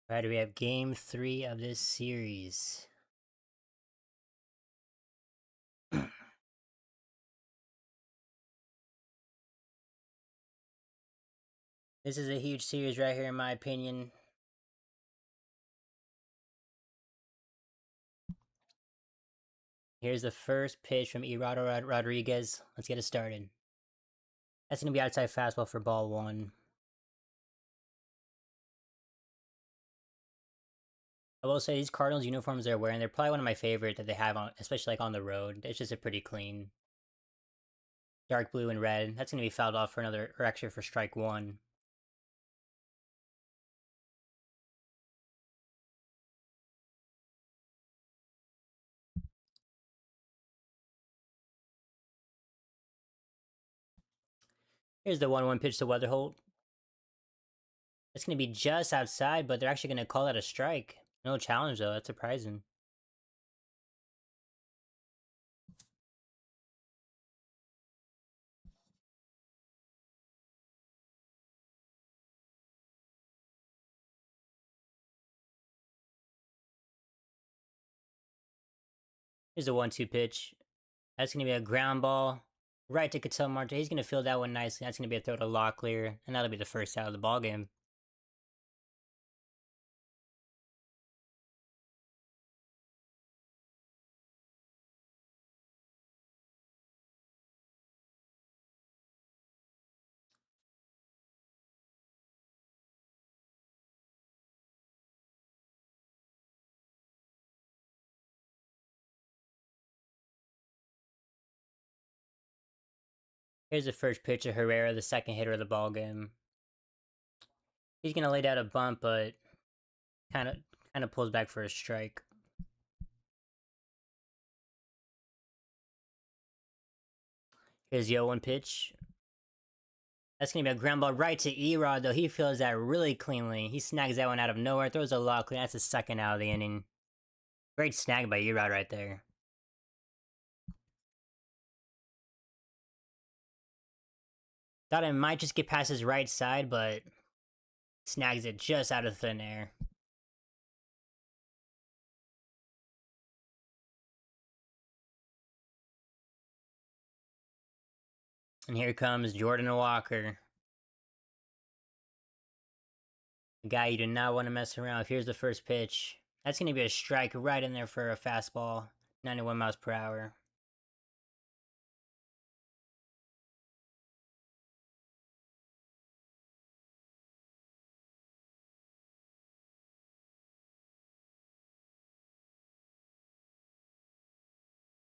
All right, we have game 3 of this series. This is a huge series right here, in my opinion. Here's the first pitch from Erado Rodriguez. Let's get it started. That's going to be outside fastball for ball 1. I will say these Cardinals uniforms they're wearing, they're probably one of my favorite that they have on, especially like on the road. It's just a pretty clean dark blue and red. That's going to be fouled off for another, or actually for strike 1. Here's the 1-1 pitch to Weatherholt. It's going to be just outside, but they're actually going to call that a strike. No challenge though, that's surprising. Here's a 1-2 pitch. That's going to be a ground ball right to Ketel Marte. He's going to field that one nicely. That's going to be a throw to Locklear, and that'll be the first out of the ball game. Here's the first pitch of Herrera, the second hitter of the ball game. He's going to lay down a bunt, but kind of pulls back for a strike. Here's the 0-1 pitch. That's going to be a ground ball right to Erod, though. He fields that really cleanly. He snags that one out of nowhere, throws a Locklear. That's the second out of the inning. Great snag by Erod right there. Thought it might just get past his right side, but snags it just out of thin air. And here comes Jordan Walker. The guy you do not want to mess around with. Here's the first pitch. That's going to be a strike right in there for a fastball. 91 miles per hour.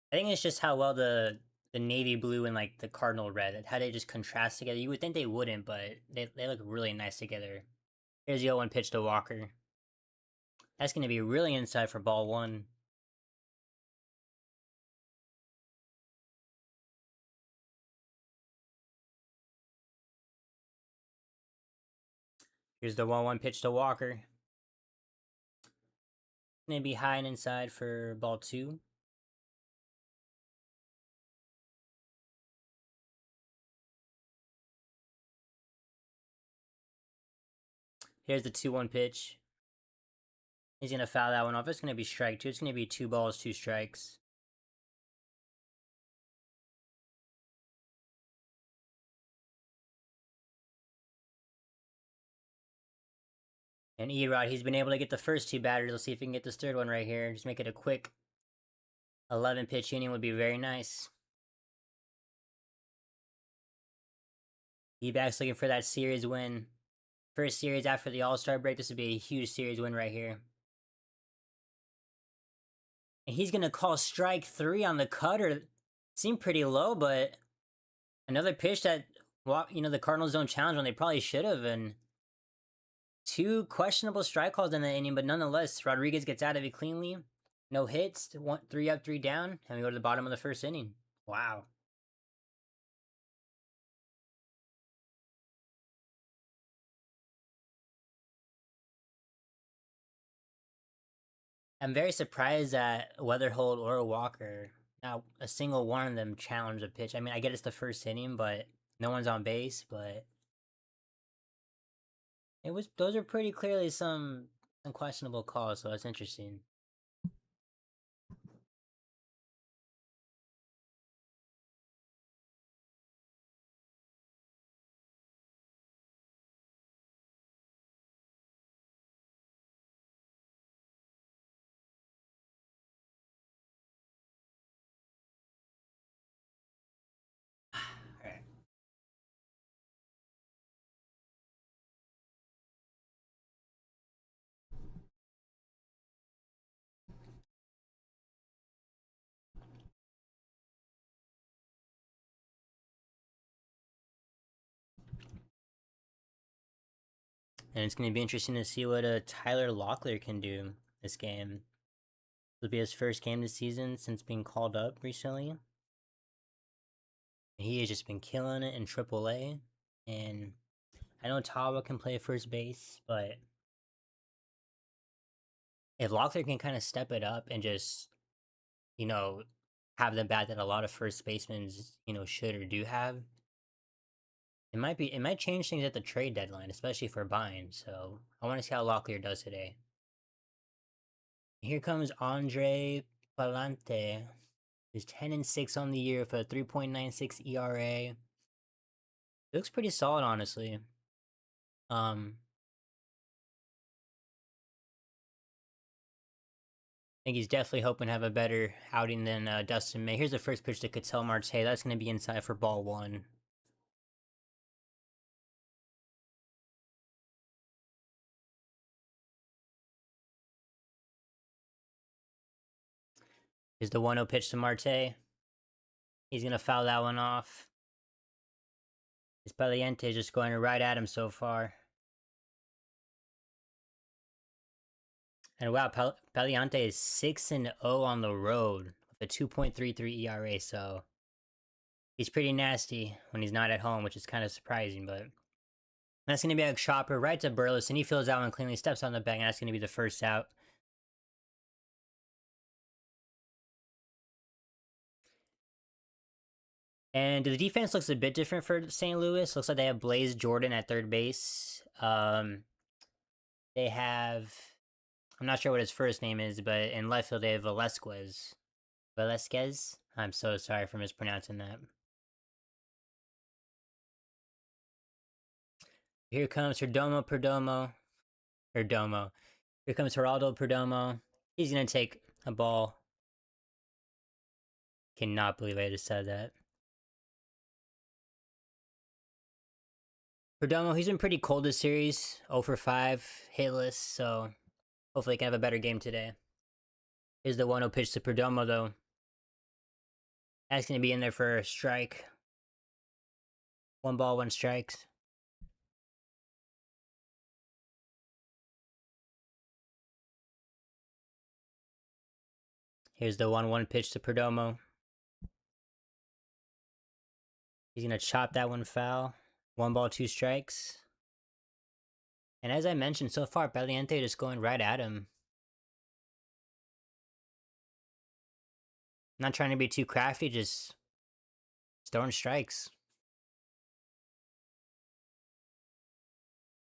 I think it's just how well the navy blue and like the cardinal red, how they just contrast together. You would think they wouldn't, but they look really nice together. Here's the 0-1 pitch to Walker. That's going to be really inside for ball 1. Here's the 1-1 pitch to Walker. Going to be high and inside for ball 2. Here's the 2-1 pitch. He's going to foul that one off. It's going to be strike 2. It's going to be 2 balls, 2 strikes. And Erod, he's been able to get the first 2 batters. Let's see if he can get this third one right here. Just make it a quick 11 pitch inning would be very nice. D-backs looking for that series win. First series after the All-Star break. This would be a huge series win right here. And he's going to call strike 3 on the cutter. Seemed pretty low, but another pitch that, the Cardinals don't challenge when they probably should have. And 2 questionable strike calls in the inning, but nonetheless, Rodriguez gets out of it cleanly. No hits, 3 up, 3 down, and we go to the bottom of the first inning. Wow. I'm very surprised that Weatherholt or Walker, not a single one of them challenged a pitch. I mean, I get it's the first inning, but no one's on base, but those are pretty clearly some Unquestionable call, so that's interesting. Alright. And it's going to be interesting to see what Tyler Locklear can do this game. It'll be his first game this season since being called up recently. He has just been killing it in AAA. And I know Tawa can play first base, but if Locklear can kind of step it up and just, you know, have the bat that a lot of first basemen, should or do have, it might change things at the trade deadline, especially for buying. So I want to see how Locklear does today. Here comes Andre Palante. He's 10-6 on the year with a 3.96 ERA. Looks pretty solid, honestly. I think he's definitely hoping to have a better outing than Dustin May. Here's the first pitch to Ketel Marte. That's going to be inside for ball one. Here's the 1-0 pitch to Marte. He's going to foul that one off. His Paliente just going right at him so far. And wow, Paliante is 6-0 on the road with a 2.33 ERA, so he's pretty nasty when he's not at home, which is kind of surprising, but that's going to be a chopper right to Burleson. He fills that one cleanly, steps on the bag, and that's going to be the first out. And the defense looks a bit different for St. Louis. Looks like they have Blaze Jordan at third base. They have, I'm not sure what his first name is, but in left field they have Velasquez. Velasquez? I'm so sorry for mispronouncing that. Here comes Perdomo. Here comes Geraldo Perdomo. He's going to take a ball. Cannot believe I just said that. Perdomo, he's been pretty cold this series. 0 for 5, hitless, so hopefully he can have a better game today. Here's the 1-0 pitch to Perdomo, though. That's going to be in there for a strike. 1 ball, 1 strikes. Here's the 1-1 pitch to Perdomo. He's going to chop that one foul. 1 ball, 2 strikes. And as I mentioned, so far, Paliente just going right at him. Not trying to be too crafty, just throwing strikes.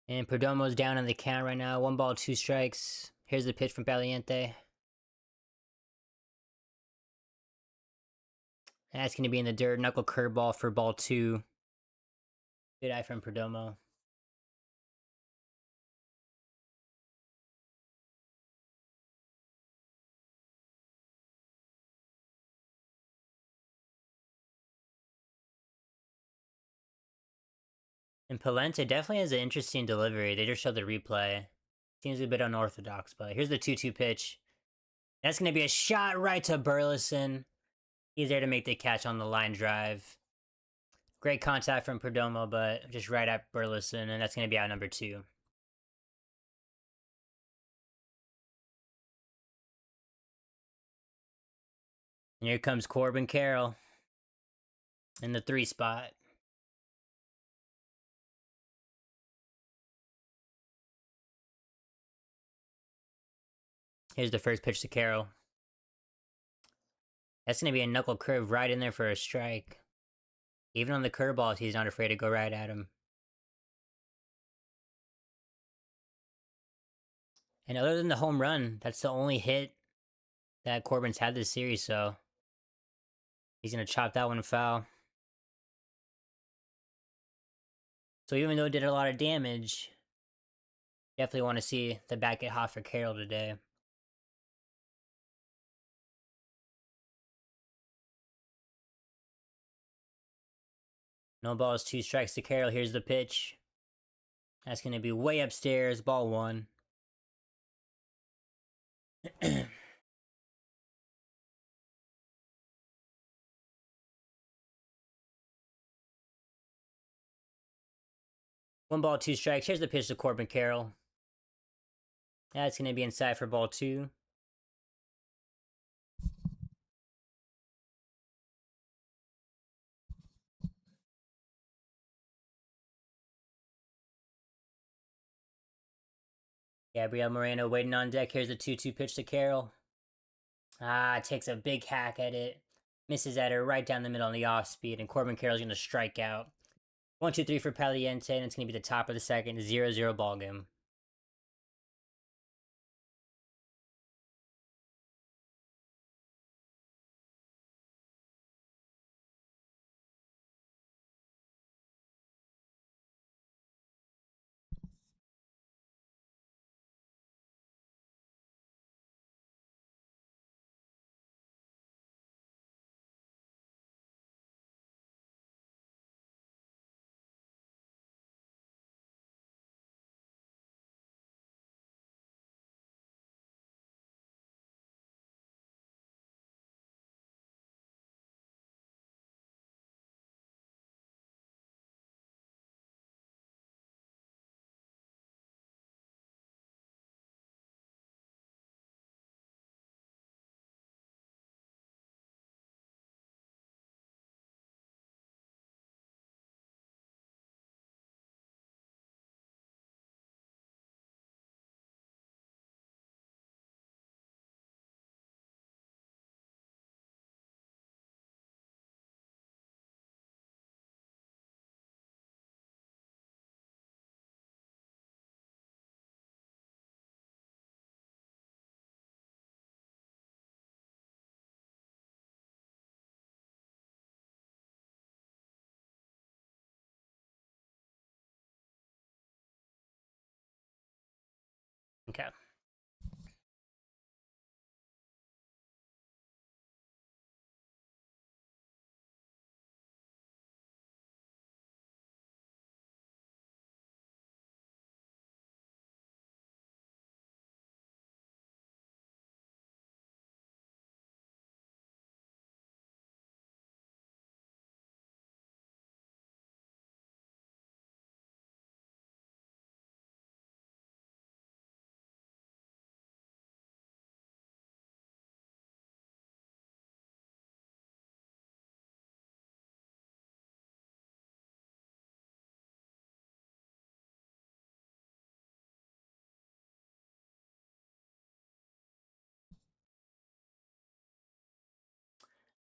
And Perdomo's down on the count right now. 1 ball, 2 strikes. Here's the pitch from Paliente. That's going to be in the dirt. Knuckle curveball for ball 2. Good eye from Perdomo. And Palente definitely has an interesting delivery. They just showed the replay. Seems a bit unorthodox, but here's the 2-2 pitch. That's going to be a shot right to Burleson. He's there to make the catch on the line drive. Great contact from Perdomo, but just right at Burleson, and that's going to be out number 2. And here comes Corbin Carroll in the 3 spot. Here's the first pitch to Carroll. That's going to be a knuckle curve right in there for a strike. Even on the curveballs, he's not afraid to go right at him. And other than the home run, that's the only hit that Corbin's had this series, so he's going to chop that one foul. So even though it did a lot of damage, definitely want to see the bat get hot for Carroll today. No balls, 2 strikes to Carroll. Here's the pitch. That's going to be way upstairs, ball 1. One ball, 2 strikes. Here's the pitch to Corbin Carroll. That's going to be inside for ball 2. Gabriel Moreno waiting on deck. Here's the 2-2 pitch to Carroll. Takes a big hack at it. Misses at her right down the middle on the off speed, and Corbin Carroll's going to strike out. 1-2-3 for Paliente, and it's going to be the top of the second. 0-0 ball game. Okay.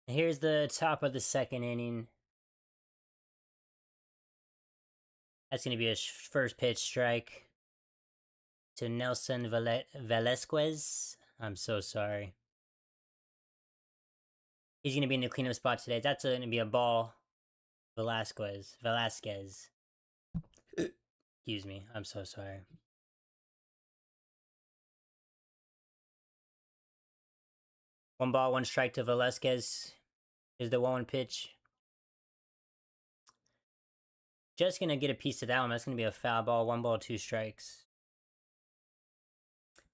Here's the top of the second inning. That's going to be a first pitch strike to Nelson Velasquez. I'm so sorry. He's going to be in the cleanup spot today. That's going to be a ball. Velasquez. Excuse me. I'm so sorry. One ball, 1 strike to Velasquez. Is the 1-1 pitch. Just going to get a piece of that one. That's going to be a foul ball. 1 ball, 2 strikes.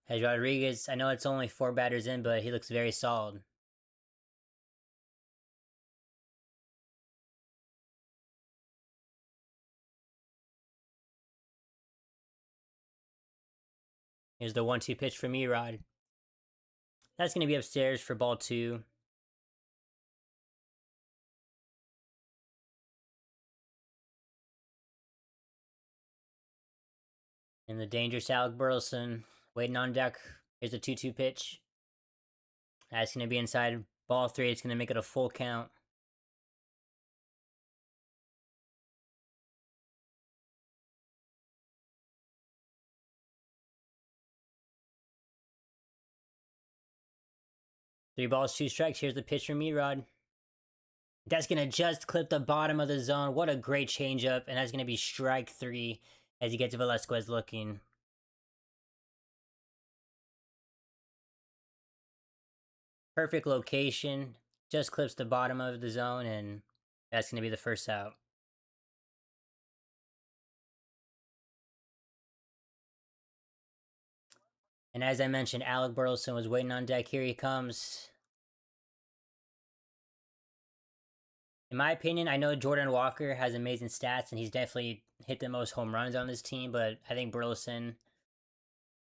As Rodriguez, I know it's only 4 batters in, but he looks very solid. Here's the 1-2 pitch from Erod. That's going to be upstairs for ball 2. And the dangerous Alec Burleson waiting on deck. Here's the 2-2 pitch. That's going to be inside ball 3. It's going to make it a full count. 3 balls, 2 strikes. Here's the pitch from Erod. That's going to just clip the bottom of the zone. What a great changeup. And that's going to be strike 3 as he gets Velasquez looking. Perfect location. Just clips the bottom of the zone, and that's going to be the first out. And as I mentioned, Alec Burleson was waiting on deck. Here he comes. In my opinion, I know Jordan Walker has amazing stats, and he's definitely hit the most home runs on this team, but I think Burleson,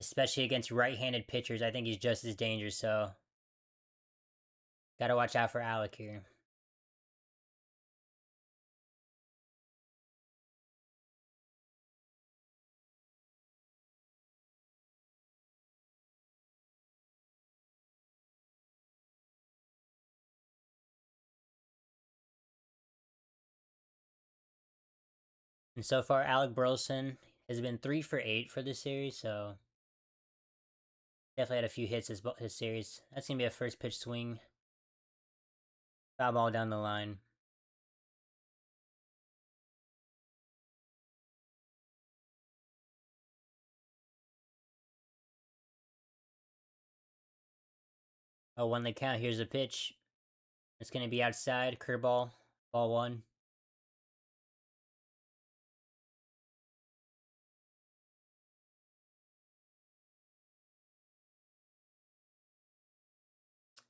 especially against right-handed pitchers, I think he's just as dangerous, so gotta watch out for Alec here. And so far, Alec Burleson has been 3 for 8 for this series, so definitely had a few hits his series. That's gonna be a first pitch swing. Foul ball down the line. Oh, 1 the count. Here's the pitch. It's gonna be outside. Curveball. Ball 1.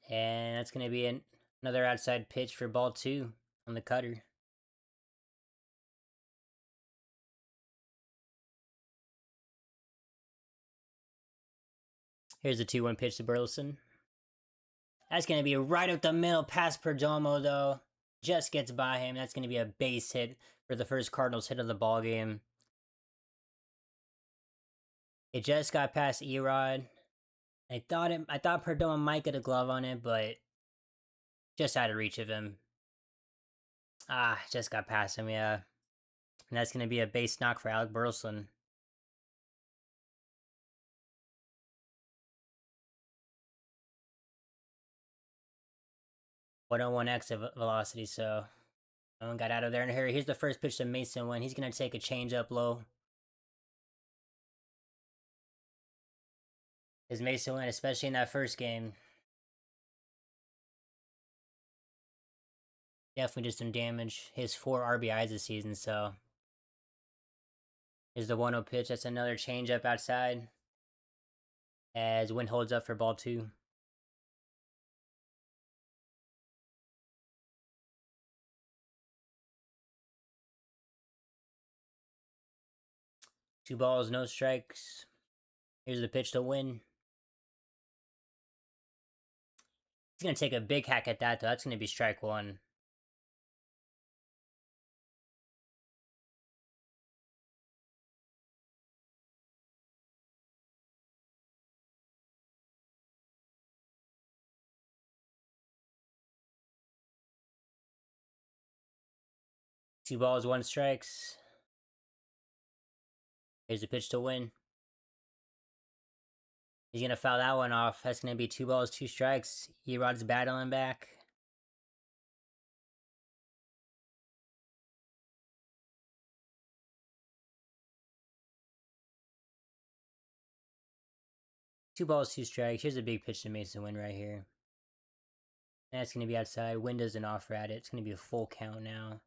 And that's gonna be another outside pitch for ball 2 on the cutter. Here's the 2-1 pitch to Burleson. That's going to be right up the middle past Perdomo, though. Just gets by him. That's going to be a base hit for the first Cardinals hit of the ball game. It just got past Erod. I thought Perdomo might get a glove on it, but just out of reach of him. Just got past him, yeah. And that's going to be a base knock for Alec Burleson. .101 exit velocity, so no one got out of there in a hurry. Here's the first pitch to Mason Wynn. He's going to take a change up low. His Mason Wynn, especially in that first game, definitely did some damage. His 4 RBIs this season, so. Here's the 1-0 pitch. That's another changeup outside. As Wynn holds up for ball 2. Two balls, no strikes. Here's the pitch to Wynn. He's going to take a big hack at that, though. That's going to be strike 1. Two balls, 1 strikes. Here's the pitch to Wynn. He's going to foul that one off. That's going to be 2 balls, 2 strikes. Erod's battling back. Two balls, 2 strikes. Here's a big pitch to Mason Wynn right here. That's going to be outside. Wynn doesn't offer at it. It's going to be a full count now.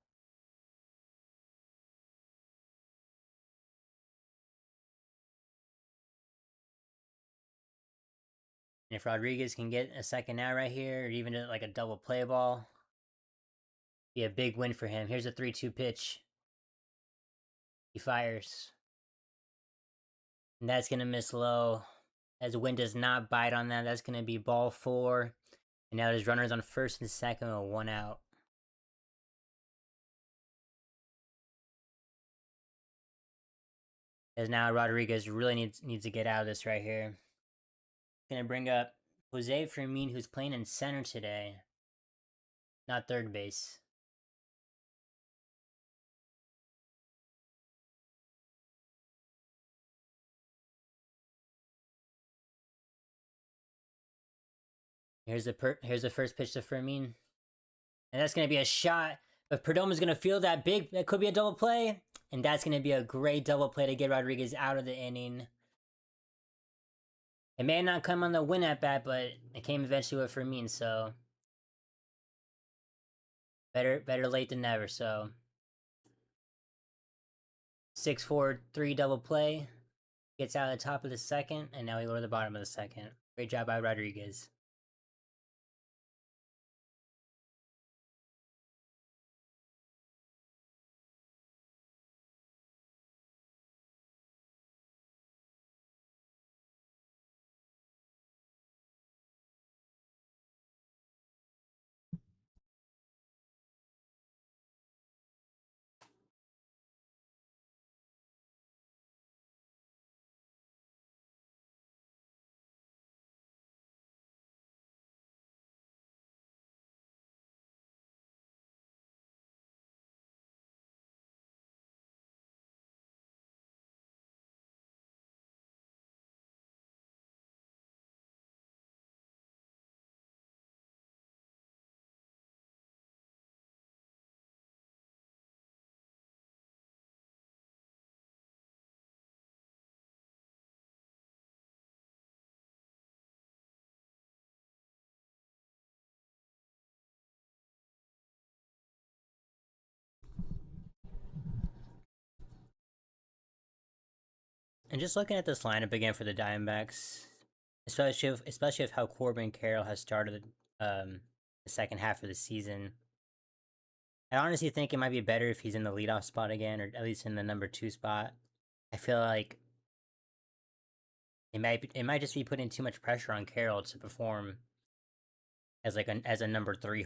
And if Rodriguez can get a second out right here, or even like a double play ball, be a big win for him. Here's a 3-2 pitch. He fires. And that's going to miss low. As Wynn does not bite on that, that's going to be ball 4. And now there's runners on first and second with 1 out. As now Rodriguez really needs to get out of this right here. Going to bring up Jose Fermin, who's playing in center today. Not third base. Here's the first pitch to Fermin, and that's gonna be a shot. But Perdoma's gonna feel that big. That could be a double play, and that's gonna be a great double play to get Rodriguez out of the inning. It may not come on the win at bat, but it came eventually with Fermin. So better late than never. So 6-4-3 double play. Gets out of the top of the second, and now we go to the bottom of the second. Great job by Rodriguez. And just looking at this lineup again for the Diamondbacks, especially if how Corbin Carroll has started the second half of the season, I honestly think it might be better if he's in the leadoff spot again, or at least in the number 2 spot. I feel like it might just be putting too much pressure on Carroll to perform as a number 3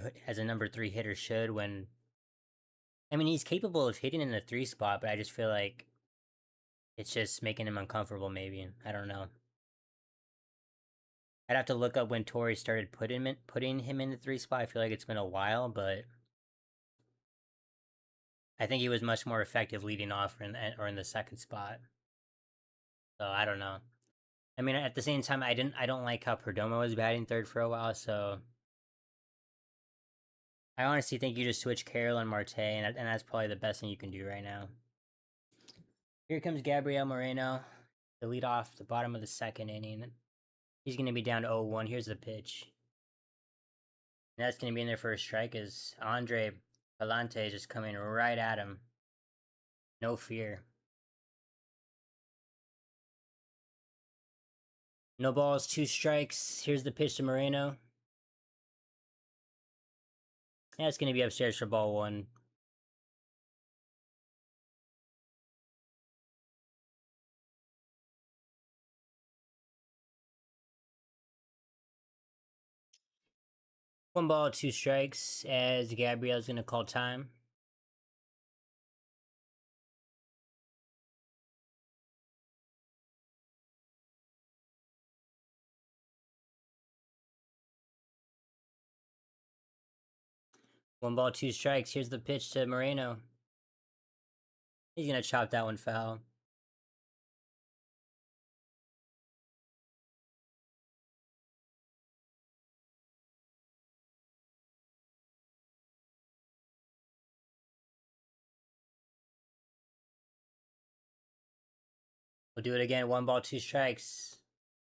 hitter should. When I mean, he's capable of hitting in the 3 spot, but I just feel like it's just making him uncomfortable. Maybe, I don't know. I'd have to look up when Torrey started putting him in the 3 spot. I feel like it's been a while, but I think he was much more effective leading off or in the 2nd spot. So I don't know. I mean, at the same time, I don't like how Perdomo was batting 3rd for a while. So I honestly think you just switch Carroll and Marte, and that's probably the best thing you can do right now. Here comes Gabriel Moreno to lead off the bottom of the 2nd inning. He's going to be down to 0-1. Here's the pitch. And that's going to be in there for a strike as Andre Palante is just coming right at him. No fear. No balls, 2 strikes. Here's the pitch to Moreno. Yeah, it's going to be upstairs for ball 1. One ball, 2 strikes as Gabriel's going to call time. One ball, 2 strikes. Here's the pitch to Moreno. He's going to chop that one foul. We'll do it again. 1 ball, 2 strikes.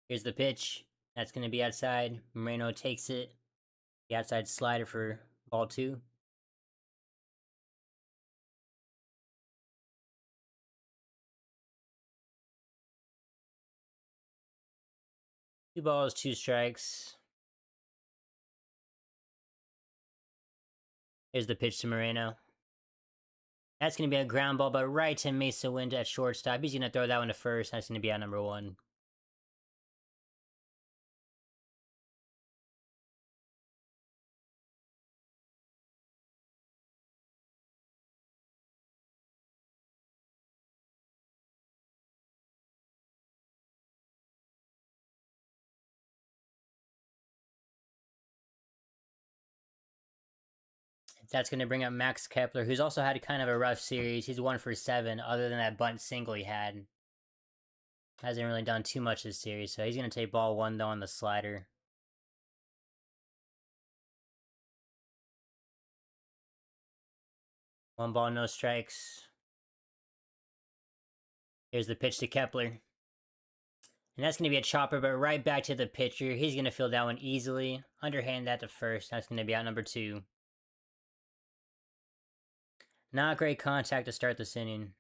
Here's the pitch. That's going to be outside. Moreno takes it. The outside slider for ball 2. Two balls, 2 strikes. Here's the pitch to Moreno. That's going to be a ground ball, but right to Mesa Wind at shortstop. He's going to throw that one to first. That's going to be out number 1. That's going to bring up Max Kepler, who's also had kind of a rough series. He's 1 for 7, other than that bunt single he had. Hasn't really done too much this series, so he's going to take ball 1, though, on the slider. 1 ball, no strikes. Here's the pitch to Kepler. And that's going to be a chopper, but right back to the pitcher. He's going to field that one easily. Underhand that to first. That's going to be out number 2. Not great contact to start this inning.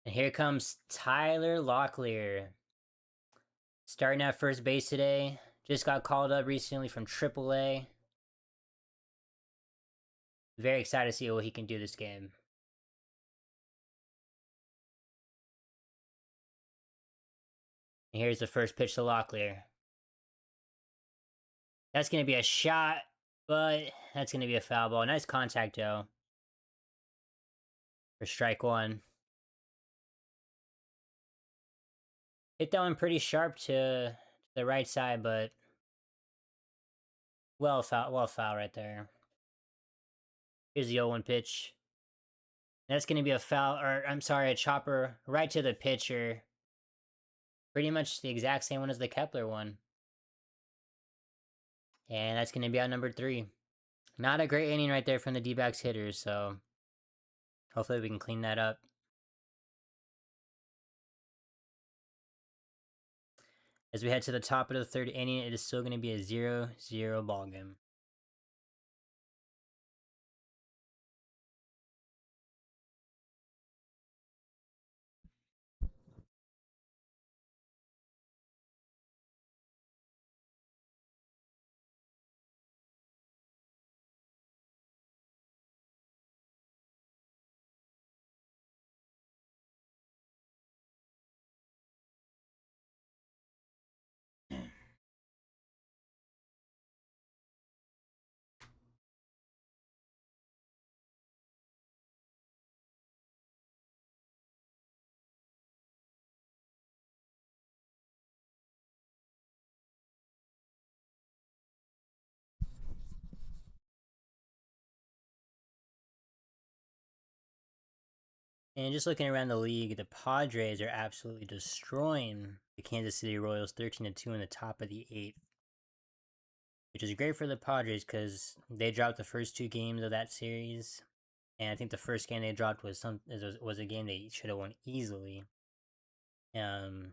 And here comes Tyler Locklear. Starting at first base today. Just got called up recently from AAA. Very excited to see what he can do this game. And here's the first pitch to Locklear. That's going to be a shot, but that's going to be a foul ball. Nice contact, though. For strike 1. Hit that one pretty sharp to the right side, but well foul right there. Here's the 0-1 pitch. That's going to be a foul, or I'm sorry, a chopper right to the pitcher. Pretty much the exact same one as the Kepler one. And that's going to be out number 3. Not a great inning right there from the D-backs hitters, so hopefully we can clean that up. As we head to the top of the 3rd inning, it is still going to be a 0-0 ball game. And just looking around the league, the Padres are absolutely destroying the Kansas City Royals 13-2 in the top of the 8th. Which is great for the Padres because they dropped the first 2 games of that series. And I think the first game they dropped was a game they should have won easily. So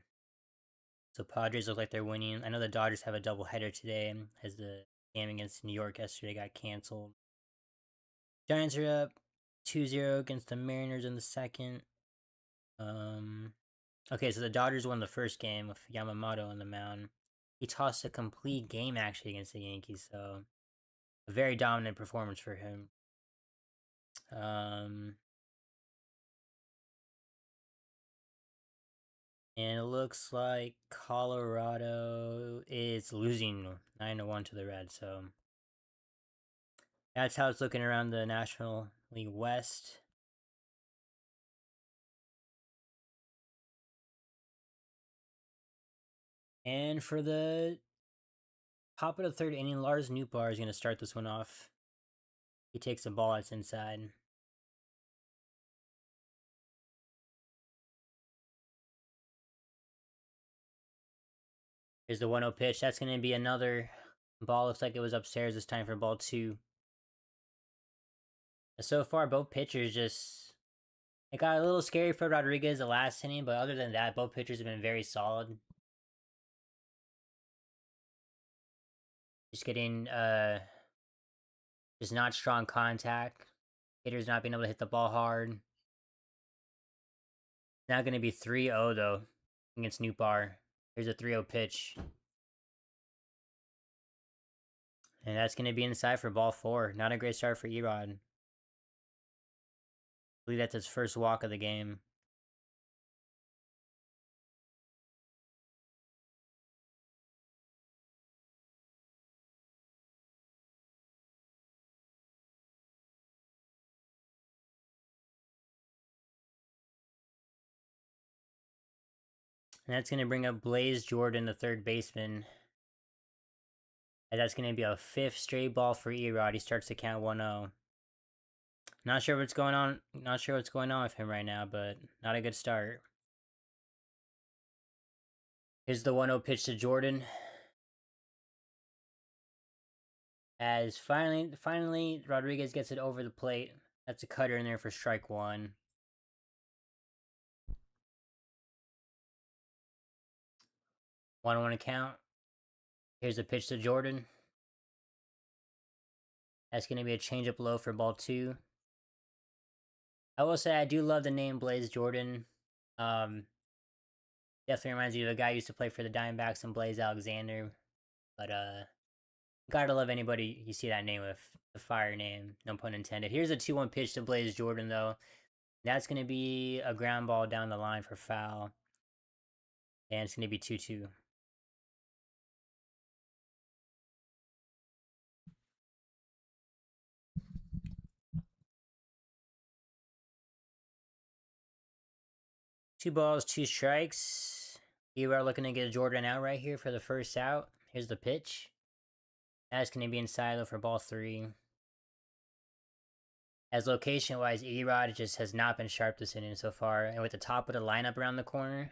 Padres look like they're winning. I know the Dodgers have a doubleheader today as the game against New York yesterday got canceled. Giants are up 2-0 against the Mariners in the second. Okay, so the Dodgers won the first game with Yamamoto on the mound. He tossed a complete game actually against the Yankees, so a very dominant performance for him. And it looks like Colorado is losing 9-1 to the Reds, so that's how it's looking around the National League West. And for the top of the 3rd inning, Lars Nootbaar is going to start this one off. He takes the ball that's inside. Here's the 1-0 pitch. That's going to be another ball. Looks like it was upstairs this time for ball 2. So far, both pitchers just... It got a little scary for Rodriguez the last inning, but other than that, both pitchers have been very solid. Just getting, just not strong contact. Hitters not being able to hit the ball hard. Now going to be 3-0 though against Nootbaar. Here's a 3-0 pitch. And that's going to be inside for ball 4. Not a great start for Erod. I believe that's his first walk of the game. And that's going to bring up Blaze Jordan, the 3rd baseman. And that's going to be a 5th straight ball for Erod. He starts to count 1-0. Not sure what's going on. Not sure what's going on with him right now, but not a good start. Here's the 1-0 pitch to Jordan. As finally, Rodriguez gets it over the plate. That's a cutter in there for strike one. 1-1 count. Here's a pitch to Jordan. That's going to be a changeup low for ball two. I will say I do love the name Blaze Jordan. Definitely reminds me of a guy who used to play for the Diamondbacks and Blaze Alexander. But gotta love anybody you see that name with the fire name. No pun intended. Here's a 2-1 pitch to Blaze Jordan though. That's gonna be a ground ball down the line for foul. And it's gonna be 2-2. Two balls, two strikes. You are looking to get Jordan out right here for the first out. Here's the pitch. That's going to be inside though for ball three. As location-wise, Erod just has not been sharp this inning so far. And with the top of the lineup around the corner,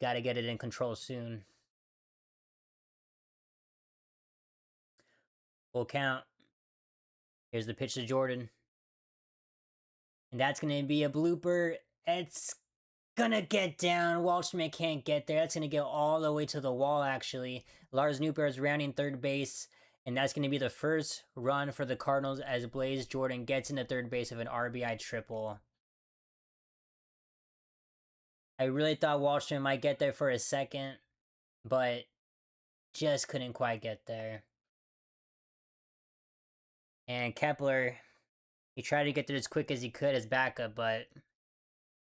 got to get it in control soon. Full count. Here's the pitch to Jordan. And that's going to be a blooper. It's gonna get down. Waldschmidt can't get there. That's gonna go all the way to the wall, actually. Lars Nootbaar is rounding third base, and that's gonna be the first run for the Cardinals as Blaze Jordan gets into third base of an RBI triple. I really thought Waldschmidt might get there for a second, but just couldn't quite get there. And Kepler, he tried to get there as quick as he could as backup, but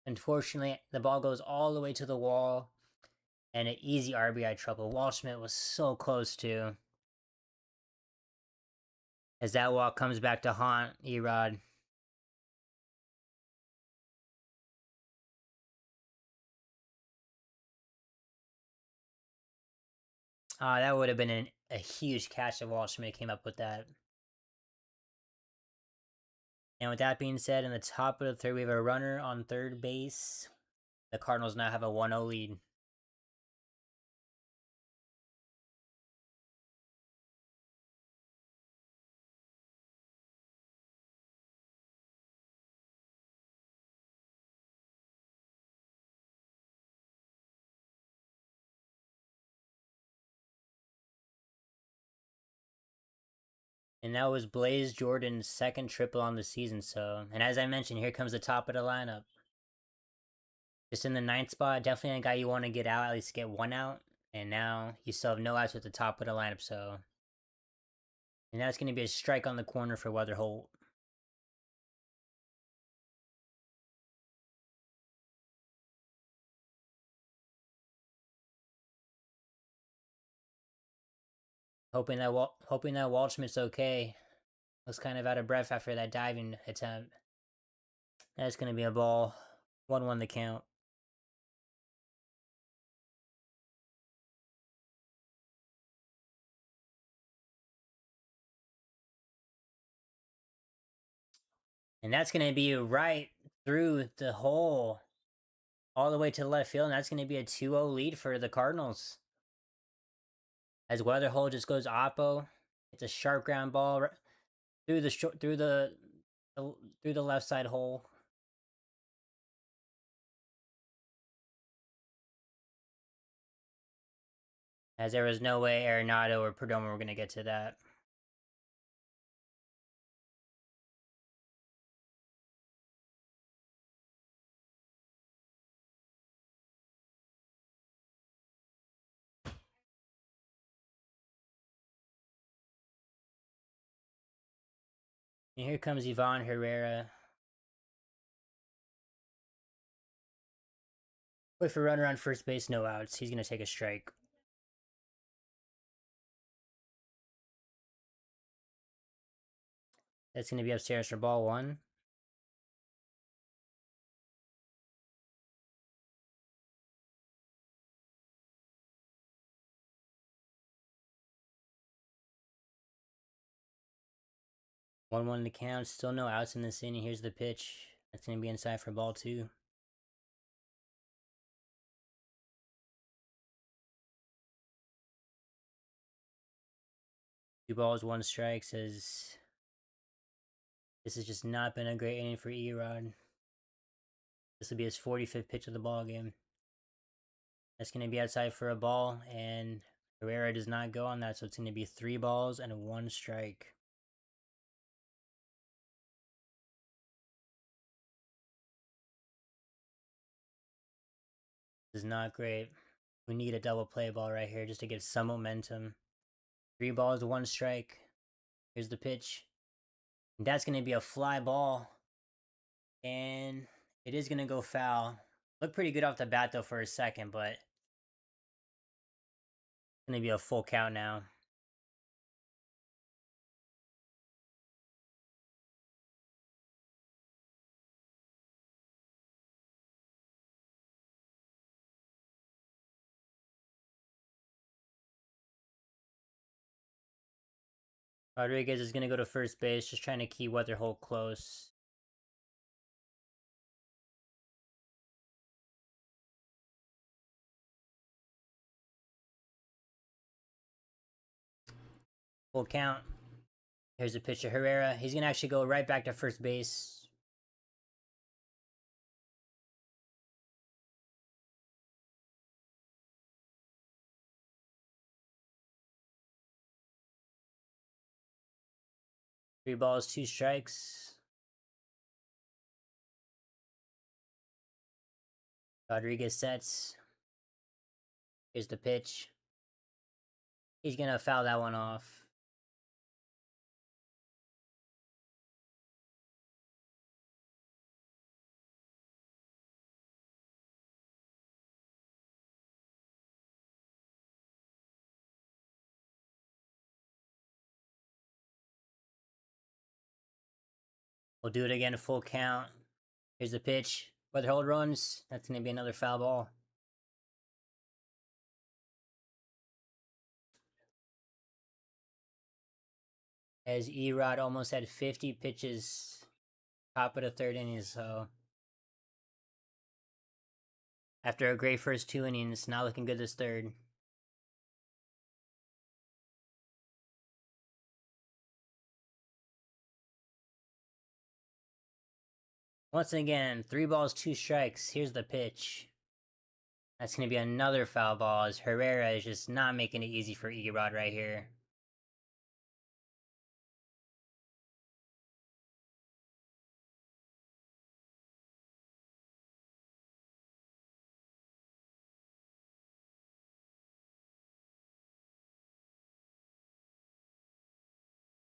unfortunately, the ball goes all the way to the wall. And an easy RBI triple. Waldschmidt was so close to. As that walk comes back to haunt Erod. That would have been a huge catch if Waldschmidt came up with that. And with that being said, in the top of the third, we have a runner on third base. The Cardinals now have a 1-0 lead. And that was Blaze Jordan's second triple on the season. So, and as I mentioned, here comes the top of the lineup. Just in the ninth spot, definitely a guy you want to get out, at least get one out. And now you still have no outs at the top of the lineup, so. And that's going to be a strike on the corner for Weatherholt. Hoping that Waldschmidt's okay. Was kind of out of breath after that diving attempt. That's going to be a ball. 1-1 the count. And that's going to be right through the hole. All the way to the left field. And that's going to be a 2-0 lead for the Cardinals. As Weatherholt just goes oppo. It's a sharp ground ball through the left side hole. As there was no way Arenado or Perdomo were going to get to that. And here comes Ivan Herrera. Wait for runner on first base, no outs. He's going to take a strike. That's going to be upstairs for ball one. One to count. Still no outs in this inning. Here's the pitch. That's going to be inside for ball two. 2 balls, 1 strike says this has just not been a great inning for Erod. This will be his 45th pitch of the ball game. That's going to be outside for a ball, and Herrera does not go on that, so it's going to be 3 balls and 1 strike. This is not great. We need a double play ball right here just to get some momentum. 3 balls, 1 strike. Here's the pitch. And that's going to be a fly ball. And it is going to go foul. Looked pretty good off the bat, though, for a second, but it's going to be a full count now. Rodriguez is going to go to first base, just trying to keep Weatherholt close. Full count. Here's a pitch to Herrera. He's going to actually go right back to first base. Three balls, 2 strikes. Rodriguez sets. Here's the pitch. He's going to foul that one off. We'll do it again, full count. Here's the pitch. Weatherholt runs. That's going to be another foul ball. As Erod almost had 50 pitches top of the third inning, so after a great first 2 innings, not looking good this third. Once again, 3 balls, 2 strikes. Here's the pitch. That's going to be another foul ball, as Herrera is just not making it easy for Erod right here.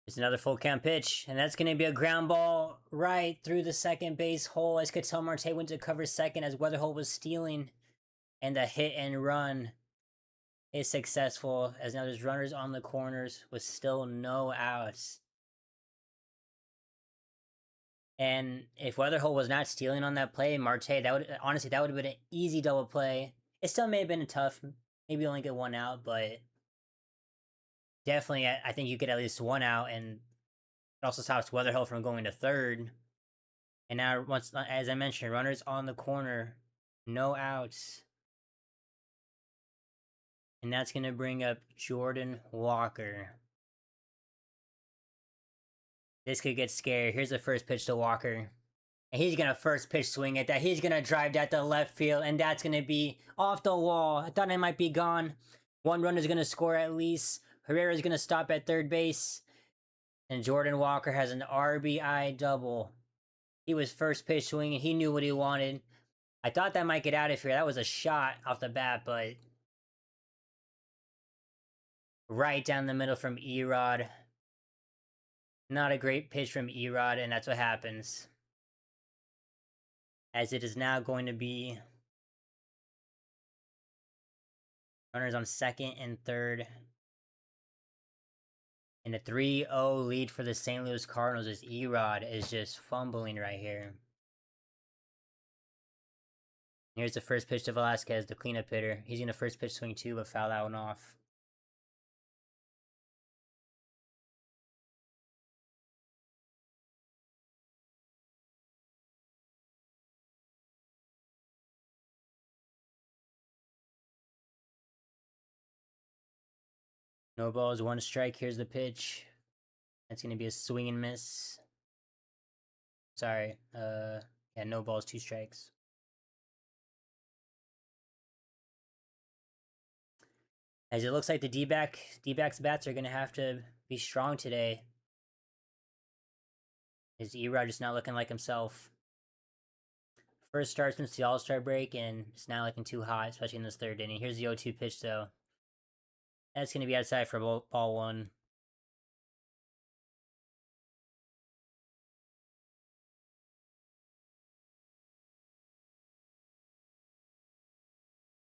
It's another full count pitch, and that's going to be a ground ball right through the second base hole as Ketel Marte went to cover second as Weatherholt was stealing, and the hit and run is successful as now there's runners on the corners with still no outs. And if Weatherholt was not stealing on that play, Marte, that would have been an easy double play. It still may have been a tough, maybe only get 1 out, but definitely I think you get at least 1 out, and it also stops Weatherholt from going to third. And now, once, as I mentioned, runners on the corner, no outs. And that's going to bring up Jordan Walker. This could get scary. Here's the first pitch to Walker. And he's going to first pitch swing at that. He's going to drive that to left field, and that's going to be off the wall. I thought I might be gone. 1 runner's going to score at least. Herrera's going to stop at third base. And Jordan Walker has an RBI double. He was first pitch swinging. He knew what he wanted. I thought that might get out of here. That was a shot off the bat, but right down the middle from Erod. Not a great pitch from Erod, and that's what happens. As it is now going to be runners on second and third. And a 3-0 lead for the St. Louis Cardinals as Erod is just fumbling right here. Here's the first pitch to Velasquez, the cleanup hitter. He's going to first pitch swing too, but foul that one off. No balls, one strike. Here's the pitch. That's gonna be a swing and miss. Sorry. Yeah, no balls, two strikes. As it looks like the D-backs bats are gonna have to be strong today. His E-Rod just not looking like himself. First start since the All-Star break, and it's not looking too hot, especially in this third inning. Here's the 0-2 pitch, though. That's gonna be outside for ball one.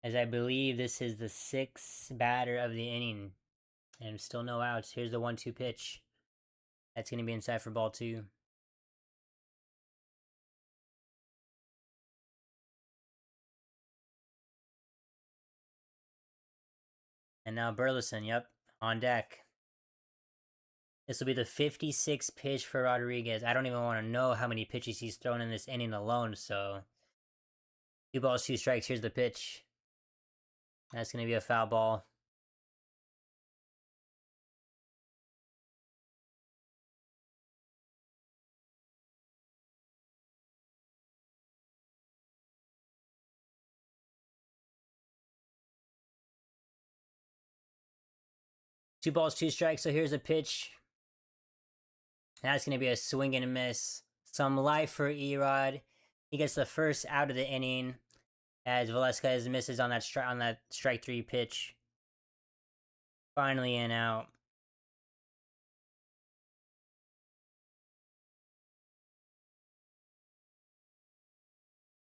As I believe this is the 6th batter of the inning. And still no outs. Here's the 1-2 pitch. That's going to be inside for ball two. And now Burleson, yep, on deck. This will be the 56th pitch for Rodriguez. I don't even want to know how many pitches he's thrown in this inning alone, so 2 balls, 2 strikes. Here's the pitch. That's going to be a foul ball. Two balls, 2 strikes. So here's a pitch. That's going to be a swing and a miss. Some life for Erod. He gets the first out of the inning as Velasquez misses on that strike 3 pitch. Finally in out.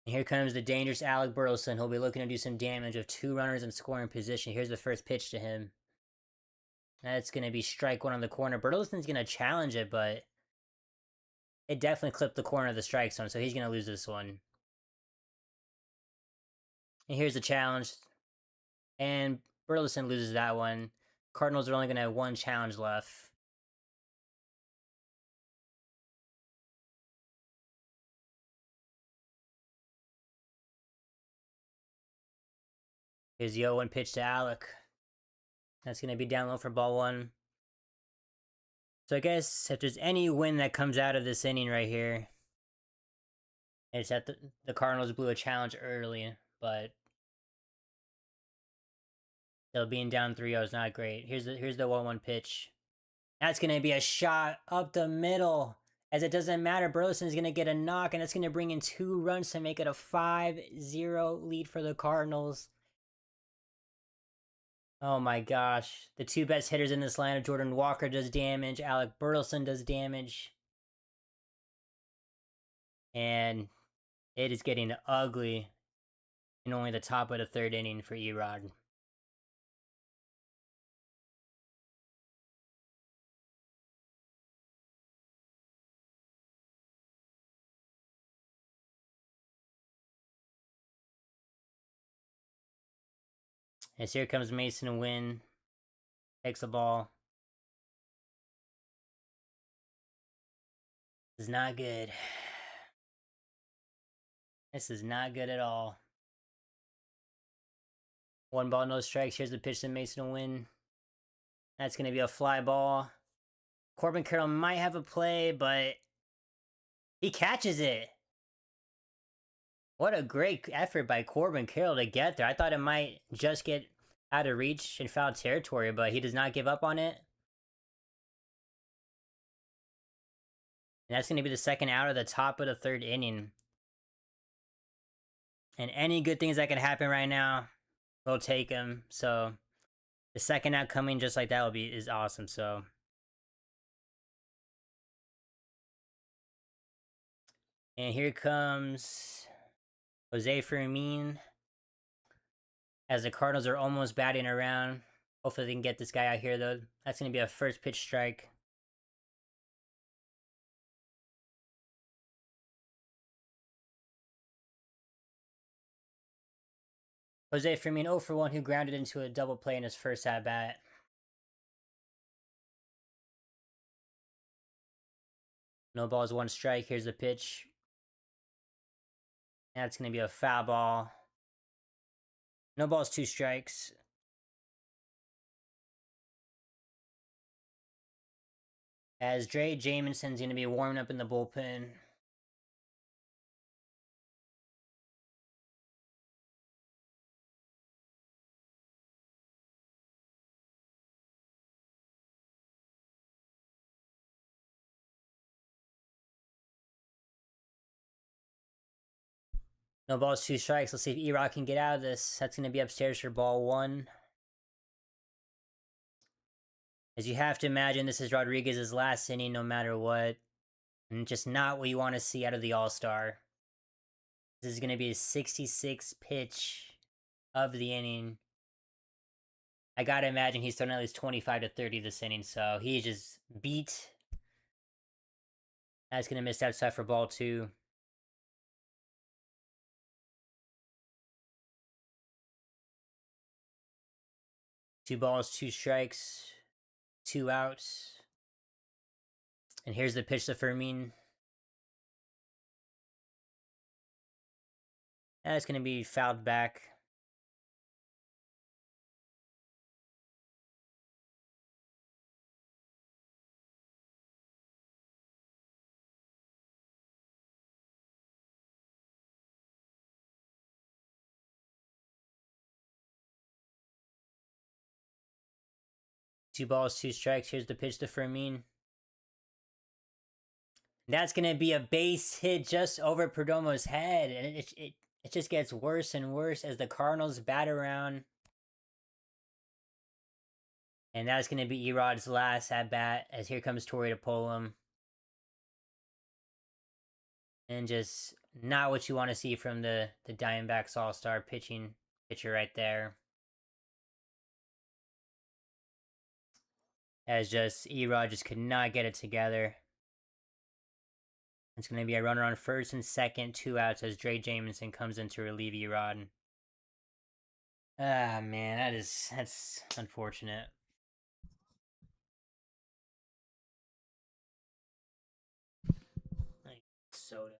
And here comes the dangerous Alec Burleson. He'll be looking to do some damage with 2 runners in scoring position. Here's the first pitch to him. That's going to be strike 1 on the corner. Burleson's going to challenge it, but it definitely clipped the corner of the strike zone, so he's going to lose this one. And here's the challenge. And Burleson loses that one. Cardinals are only going to have 1 challenge left. Here's the 0-1 pitch to Alec. That's going to be down low for ball 1. So I guess if there's any win that comes out of this inning right here, it's that the Cardinals blew a challenge early, but still being down 3-0 is not great. Here's the 1-1 pitch. That's going to be a shot up the middle. As it doesn't matter, Burleson's going to get a knock, and it's going to bring in 2 runs to make it a 5-0 lead for the Cardinals. Oh my gosh. The 2 best hitters in this lineup, Jordan Walker does damage, Alec Burleson does damage. And it is getting ugly in only the top of the 3rd inning for Erod. As here comes Mason Wynn. Takes the ball. This is not good. This is not good at all. 1 ball, no strikes. Here's the pitch to Mason Wynn. That's going to be a fly ball. Corbin Carroll might have a play, but he catches it. What a great effort by Corbin Carroll to get there. I thought it might just get out of reach in foul territory, but he does not give up on it. And that's going to be the 2nd out of the top of the 3rd inning. And any good things that can happen right now, we'll take them. So the 2nd out coming just like that is awesome. So and here comes Jose Fermin. As the Cardinals are almost batting around. Hopefully they can get this guy out here, though. That's going to be a first pitch strike. Jose Fermin 0 for 1, who grounded into a double play in his first at-bat. No balls, 1 strike. Here's the pitch. That's going to be a foul ball. No balls, 2 strikes. As Dre Jamison's going to be warming up in the bullpen. No balls, 2 strikes. Let's see if E-Rod can get out of this. That's going to be upstairs for ball 1. As you have to imagine, this is Rodriguez's last inning no matter what. And just not what you want to see out of the All-Star. This is going to be a 66 pitch of the inning. I got to imagine he's thrown at least 25 to 30 this inning, so he just beat. That's going to miss outside for ball 2. Two balls, 2 strikes, 2 outs. And here's the pitch to Fermin. That's going to be fouled back. Two balls, 2 strikes. Here's the pitch to Fermin. That's going to be a base hit just over Perdomo's head. And it just gets worse and worse as the Cardinals bat around. And that's going to be Erod's last at-bat as here comes Torrey to pull him. And just not what you want to see from the Diamondbacks all-star pitcher right there. As just Erod just could not get it together. It's going to be a runner on first and second, 2 outs as Dre Jamison comes in to relieve Erod. Ah, man, that's unfortunate. Soda.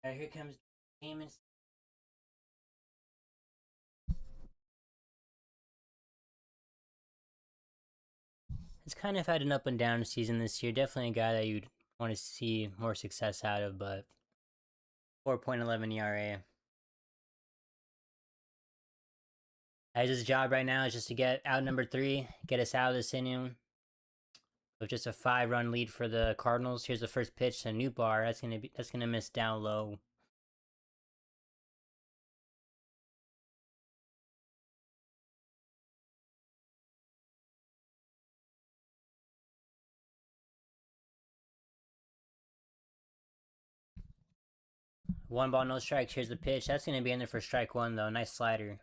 Alright, here comes Jamison. It's kind of had an up and down season this year. Definitely a guy that you'd want to see more success out of, but 4.11 ERA. His job right now is just to get out number 3, get us out of this inning with just a 5-run lead for the Cardinals. Here's the first pitch to Newbar. That's gonna miss down low. One ball, no strikes. Here's the pitch. That's gonna be in there for strike 1 though. Nice slider.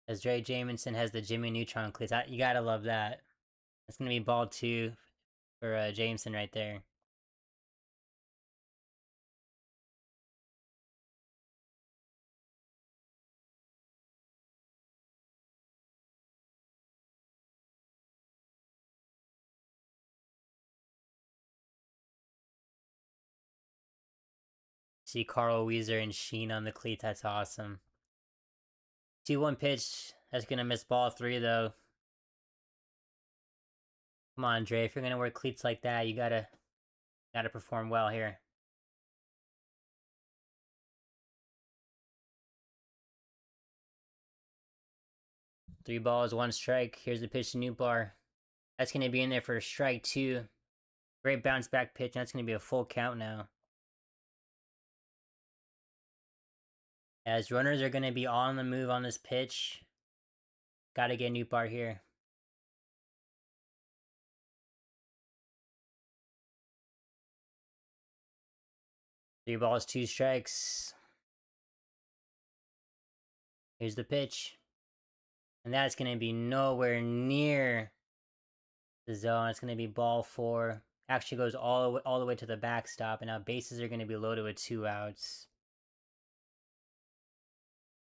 As Dre Jamison has the Jimmy Neutron cleats. You gotta love that. That's gonna be ball 2 for Jameson right there. See Carl Weezer and Sheen on the cleats. That's awesome. 2-1 pitch. That's gonna miss ball 3 though. Come on, Dre. If you're gonna wear cleats like that, you gotta perform well here. Three balls, 1 strike. Here's the pitch to Nootbaar. That's gonna be in there for strike 2. Great bounce back pitch. That's gonna be a full count now. As runners are gonna be on the move on this pitch. Gotta get Nootbaar here. Three balls, 2 strikes. Here's the pitch. And that's going to be nowhere near the zone. It's going to be ball 4. Actually goes all the way to the backstop. And now bases are going to be loaded with 2 outs.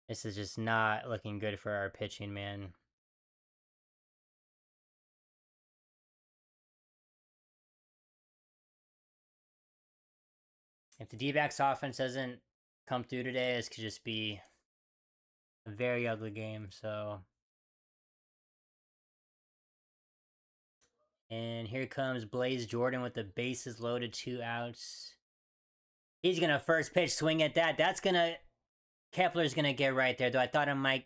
This is just not looking good for our pitching, man. If the D-backs offense doesn't come through today, this could just be a very ugly game. So, and here comes Blaze Jordan with the bases loaded, 2 outs. He's gonna first pitch swing at that. That's gonna Kepler's gonna get right there, though. I thought it might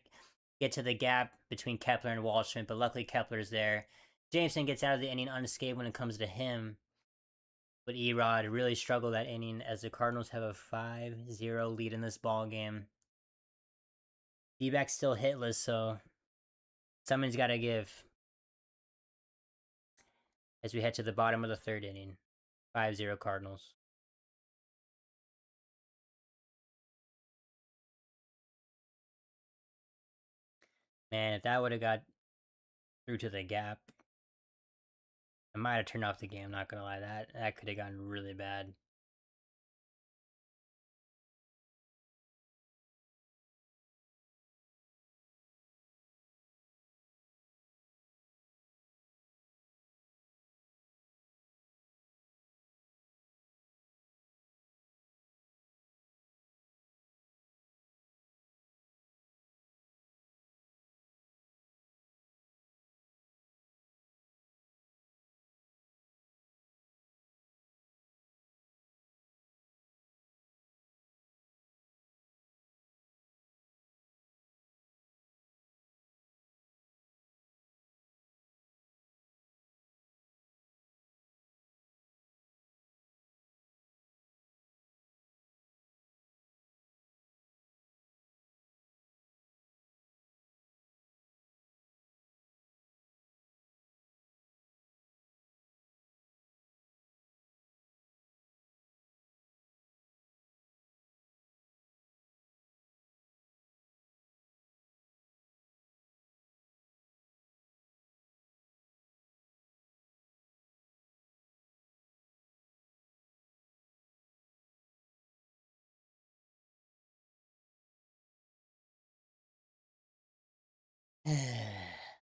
get to the gap between Kepler and Waldschmidt, but luckily Kepler's there. Jameson gets out of the inning unscathed when it comes to him. But Erod really struggled that inning as the Cardinals have a 5-0 lead in this ball game. D-backs still hitless, so someone's got to give. As we head to the bottom of the 3rd inning, 5-0 Cardinals. Man, if that would have got through to the gap, I might have turned off the game, not gonna lie. That could have gotten really bad.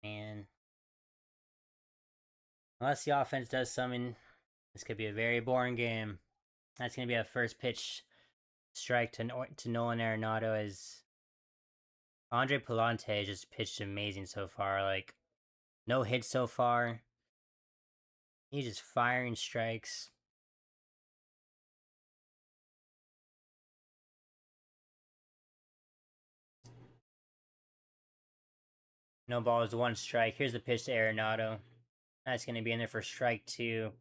Man. Unless the offense does something, this could be a very boring game. That's going to be a first pitch strike to Nolan Arenado as Andre Palante just pitched amazing so far. Like, no hits so far. He's just firing strikes. No balls, 1 strike. Here's the pitch to Arenado. That's going to be in there for strike 2.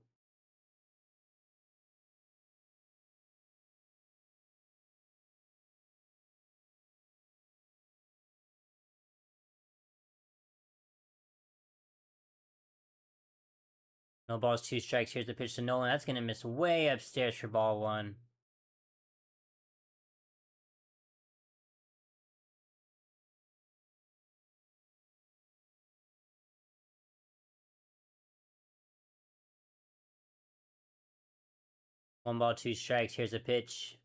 No balls, 2 strikes. Here's the pitch to Nolan. That's going to miss way upstairs for ball 1. 1 ball, 2 strikes. Here's a pitch,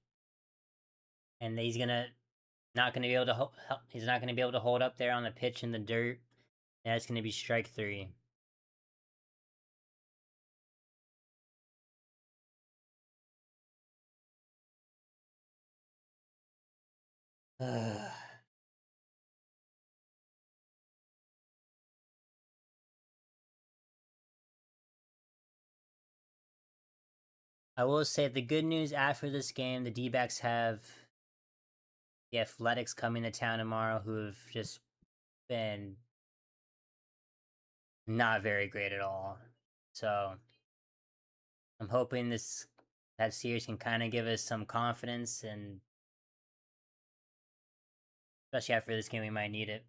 and he's not gonna be able to he's not gonna be able to hold up there on the pitch in the dirt. That's gonna be strike 3. I will say the good news after this game, the D-backs have the Athletics coming to town tomorrow, who have just been not very great at all. So I'm hoping that series can kind of give us some confidence, and especially after this game, we might need it.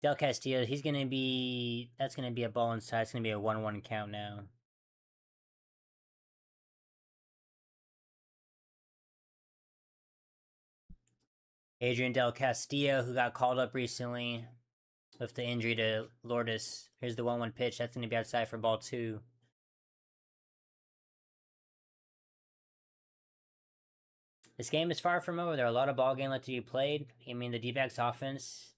Del Castillo, that's gonna be a ball inside. It's gonna be a 1-1 count now. Adrian Del Castillo, who got called up recently with the injury to Lourdes. Here's the 1-1 pitch. That's gonna be outside for ball 2. This game is far from over. There are a lot of ball game left to be played. I mean, the D-backs offense,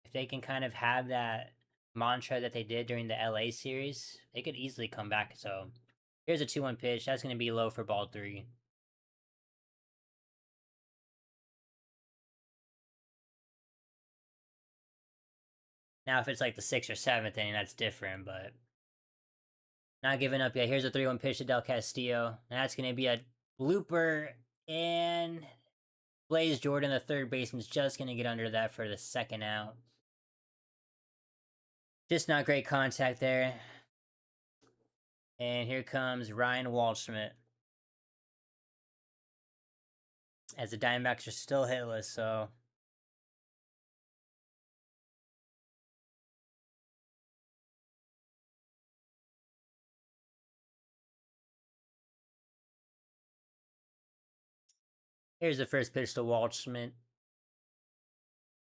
if they can kind of have that mantra that they did during the LA series, they could easily come back. So here's a 2-1 pitch. That's going to be low for ball 3. Now, if it's like the 6th or 7th inning, that's different, but not giving up yet. Here's a 3-1 pitch to Del Castillo. And that's going to be a blooper, and Blaze Jordan, the third baseman's just going to get under that for the second out. Just not great contact there. And here comes Ryan Waldschmidt. As the Diamondbacks are still hitless, so here's the first pitch to Waldschmidt.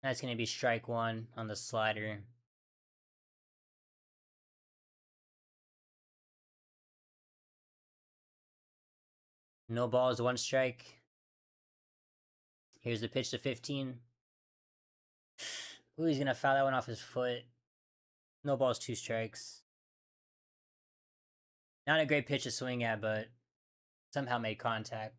That's going to be strike 1 on the slider. No balls, 1 strike. Here's the pitch to 15. Ooh, he's going to foul that one off his foot. No balls, 2 strikes. Not a great pitch to swing at, but somehow made contact.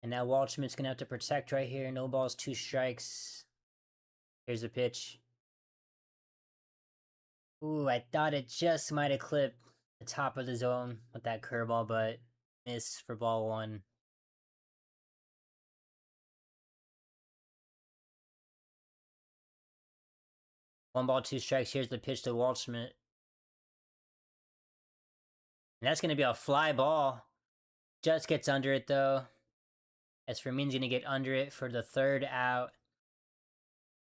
And now Waldschmidt's going to have to protect right here. No balls, 2 strikes. Here's the pitch. Ooh, I thought it just might have clipped the top of the zone with that curveball, but missed for ball 1. One ball, 2 strikes. Here's the pitch to Waldschmidt. And that's going to be a fly ball. Just gets under it, though. As Fermin's going to get under it for the 3rd out.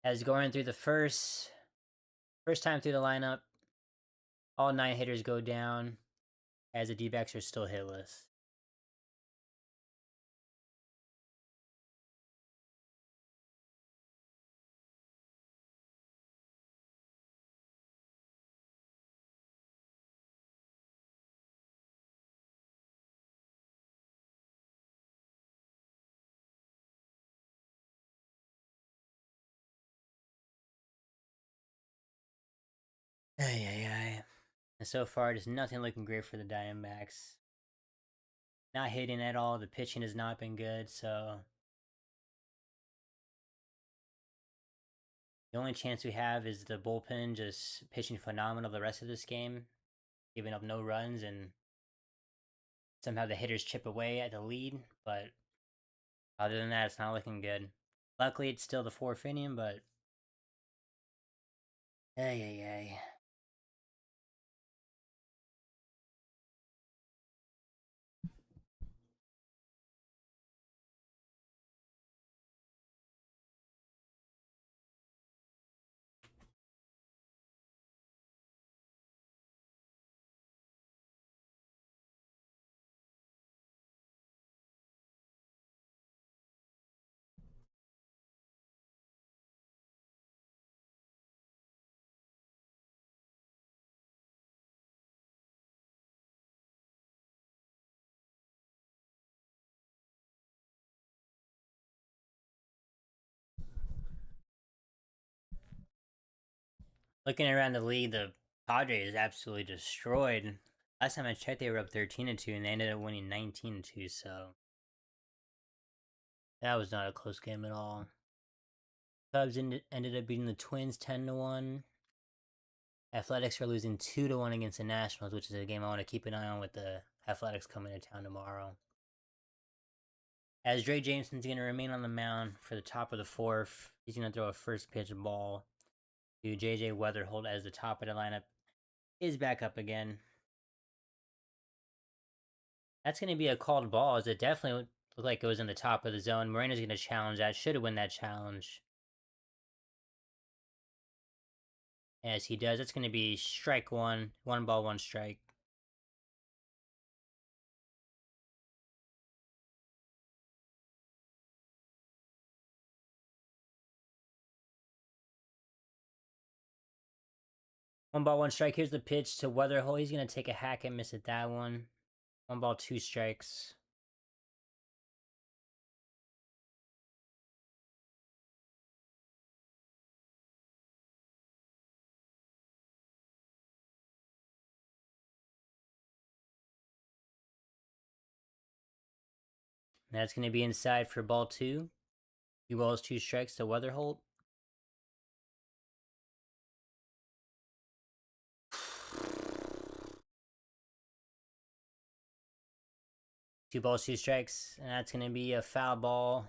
As going through the first time through the lineup, all 9 hitters go down, as the D-backs are still hitless. Ay, ay, ay. And so far, there's nothing looking great for the Diamondbacks. Not hitting at all. The pitching has not been good, so the only chance we have is the bullpen just pitching phenomenal the rest of this game, giving up no runs, and somehow the hitters chip away at the lead. But other than that, it's not looking good. Luckily, it's still the 4th inning, but ay, ay, ay. Looking around the league, the Padres absolutely destroyed. Last time I checked, they were up 13-2, and they ended up winning 19-2. So that was not a close game at all. Cubs ended up beating the Twins 10-1. Athletics are losing 2-1 against the Nationals, which is a game I want to keep an eye on with the Athletics coming to town tomorrow. As Dre Jameson's going to remain on the mound for the top of the fourth, he's going to throw a first pitch ball to JJ Weatherholt as the top of the lineup is back up again. That's going to be a called ball, as it definitely looked like it was in the top of the zone. Moreno's going to challenge that. Should have won that challenge. As he does, it's going to be strike one. 1 ball, 1 strike. One ball, 1 strike. Here's the pitch to Weatherholt. He's going to take a hack and miss at that one. 1 ball, 2 strikes. That's going to be inside for ball 2. 2 balls, 2 strikes to Weatherholt. Two balls, 2 strikes. And that's going to be a foul ball.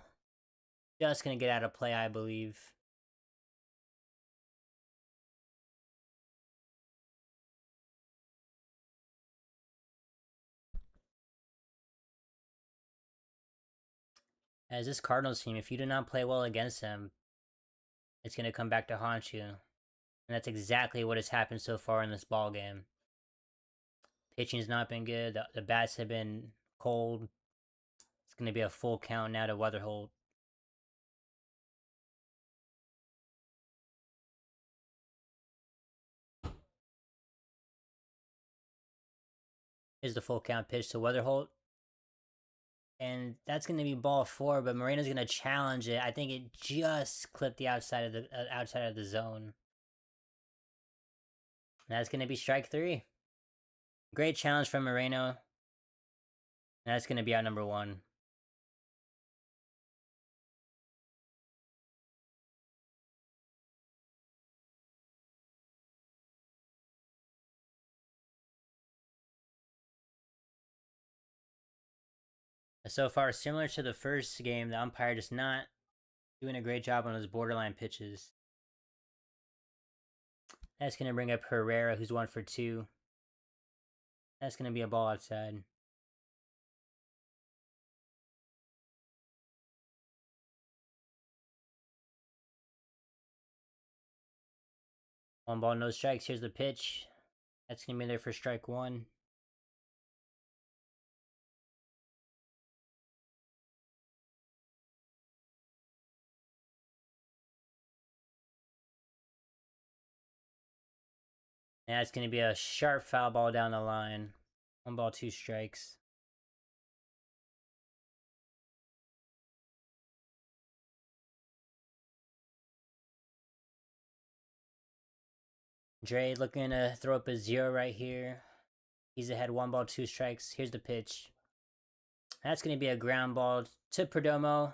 Just going to get out of play, I believe. As this Cardinals team, if you do not play well against them, it's going to come back to haunt you. And that's exactly what has happened so far in this ball game. Pitching's not been good. The bats have been cold. It's going to be a full count now to Weatherholt. Here's the full count pitch to Weatherholt. And that's going to be ball 4, but Moreno's going to challenge it. I think it just clipped the outside of the zone. And that's going to be strike 3. Great challenge from Moreno. And that's going to be out number 1. So far, similar to the first game, the umpire just not doing a great job on those borderline pitches. That's going to bring up Herrera, who's 1 for 2. That's going to be a ball outside. One ball, no strikes. Here's the pitch. That's going to be there for strike 1. And that's going to be a sharp foul ball down the line. 1 ball, 2 strikes. Dre looking to throw up a 0 right here. He's ahead 1 ball, 2 strikes. Here's the pitch. That's going to be a ground ball to Perdomo.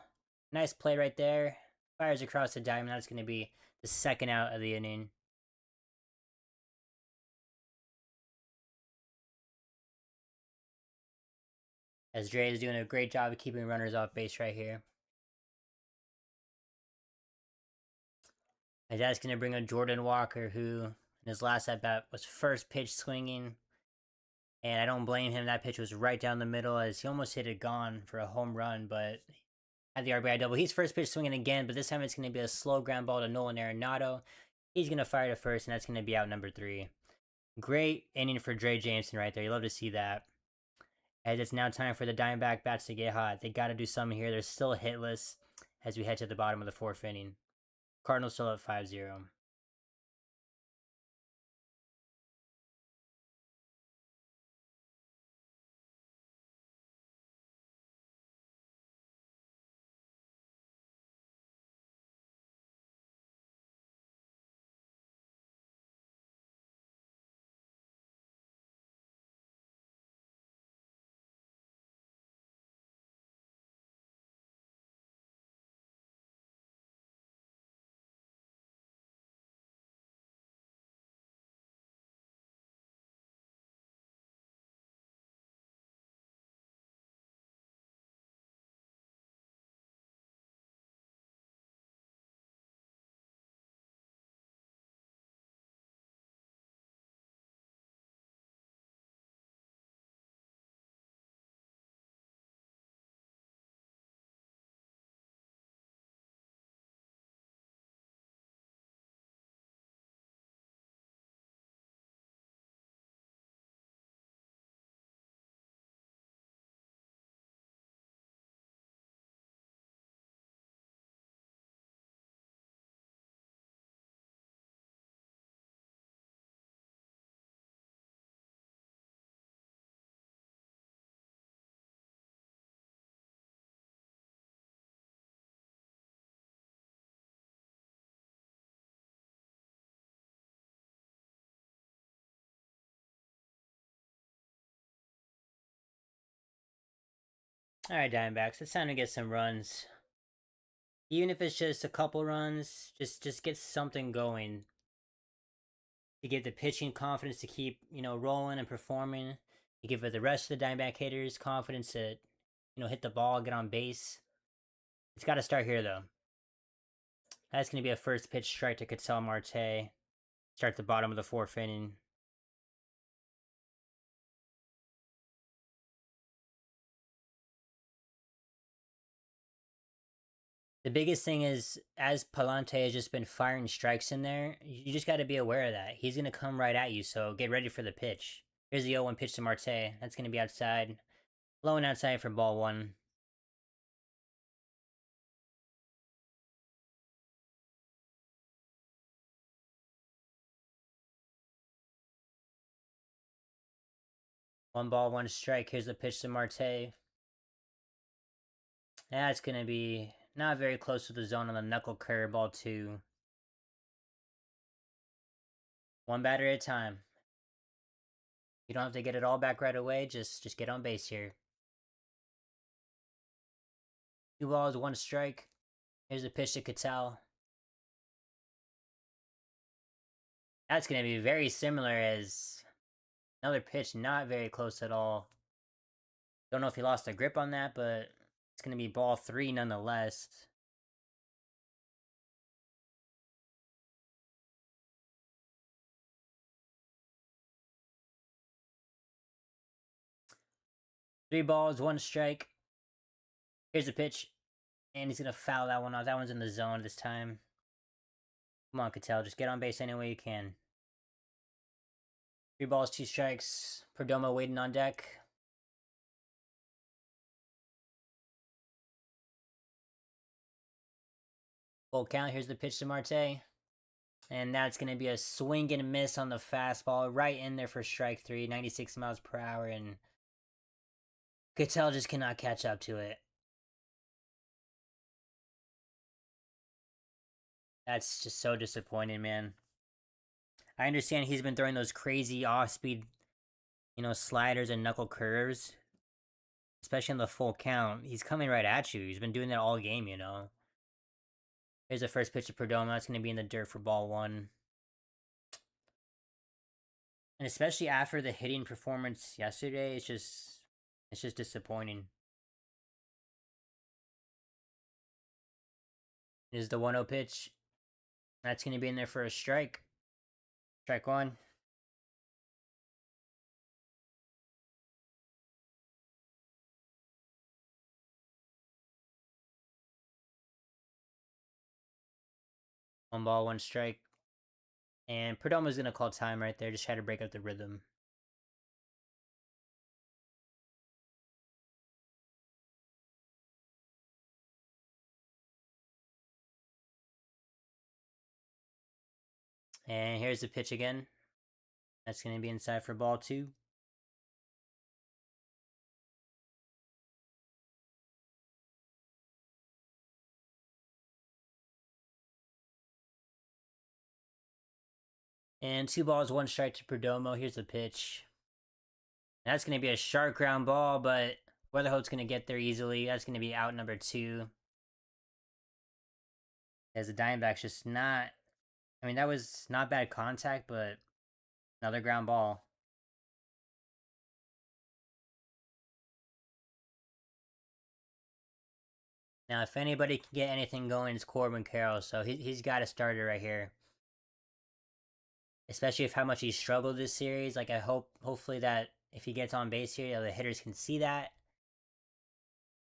Nice play right there. Fires across the diamond. That's going to be the second out of the inning. As Dre is doing a great job of keeping runners off base right here. And that's going to bring in Jordan Walker, who in his last at bat was first pitch swinging. And I don't blame him. That pitch was right down the middle as he almost hit it gone for a home run, but had the RBI double. He's first pitch swinging again, but this time it's going to be a slow ground ball to Nolan Arenado. He's going to fire to first, and that's going to be out number 3. Great inning for Dre Jameson right there. You love to see that. As it's now time for the Diamondback bats to get hot. They got to do something here. They're still hitless as we head to the bottom of the 4th inning. Cardinals still up 5-0. All right, Diamondbacks. It's time to get some runs. Even if it's just a couple runs, just get something going to give the pitching confidence to keep rolling and performing. To give the rest of the Diamondback hitters confidence to hit the ball, get on base. It's got to start here though. That's going to be a first pitch strike to Ketel Marte. Start the bottom of the fourth inning. The biggest thing is, as Palante has just been firing strikes in there, you just got to be aware of that. He's going to come right at you, so get ready for the pitch. Here's the 0-1 pitch to Marte. That's going to be outside. Low and outside for ball one. One ball, one strike. Here's the pitch to Marte. That's going to be not very close to the zone on the knuckle curve, ball two. One batter at a time. You don't have to get it all back right away. Just get on base here. 2 balls, 1 strike. Here's the pitch to Ketel. That's going to be very similar as another pitch, not very close at all. Don't know if he lost the grip on that, but it's going to be ball 3 nonetheless. Three balls, 1 strike. Here's the pitch. And he's going to foul that one off. That one's in the zone this time. Come on, Ketel. Just get on base any way you can. 3 balls, 2 strikes. Perdomo waiting on deck. Full count. Here's the pitch to Marte. And that's going to be a swing and miss on the fastball. Right in there for strike 3. 96 miles per hour. And Ketel just cannot catch up to it. That's just so disappointing, man. I understand he's been throwing those crazy off-speed, sliders and knuckle curves. Especially on the full count. He's coming right at you. He's been doing that all game, Here's the first pitch to Perdomo. That's going to be in the dirt for ball 1. And especially after the hitting performance yesterday, it's just disappointing. Here's the 1-0 pitch. That's going to be in there for a strike. Strike 1. One ball, 1 strike. And Perdomo's going to call time right there. Just try to break up the rhythm. And here's the pitch again. That's going to be inside for ball 2. And 2 balls, 1 strike to Perdomo. Here's the pitch. That's going to be a sharp ground ball, but Weatherhold's going to get there easily. That's going to be out number 2. As the Diamondbacks just not... I mean, that was not bad contact, but another ground ball. Now, if anybody can get anything going, it's Corbin Carroll, so he's got to start it right here. Especially if how much he struggled this series. Like, I hopefully that if he gets on base here, the hitters can see that.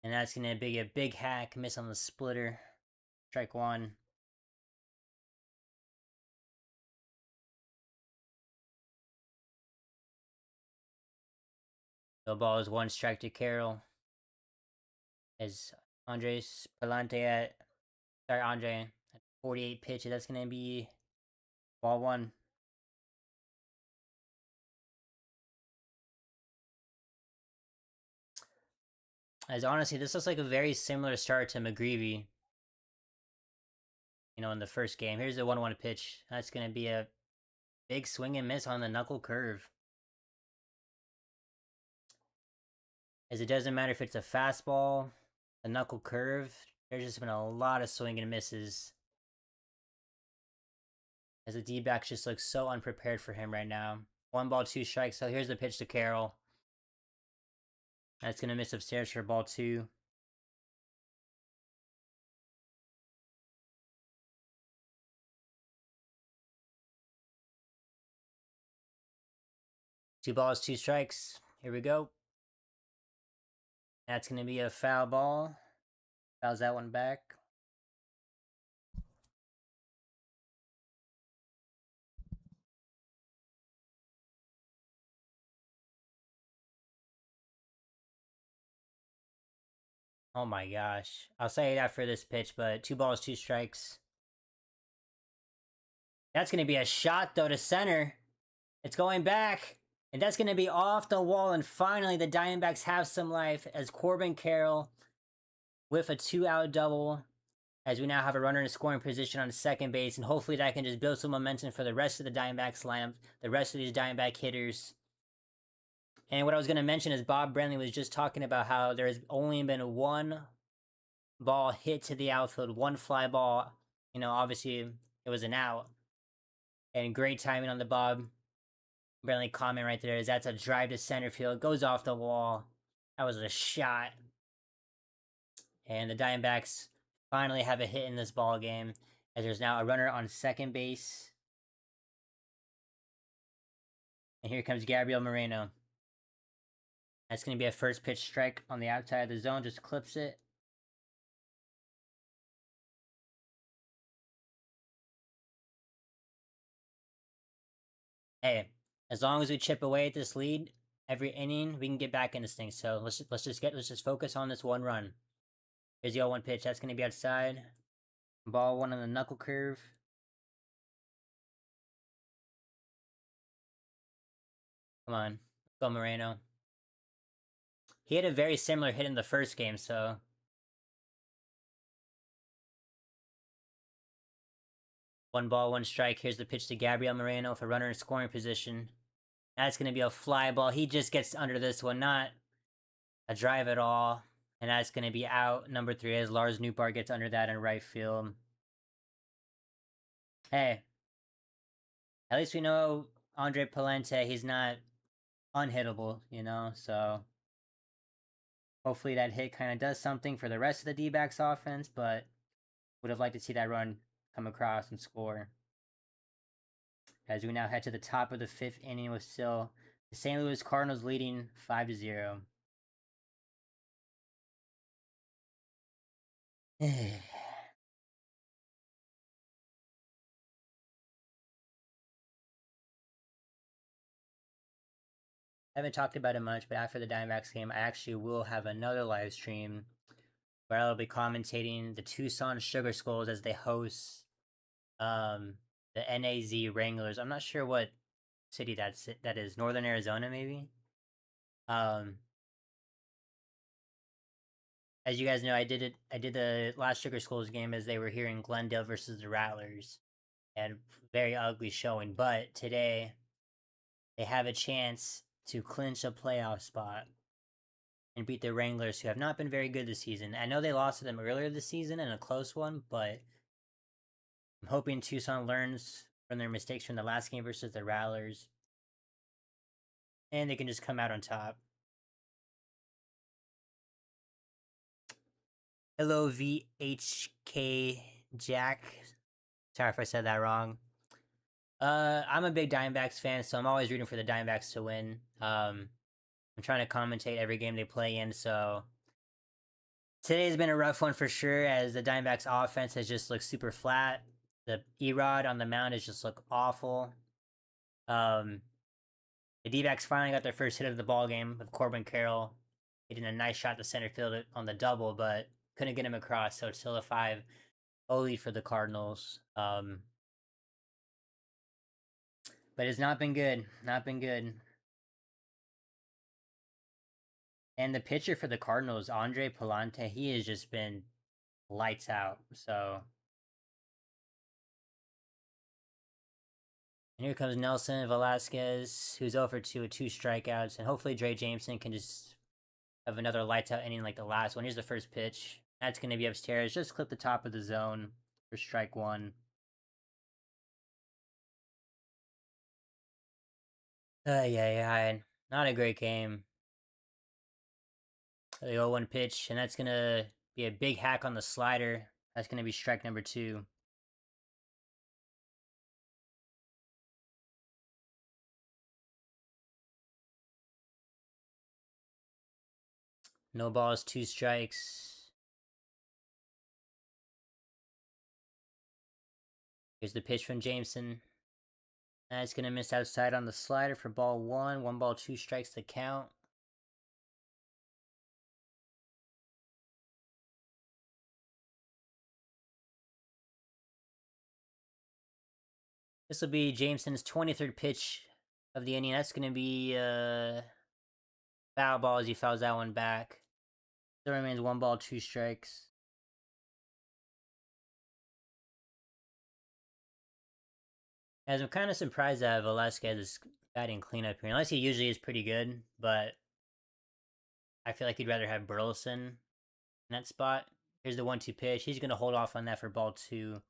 And that's going to be a big hack, miss on the splitter. Strike 1. The ball is 1 strike to Carroll. As Andres Palante at 48 pitches. That's going to be ball 1. As honestly, this looks like a very similar start to McGreevy. In the first game. Here's the 1-1 pitch. That's going to be a big swing and miss on the knuckle curve. As it doesn't matter if it's a fastball, a knuckle curve, there's just been a lot of swing and misses. As the D-backs just look so unprepared for him right now. 1 ball, 2 strikes. So here's the pitch to Carroll. That's going to miss upstairs for ball 2. Two balls, 2 strikes. Here we go. That's going to be a foul ball. Fouls that one back. Oh my gosh. I'll say that for this pitch, but 2 balls, 2 strikes. That's going to be a shot, though, to center. It's going back. And that's going to be off the wall. And finally, the Diamondbacks have some life as Corbin Carroll with a 2-out double. As we now have a runner in scoring position on second base. And hopefully that can just build some momentum for the rest of the Diamondbacks lineup. The rest of these Diamondback hitters. And what I was going to mention is Bob Brenly was just talking about how there has only been 1 ball hit to the outfield. 1 fly ball. You know, obviously it was an out. And great timing on the Bob Brenly comment right there is that's a drive to center field. Goes off the wall. That was a shot. And the Diamondbacks finally have a hit in this ball game, as there's now a runner on second base. And here comes Gabriel Moreno. That's going to be a first pitch strike on the outside of the zone. Just clips it. Hey, as long as we chip away at this lead every inning, we can get back in this thing. So let's just focus on this 1 run. Here's the 0-1 pitch. That's going to be outside. Ball 1 on the knuckle curve. Come on. Let's go, Moreno. He had a very similar hit in the first game, so. 1 ball, 1 strike. Here's the pitch to Gabriel Moreno for runner in scoring position. That's going to be a fly ball. He just gets under this one, not a drive at all. And that's going to be out. Number 3 as Lars Nootbaar gets under that in right field. Hey, at least we know Andre Palente, he's not unhittable, you know, so hopefully that hit kind of does something for the rest of the D-backs offense, but would have liked to see that run come across and score. As we now head to the top of the 5th inning with still the St. Louis Cardinals leading 5-0. I haven't talked about it much, but after the Diamondbacks game, I actually will have another live stream where I'll be commentating the Tucson Sugar Skulls as they host the NAZ Wranglers. I'm not sure what city that is. Northern Arizona, maybe. As you guys know, I did the last Sugar Skulls game as they were here in Glendale versus the Rattlers, and very ugly showing. But today, they have a chance to clinch a playoff spot and beat the Wranglers, who have not been very good this season. I know they lost to them earlier this season in a close one, but I'm hoping Tucson learns from their mistakes from the last game versus the Rattlers, and they can just come out on top. Hello, VHK Jack. Sorry if I said that wrong. I'm a big Diamondbacks fan, so I'm always rooting for the Diamondbacks to win. I'm trying to commentate every game they play in, so today's been a rough one for sure, as the Diamondbacks offense has just looked super flat. The E-Rod on the mound has just looked awful. The D-backs finally got their first hit of the ball game with Corbin Carroll hitting a nice shot to center field on the double, but couldn't get him across, so it's still a 5-0 lead for the Cardinals. But it's not been good. Not been good. And the pitcher for the Cardinals, Andre Palante, he has just been lights out. So. And here comes Nelson Velasquez, who's over 2 with 2 strikeouts. And hopefully Dre Jameson can just Have another lights out inning like the last one. Here's the first pitch. That's going to be upstairs. Just clip the top of the zone for strike one. Yeah. Not a great game. The 0-1 pitch, and that's going to be a big hack on the slider. That's going to be strike number two. No balls, two strikes. Here's the pitch from Jameson. That's going to miss outside on the slider for ball one. 1 ball, 2 strikes to count. This will be Jameson's 23rd pitch of the inning. That's going to be foul ball as he fouls that one back. There remains 1 ball, 2 strikes. As I'm kind of surprised that Velasquez is batting cleanup here, unless he usually is pretty good, but I feel like he'd rather have Burleson in that spot. Here's the 1-2 pitch. He's going to hold off on that for ball two.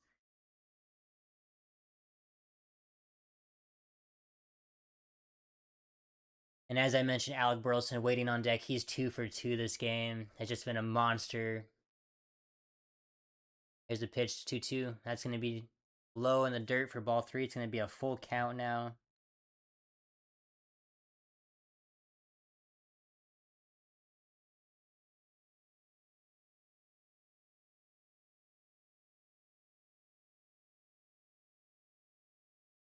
And as I mentioned, Alec Burleson waiting on deck. He's 2 for 2 this game. Has just been a monster. Here's the pitch, 2-2. That's going to be low in the dirt for ball three. It's going to be a full count now.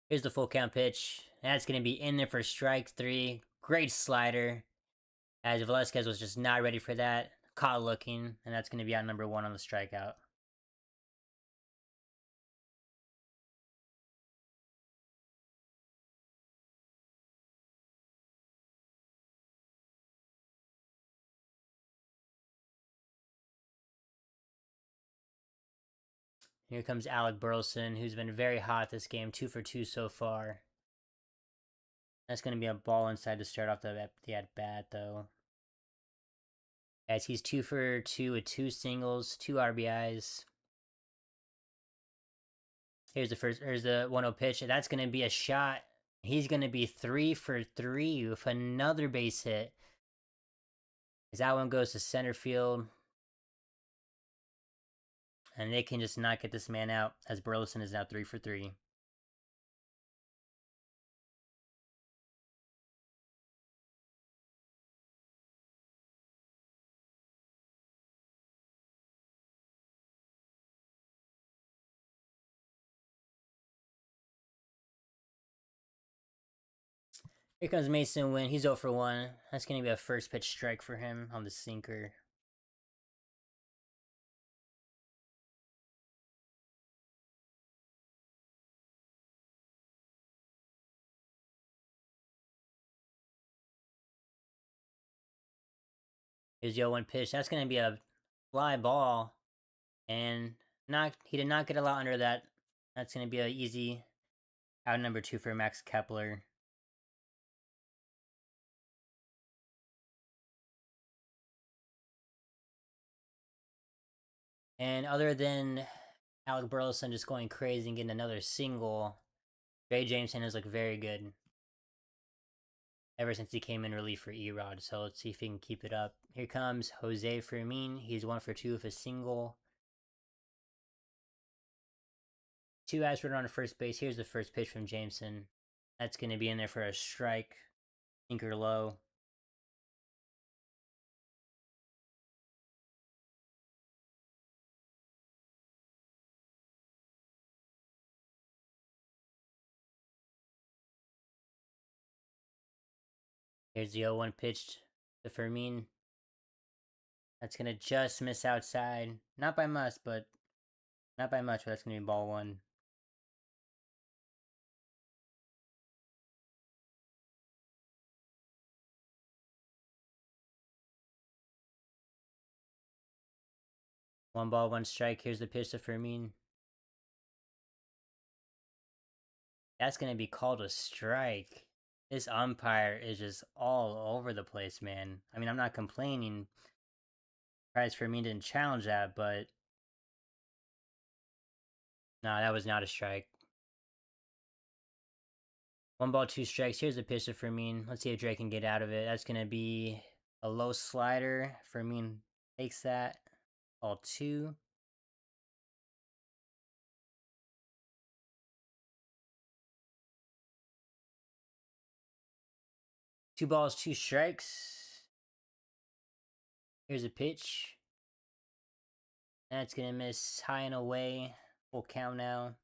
Here's the full count pitch. That's going to be in there for strike three. Great slider. As Velasquez was just not ready for that. Caught looking. And that's going to be out number one on the strikeout. Here comes Alec Burleson, who's been very hot this game. 2 for 2 so far. That's going to be a ball inside to start off the at-bat, though. As he's 2 for 2 with 2 singles, 2 RBIs. Here's the 1-0 pitch. That's going to be a shot. He's going to be 3 for 3 with another base hit. As that one goes to center field. And they can just not get this man out, as Burleson is now 3 for 3. Here comes Mason Wynn. He's 0 for 1. That's going to be a first pitch strike for him on the sinker. Here's the 0-1 pitch. That's going to be a fly ball. And he did not get a lot under that. That's going to be an easy out number 2 for Max Kepler. And other than Alec Burleson just going crazy and getting another single, Ray Jameson has looked very good ever since he came in relief for Erod. So let's see if he can keep it up. Here comes Jose Fermin. He's 1 for 2 with a single. 2 outs runner on first base. Here's the first pitch from Jameson. That's going to be in there for a strike. Sinker low. Here's the 0-1 pitch to Fermin. That's going to just miss outside. Not by much, but that's going to be ball one. One ball, one strike. Here's the pitch to Fermin. That's going to be called a strike. This umpire is just all over the place, man. I mean, I'm not complaining. Price for me didn't challenge that, but no, that was not a strike. 1 ball, 2 strikes. Here's the pitch to Fermin. Let's see if Drake can get out of it. That's gonna be a low slider. Fermin takes that. Ball 2. 2 balls, 2 strikes. Here's a pitch. That's gonna miss high and away. Full count now.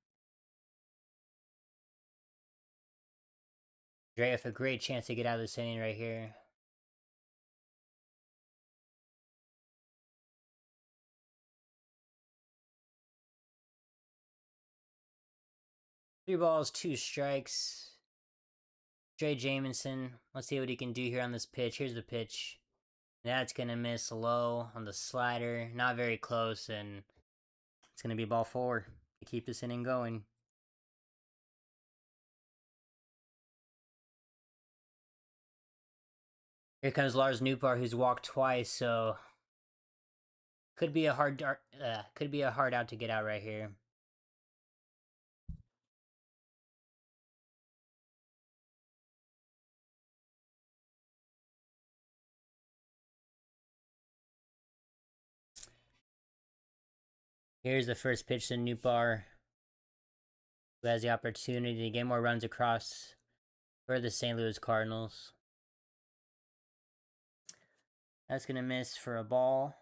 Dre with a great chance to get out of this inning right here. Three balls, 2 strikes. Dre Jamison. Let's see what he can do here on this pitch. Here's the pitch. That's gonna miss low on the slider. Not very close, and it's gonna be ball 4 to keep this inning going. Here comes Lars Nootbaar, who's walked twice, so could be a hard out to get out right here. Here's the first pitch to Nootbaar, who has the opportunity to get more runs across for the St. Louis Cardinals. That's gonna miss for a ball.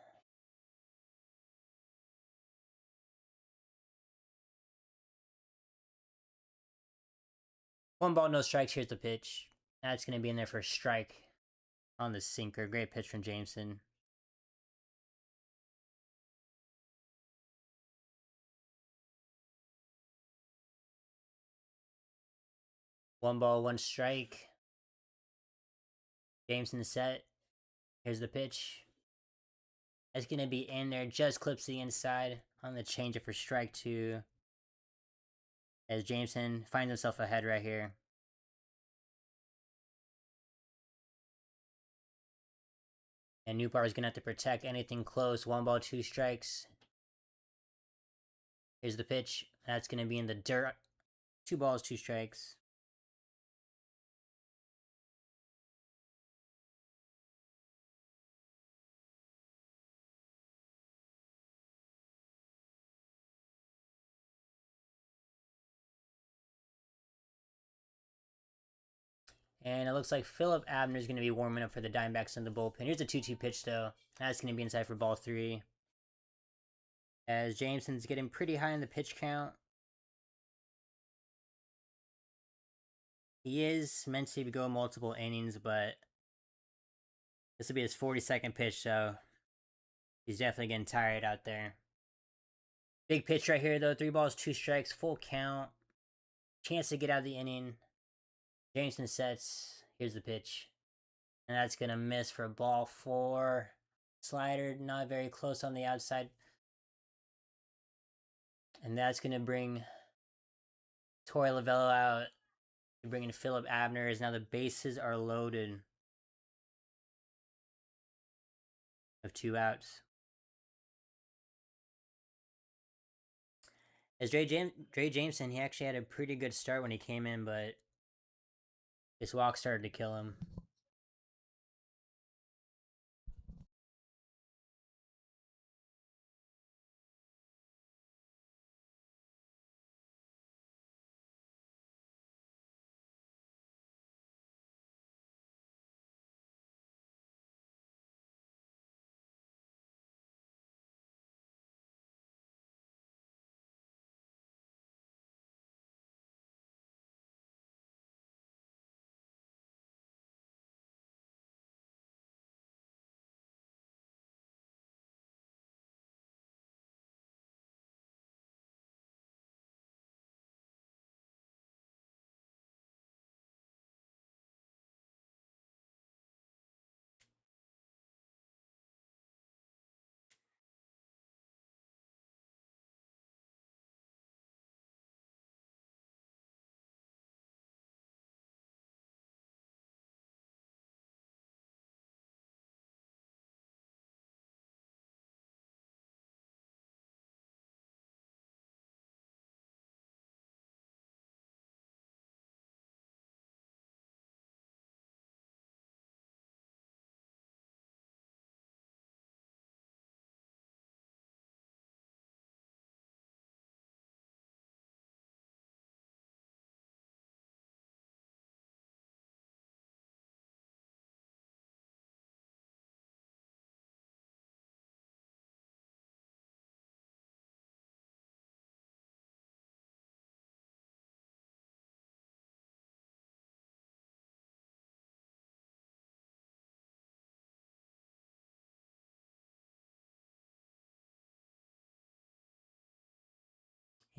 One ball, no strikes. Here's the pitch. That's gonna be in there for a strike on the sinker. Great pitch from Jameson. One ball, 1 strike. Jameson set. Here's the pitch. That's gonna be in there. Just clips the inside on the changeup for strike 2. As Jameson finds himself ahead right here. And Nootbaar is gonna have to protect anything close. 1 ball, 2 strikes. Here's the pitch. That's gonna be in the dirt. 2 balls, 2 strikes. And it looks like Philip Abner is going to be warming up for the Diamondbacks in the bullpen. Here's a 2-2 pitch, though. That's going to be inside for ball 3. As Jameson's getting pretty high in the pitch count. He is meant to go multiple innings, but this will be his 42nd pitch, so he's definitely getting tired out there. Big pitch right here, though. 3 balls, 2 strikes, full count. Chance to get out of the inning. Jameson sets. Here's the pitch. And that's going to miss for ball 4. Slider, not very close on the outside. And that's going to bring Torey Lovullo out. You're bringing Philip Abner, as now the bases are loaded. Of 2 outs. As Dre Jameson, he actually had a pretty good start when he came in, but this walk started to kill him.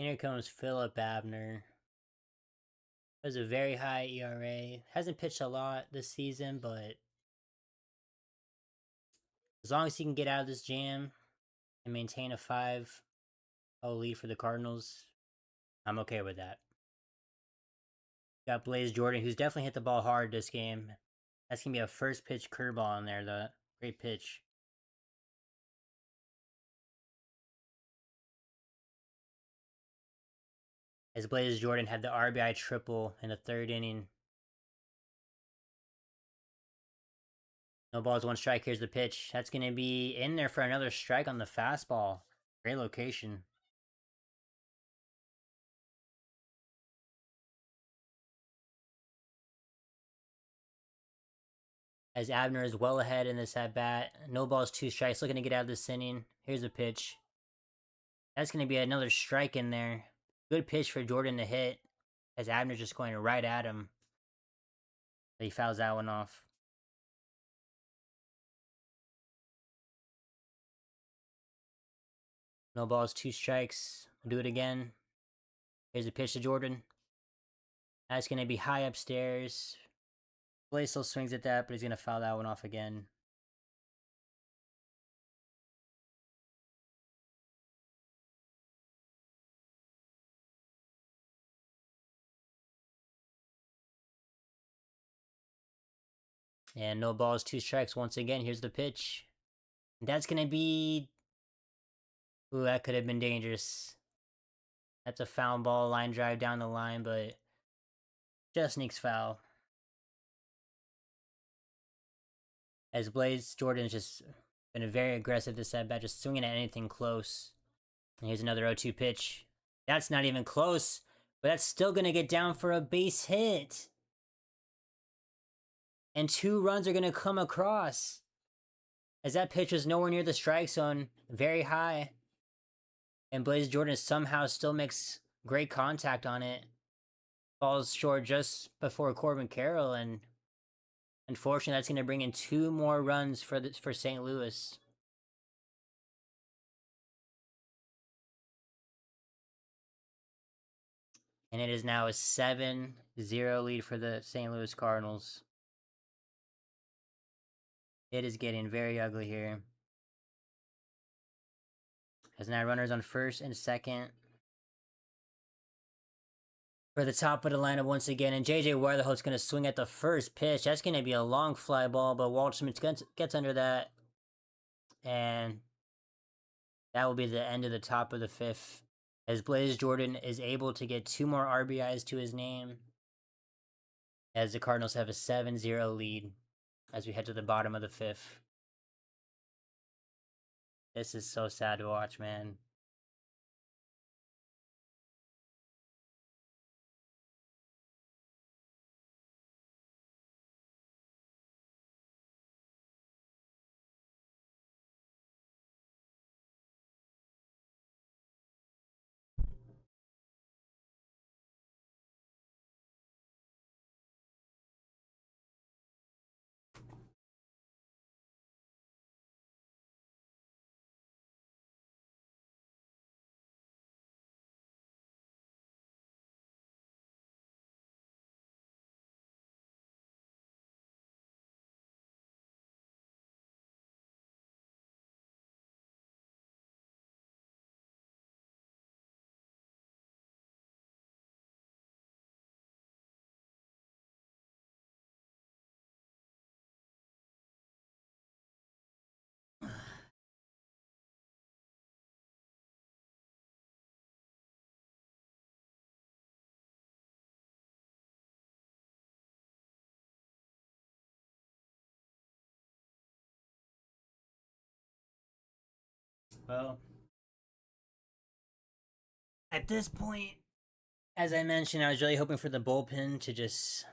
Here comes Philip Abner. Has a very high ERA. Hasn't pitched a lot this season, but as long as he can get out of this jam and maintain a 5-0 lead for the Cardinals, I'm okay with that. Got Blaze Jordan, who's definitely hit the ball hard this game. That's going to be a first pitch curveball in there, the great pitch. As Blaze Jordan had the RBI triple in the third inning. No balls, one strike. Here's the pitch. That's going to be in there for another strike on the fastball. Great location. As Abner is well ahead in this at bat. No balls, two strikes. Looking to get out of this inning. Here's the pitch. That's going to be another strike in there. Good pitch for Jordan to hit. As Abner's just going right at him. But he fouls that one off. No balls, two strikes. We'll do it again. Here's a pitch to Jordan. That's going to be high upstairs. Blaze still swings at that, but he's going to foul that one off again. And no balls, two strikes once again. Here's the pitch. That's going to be... Ooh, that could have been dangerous. That's a foul ball, line drive down the line, but just sneaks foul. As Blaze Jordan's just been very aggressive this at bat, just swinging at anything close. And here's another 0-2 pitch. That's not even close, but that's still going to get down for a base hit. And 2 runs are going to come across. As that pitch was nowhere near the strike zone, very high. And Blaze Jordan somehow still makes great contact on it. Falls short just before Corbin Carroll, and unfortunately that's going to bring in 2 more runs for St. Louis. And it is now a 7-0 lead for the St. Louis Cardinals. It is getting very ugly here. Has now runners on first and second. For the top of the lineup once again, and JJ Weatherholt's going to swing at the first pitch. That's going to be a long fly ball, but Waldschmidt gets under that. And that will be the end of the top of the 5th. As Blaze Jordan is able to get 2 more RBIs to his name. As the Cardinals have a 7-0 lead as we head to the bottom of the 5th. This is so sad to watch, man. Well, at this point, as I mentioned, I was really hoping for the bullpen to just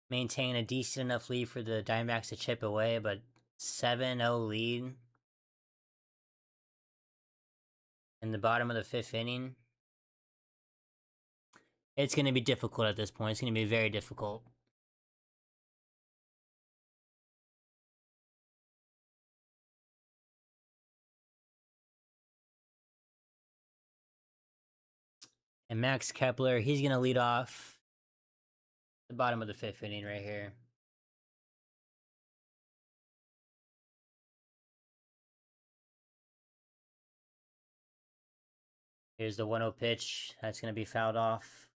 maintain a decent enough lead for the Diamondbacks to chip away, but 7-0 lead in the bottom of the 5th inning. It's going to be difficult at this point. It's going to be very difficult. And Max Kepler, he's going to lead off the bottom of the 5th inning right here. Here's the 1-0 pitch. That's going to be fouled off.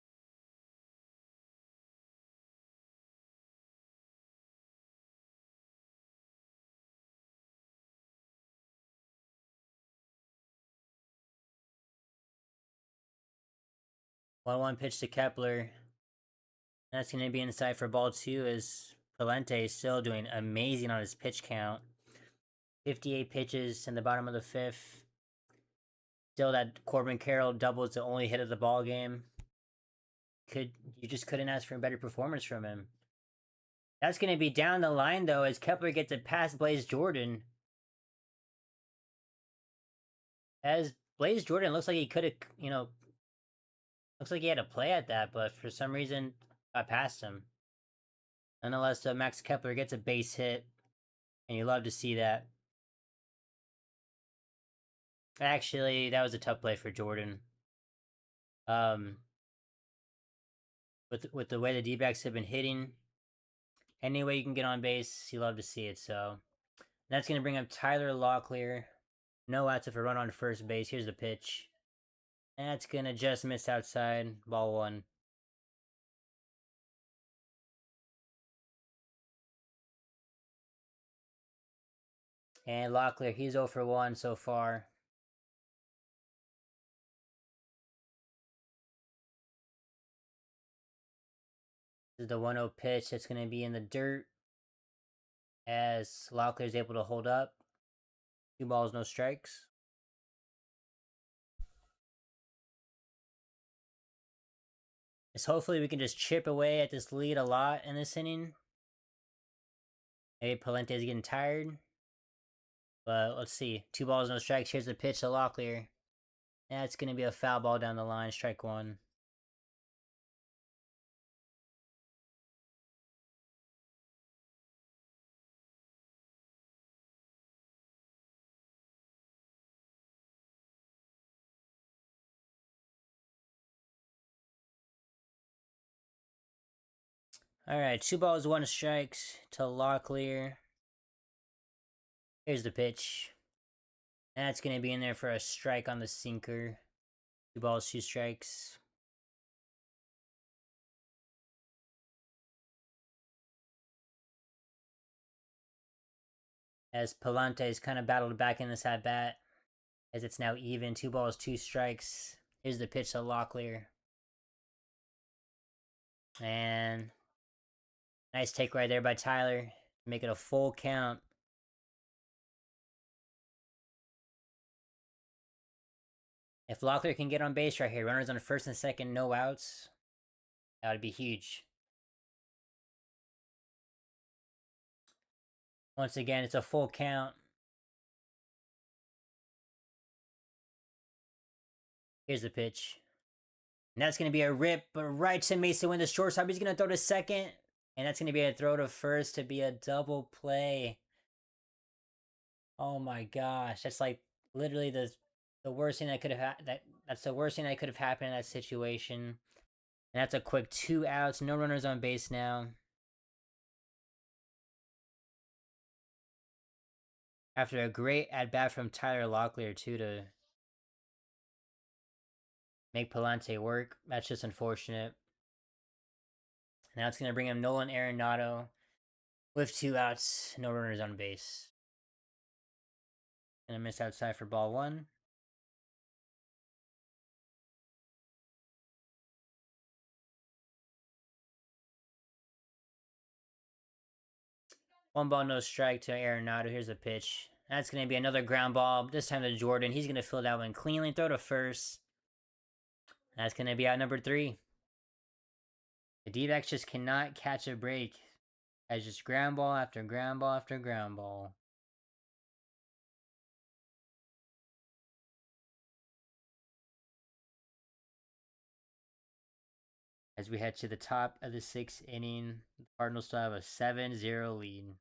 One pitch to Kepler. That's going to be inside for ball 2 as Palente is still doing amazing on his pitch count. 58 pitches in the bottom of the 5th. Still, that Corbin Carroll double is the only hit of the ball game. You just couldn't ask for a better performance from him. That's going to be down the line though, as Kepler gets it past Blaze Jordan. As Blaze Jordan looks like he could have, looks like he had a play at that, but for some reason got past him. Nonetheless, Max Kepler gets a base hit, and you love to see that. Actually, that was a tough play for Jordan. With the way the D-backs have been hitting, any way you can get on base, you love to see it. So that's going to bring up Tyler Locklear. No outs if a run on first base. Here's the pitch. That's going to just miss outside. Ball 1. And Locklear, he's 0 for 1 so far. This is the 1-0 pitch that's going to be in the dirt. As Locklear is able to hold up. 2 balls, no strikes. As hopefully we can just chip away at this lead a lot in this inning. Maybe Palente is getting tired. But let's see. 2 balls, no strikes. Here's the pitch to Locklear. That's going to be a foul ball down the line. Strike 1. Alright, 2 balls, 1 strikes to Locklear. Here's the pitch. That's going to be in there for a strike on the sinker. 2 balls, 2 strikes. As Palante is kind of battled back in this at bat. As it's now even. 2 balls, 2 strikes. Here's the pitch to Locklear. And nice take right there by Tyler. Make it a full count. If Locklear can get on base right here, runners on first and second, no outs, that would be huge. Once again, it's a full count. Here's the pitch. And that's going to be a rip, but right to Mason Wynn, the shortstop. He's going to throw to second. And that's going to be a throw to first to be a double play. Oh my gosh. That's like literally the worst thing that could have that's the worst thing that could have happened in that situation. And that's a quick 2 outs. No runners on base now. After a great at-bat from Tyler Locklear, too, to make Palante work. That's just unfortunate. Now it's going to bring him Nolan Arenado with 2 outs, no runners on base. Gonna miss outside for ball 1. One ball, no strike to Arenado. Here's a pitch. That's going to be another ground ball. This time to Jordan. He's going to fill that one cleanly. Throw to first. That's going to be out number 3. The D-backs just cannot catch a break. As just ground ball after ground ball after ground ball. As we head to the top of the 6th inning, the Cardinals still have a 7-0 lead.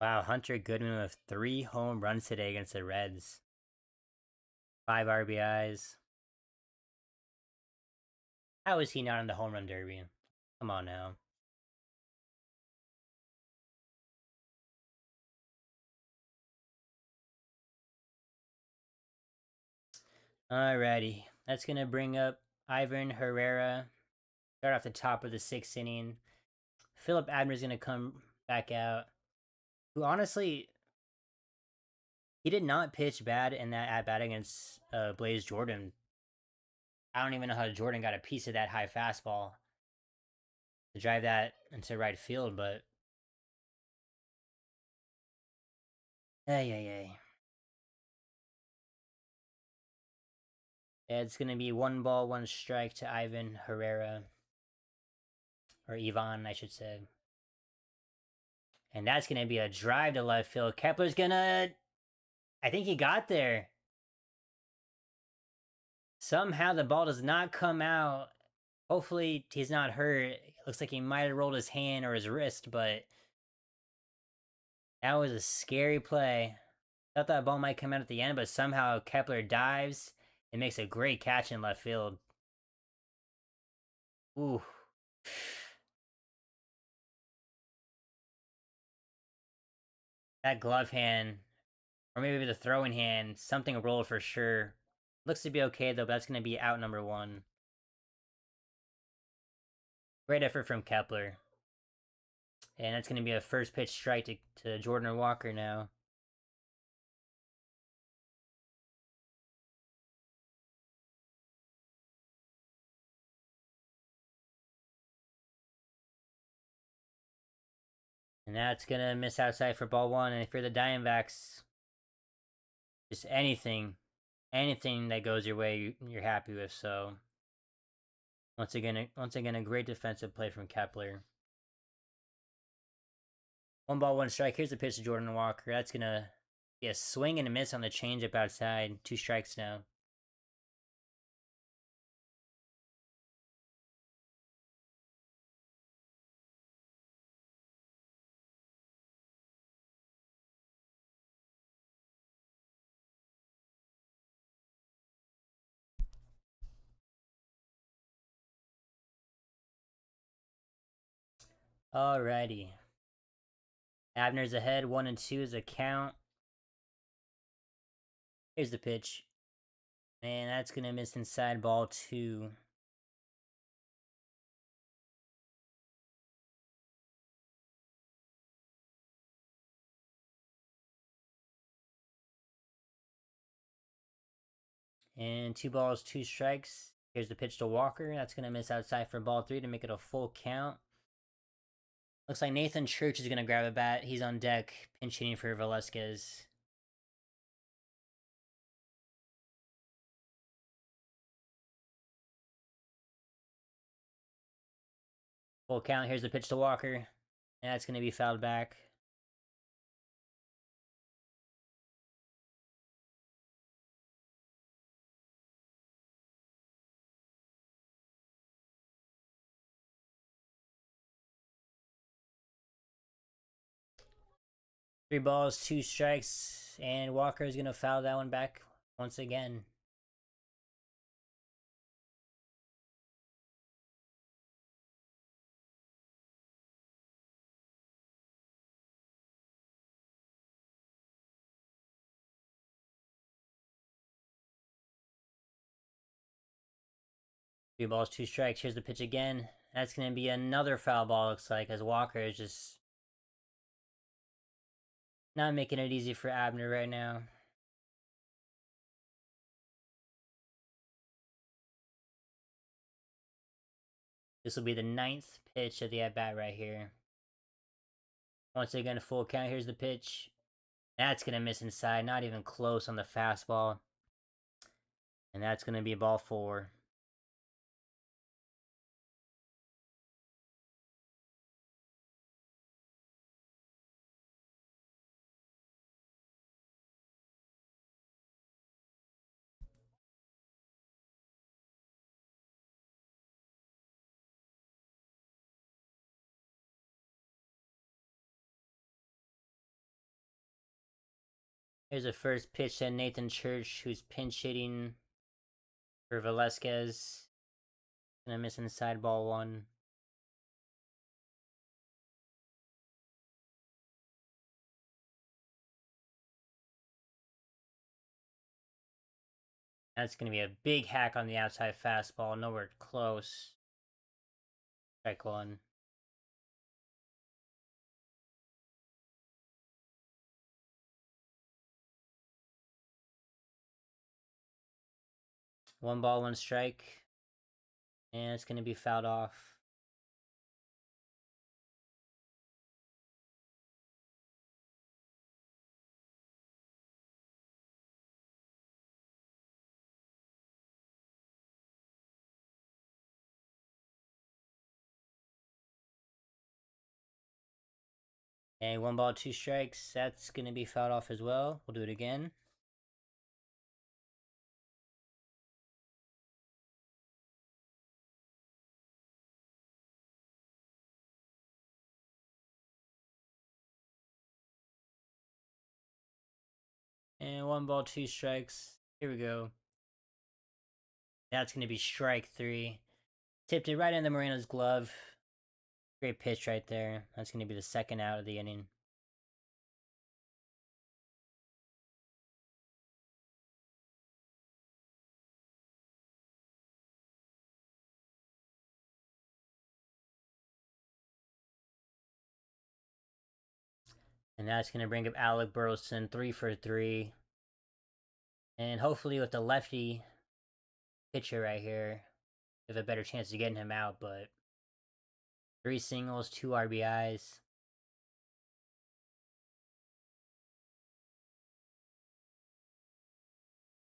Wow, Hunter Goodman with 3 home runs today against the Reds. 5 RBIs. How is he not in the home run derby? Come on now. Alrighty. That's going to bring up Ivan Herrera. Start off the top of the 6th inning. Philip Abner's going to come back out. Who honestly, he did not pitch bad in that at bat against Blaze Jordan. I don't even know how Jordan got a piece of that high fastball to drive that into right field, but hey. Yeah, it's gonna be 1 ball, 1 strike to Ivan Herrera. Or Ivan, I should say. And that's gonna be a drive to left field. Kepler's gonna, I think he got there. Somehow the ball does not come out. Hopefully he's not hurt. It looks like he might have rolled his hand or his wrist, but that was a scary play. Thought that ball might come out at the end, but somehow Kepler dives and makes a great catch in left field. Ooh. That glove hand, or maybe the throwing hand, something rolled for sure. Looks to be okay though, but that's going to be out number 1. Great effort from Kepler. And that's going to be a first pitch strike to Jordan Walker now. And that's going to miss outside for ball 1. And if you're the Diamondbacks, just anything that goes your way, you're happy with. So once again, a great defensive play from Kepler. 1 ball, 1 strike. Here's the pitch to Jordan Walker. That's going to be a swing and a miss on the changeup outside. 2 strikes now. Alrighty. Abner's ahead. 1-2 is a count. Here's the pitch. And that's going to miss inside ball 2. And 2 balls, 2 strikes. Here's the pitch to Walker. That's going to miss outside for ball 3 to make it a full count. Looks like Nathan Church is going to grab a bat. He's on deck, pinch hitting for Velasquez. Full count. Here's the pitch to Walker. And that's going to be fouled back. Three balls, 2 strikes. And Walker is going to foul that one back once again. Three balls, 2 strikes. Here's the pitch again. That's going to be another foul ball, looks like, as Walker is just not making it easy for Abner right now. This will be the 9th pitch of the at-bat right here. Once again, a full count. Here's the pitch. That's going to miss inside. Not even close on the fastball. And that's going to be ball 4. Here's the first pitch to Nathan Church, who's pinch hitting for Velasquez. Gonna miss inside ball one. That's gonna be a big hack on the outside fastball, nowhere close. Strike one. One ball, one strike. And it's gonna be fouled off. And one ball, two strikes. That's gonna be fouled off as well. We'll do it again. And one ball, two strikes. Here we go. That's gonna be strike three. Tipped it right in the Moreno's glove. Great pitch right there. That's gonna be the second out of the inning. And that's going to bring up Alec Burleson, 3 for 3. And hopefully with the lefty pitcher right here, we have a better chance of getting him out. But 3 singles, 2 RBIs.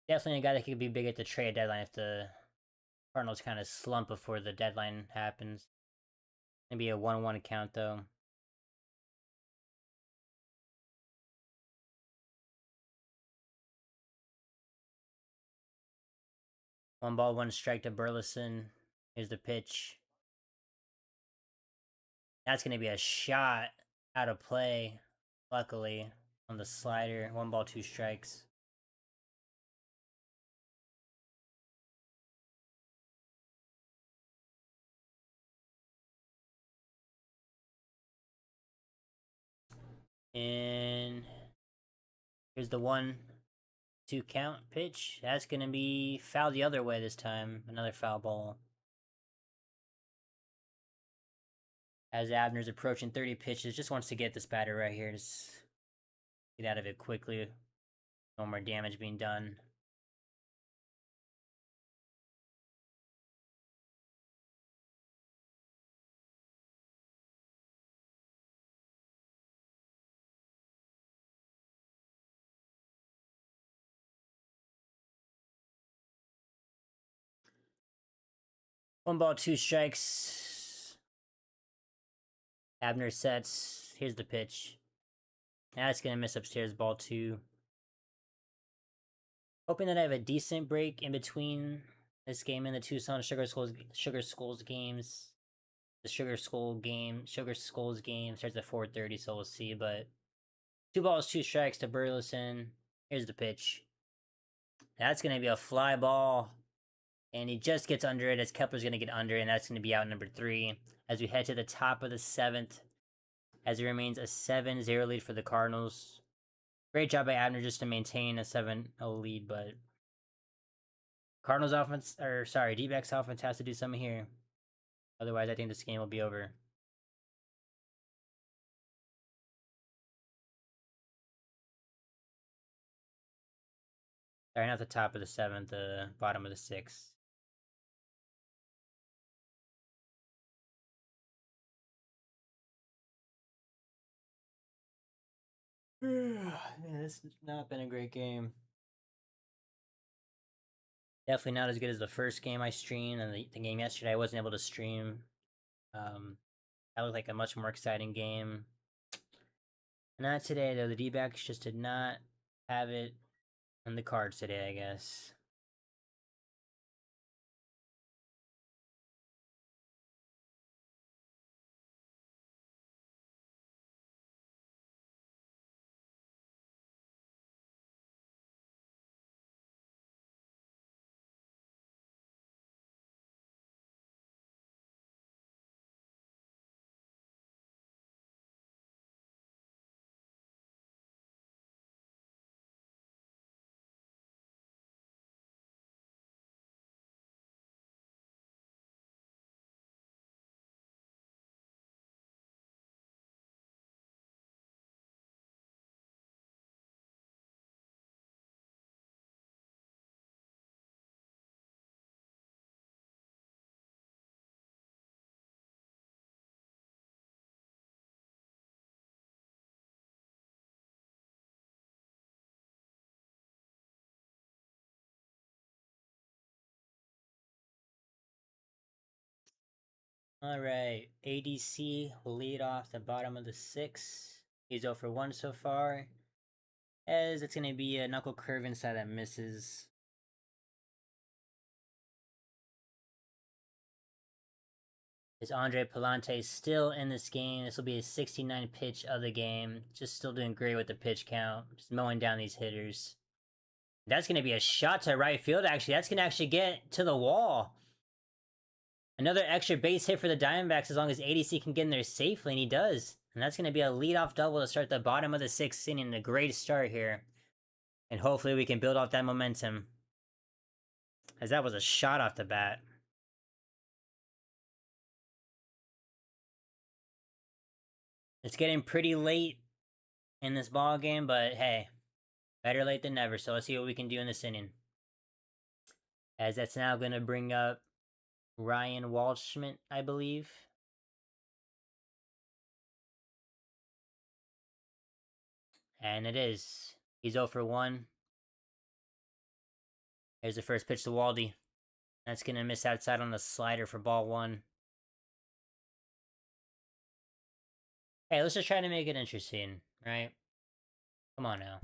Definitely a guy that could be big at the trade deadline if the Cardinals kind of slump before the deadline happens. Maybe a 1-1 count though. One ball, one strike to Burleson. Here's the pitch. That's going to be a shot out of play, luckily, on the slider. One ball, two strikes. And here's the 1-2 count pitch. That's going to be fouled the other way this time. Another foul ball. As Abner's approaching 30 pitches, just wants to get this batter right here. Just get out of it quickly. No more damage being done. One ball, two strikes. Abner sets. Here's the pitch. That's going to miss upstairs, ball two. Hoping that I have a decent break in between this game and the Tucson Sugar Skulls games. The Sugar Skulls game starts at 4:30, so we'll see. But 2 balls, 2 strikes to Burleson. Here's the pitch. That's going to be a fly ball. And he just gets under it as Kepler's going to get under it, and that's going to be out number 3. As we head to the top of the 7th, as it remains a 7-0 lead for the Cardinals. Great job by Abner just to maintain a 7-0 lead, but Cardinals offense, or sorry, D-backs offense has to do something here. Otherwise, I think this game will be over. Sorry, not the top of the 7th, the bottom of the 6th. Man, this has not been a great game. Definitely not as good as the first game I streamed, and the game yesterday I wasn't able to stream. That looked like a much more exciting game. Not today, though. The D-backs just did not have it on the cards today, I guess. All right, ADC will lead off the bottom of the 6. He's 0 for 1 so far. As it's going to be a knuckle curve inside that misses. Is Andre Palante still in this game? This will be his 69 pitch of the game. Just still doing great with the pitch count. Just mowing down these hitters. That's going to be a shot to right field, actually. That's going to actually get to the wall. Another extra base hit for the Diamondbacks as long as ADC can get in there safely, and he does. And that's going to be a leadoff double to start the bottom of the 6th inning. A great start here. And hopefully we can build off that momentum. As that was a shot off the bat. It's getting pretty late in this ball game, but hey, better late than never. So let's see what we can do in this inning. As that's now going to bring up Ryan Waldschmidt, I believe. And it is. He's 0 for 1. Here's the first pitch to Waldy. That's going to miss outside on the slider for ball 1. Hey, let's just try to make it interesting, right? Come on now.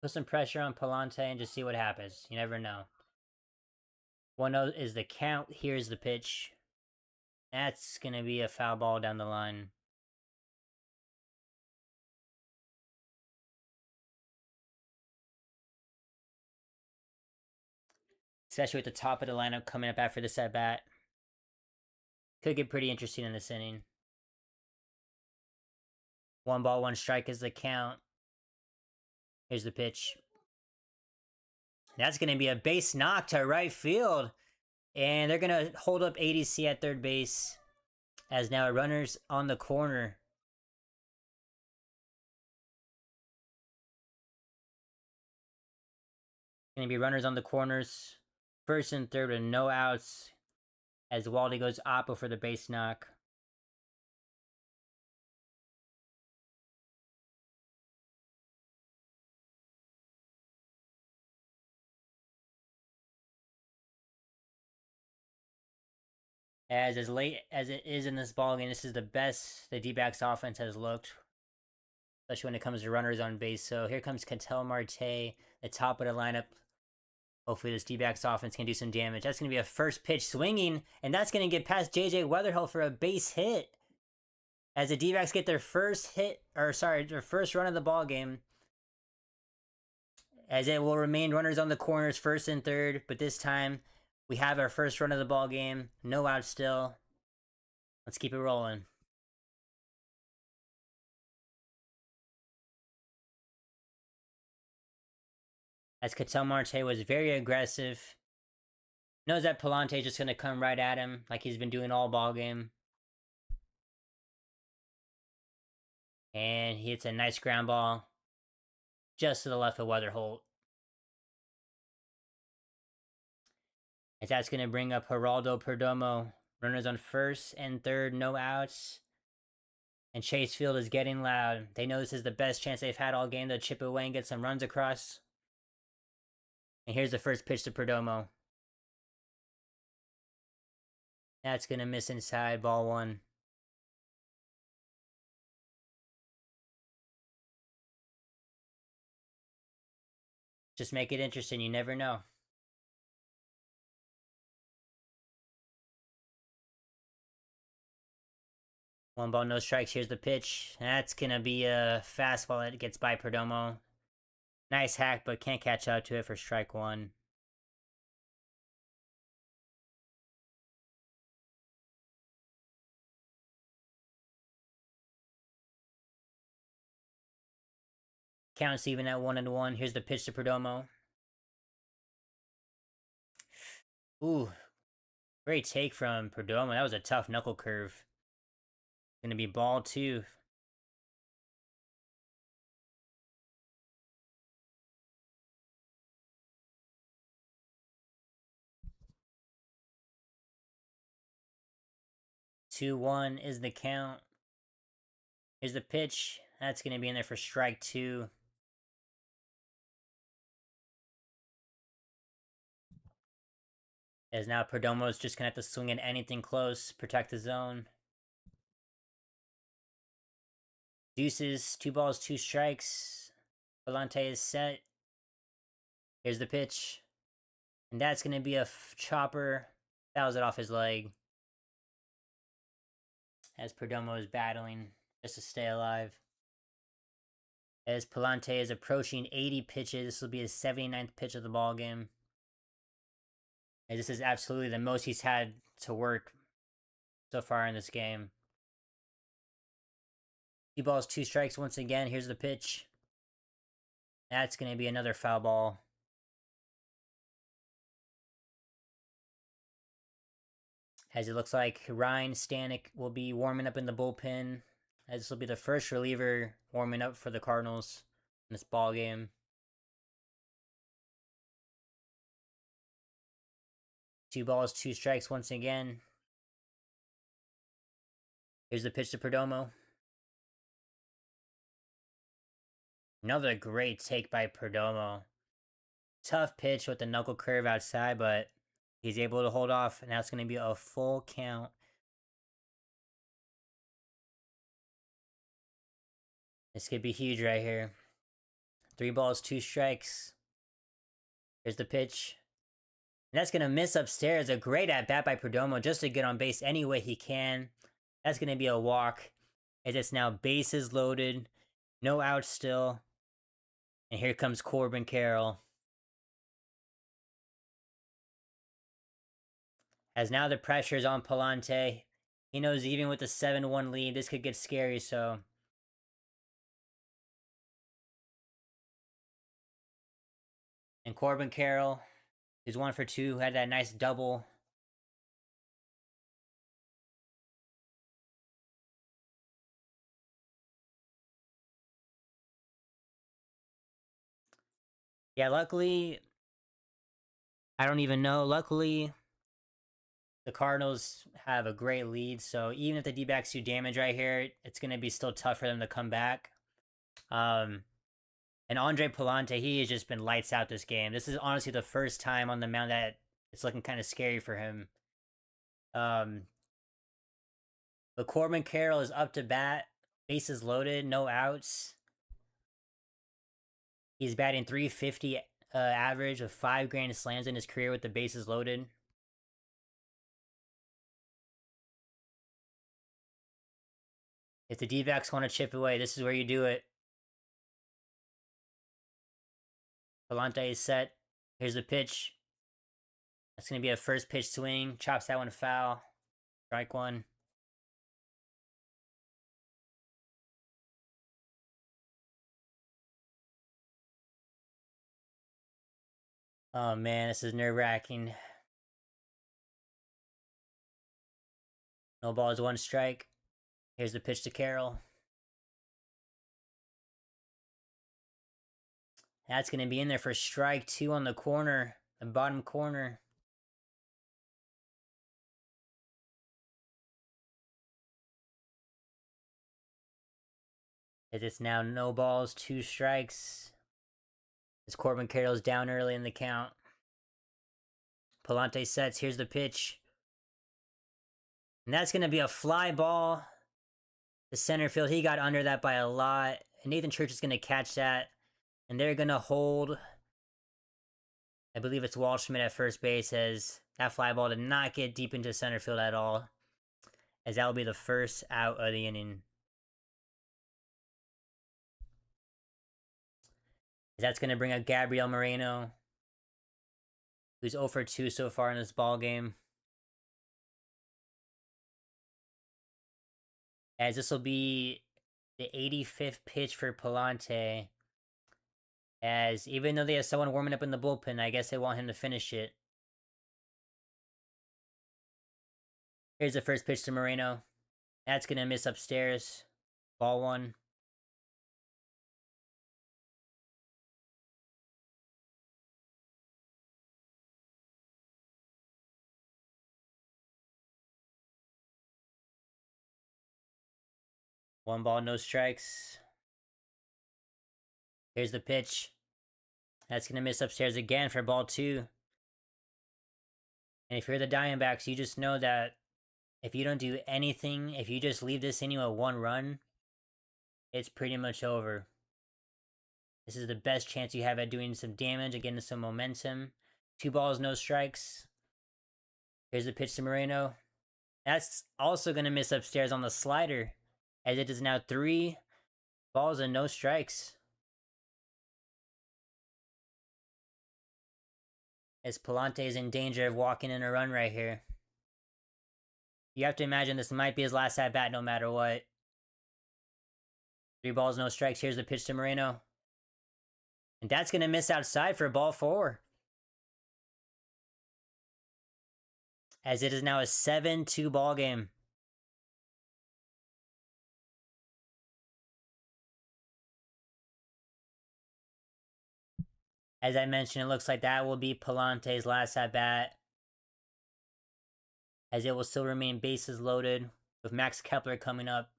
Put some pressure on Palante and just see what happens. You never know. 1-0 is the count. Here's the pitch. That's going to be a foul ball down the line. Especially with the top of the lineup coming up after this at bat. Could get pretty interesting in this inning. 1-1 is the count. Here's the pitch. That's going to be a base knock to right field. And they're going to hold up ADC at third base. As now a runner's on the corner. Going to be runners on the corners. First and third with no outs. As Waldy goes oppo for the base knock. As late as it is in this ballgame, this is the best the D-backs offense has looked. Especially when it comes to runners on base. So here comes Ketel Marte, the top of the lineup. Hopefully this D-backs offense can do some damage. That's going to be a first pitch swinging. And that's going to get past JJ Weatherhill for a base hit. As the D-backs get their first hit, or sorry, their first run of the ball game. As it will remain runners on the corners, first and third. But this time, we have our first run of the ball game. No out still. Let's keep it rolling. As Ketel Marte was very aggressive. Knows that Palante is just going to come right at him like he's been doing all ball game. And he hits a nice ground ball just to the left of Weatherholt. As that's going to bring up Geraldo Perdomo. Runners on first and third, no outs. And Chase Field is getting loud. They know this is the best chance they've had all game to chip away and get some runs across. And here's the first pitch to Perdomo. That's going to miss inside, ball 1. Just make it interesting, you never know. 1 ball, no strikes. Here's the pitch. That's going to be a fastball that gets by Perdomo. Nice hack, but can't catch up to it for strike 1. Count's even at 1-1. Here's the pitch to Perdomo. Ooh, great take from Perdomo. That was a tough knuckle curve. Gonna be ball 2. Two one is the count. Here's the pitch. That's gonna be in there for strike 2. As now Perdomo's just gonna have to swing at anything close, protect the zone. Deuces, 2 balls, 2 strikes. Volante is set. Here's the pitch. And that's gonna be a chopper. Fouls it off his leg. As Perdomo is battling just to stay alive. As Palante is approaching 80 pitches, this will be his 79th pitch of the ball game. And this is absolutely the most he's had to work so far in this game. 2 balls, 2 strikes once again. Here's the pitch. That's going to be another foul ball. As it looks like Ryan Stanek will be warming up in the bullpen. As this will be the first reliever warming up for the Cardinals in this ball game. 2 balls, 2 strikes once again. Here's the pitch to Perdomo. Another great take by Perdomo. Tough pitch with the knuckle curve outside, but he's able to hold off, and that's going to be a full count. This could be huge right here. 3 balls, 2 strikes. Here's the pitch. And that's going to miss upstairs. A great at-bat by Perdomo just to get on base any way he can. That's going to be a walk. As it's now bases loaded. No outs still. And here comes Corbin Carroll. As now the pressure is on Palante. He knows even with the 7-1 lead, this could get scary, so... And Corbin Carroll is 1 for 2, had that nice double. Yeah, luckily, I don't even know. Luckily, the Cardinals have a great lead, so even if the D-backs do damage right here, it's going to be still tough for them to come back. And Andre Palante, he has just been lights out this game. This is honestly the first time on the mound that it's looking kind of scary for him. But Corbin Carroll is up to bat. Bases loaded, no outs. He's batting .350 average of 5 grand slams in his career with the bases loaded. If the D-backs want to chip away, this is where you do it. Palante is set. Here's the pitch. That's going to be a first pitch swing. Chops that one foul. Strike 1. Oh man, this is nerve-wracking. No balls, 1 strike. Here's the pitch to Carroll. That's going to be in there for strike 2 on the corner, the bottom corner. It's now no balls, 2 strikes. As Corbin Carroll's down early in the count. Palante sets. Here's the pitch. And that's going to be a fly ball to center field. He got under that by a lot. And Nathan Church is going to catch that. And they're going to hold. I believe it's Waldschmidt at first base, as that fly ball did not get deep into center field at all. As that will be the first out of the inning. That's going to bring up Gabriel Moreno, who's 0 for 2 so far in this ball game. As this will be the 85th pitch for Palante. As even though they have someone warming up in the bullpen, I guess they want him to finish it. Here's the first pitch to Moreno. That's going to miss upstairs. Ball 1. One ball, no strikes. Here's the pitch. That's going to miss upstairs again for ball 2. And if you're the Diamondbacks, you just know that if you don't do anything, if you just leave this inning with 1 run, it's pretty much over. This is the best chance you have at doing some damage and getting some momentum. 2 balls, no strikes. Here's the pitch to Moreno. That's also going to miss upstairs on the slider, as it is now 3 balls and no strikes. As Palante is in danger of walking in a run right here. You have to imagine this might be his last at-bat no matter what. 3 balls, no strikes. Here's the pitch to Moreno. And that's going to miss outside for ball 4. As it is now a 7-2 ball game. As I mentioned, it looks like that will be Palante's last at-bat, as it will still remain bases loaded with Max Kepler coming up.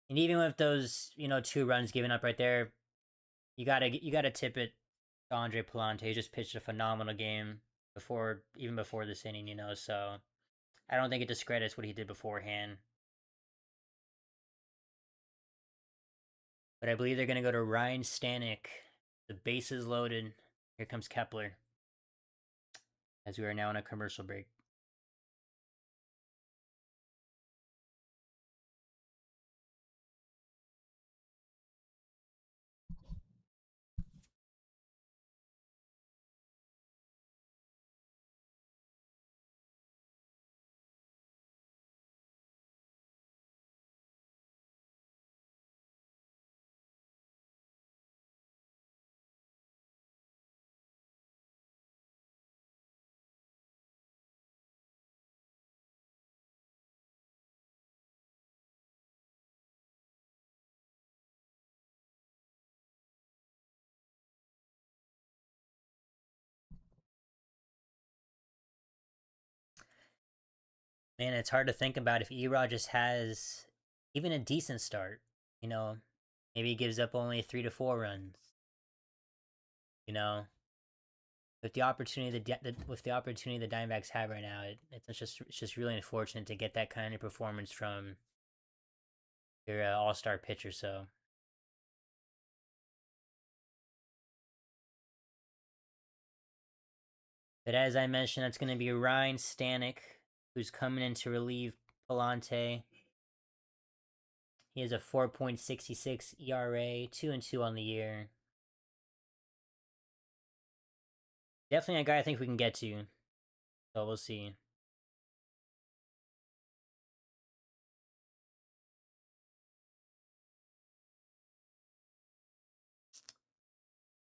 And even with those, 2 runs given up right there, you gotta tip it to Andre Palante. He just pitched a phenomenal game even before this inning, so I don't think it discredits what he did beforehand. But I believe they're gonna go to Ryan Stanek. The bases loaded. Here comes Kepler. As we are now on a commercial break. Man, it's hard to think about if Erod just has even a decent start. Maybe he gives up only 3 to 4 runs. You know, with the opportunity the Diamondbacks have right now, it's just really unfortunate to get that kind of performance from your all-star pitcher. So, but as I mentioned, that's going to be Ryan Stanek, who's coming in to relieve Palante. He has a 4.66 ERA, 2-2 on the year. Definitely a guy I think we can get to. So we'll see.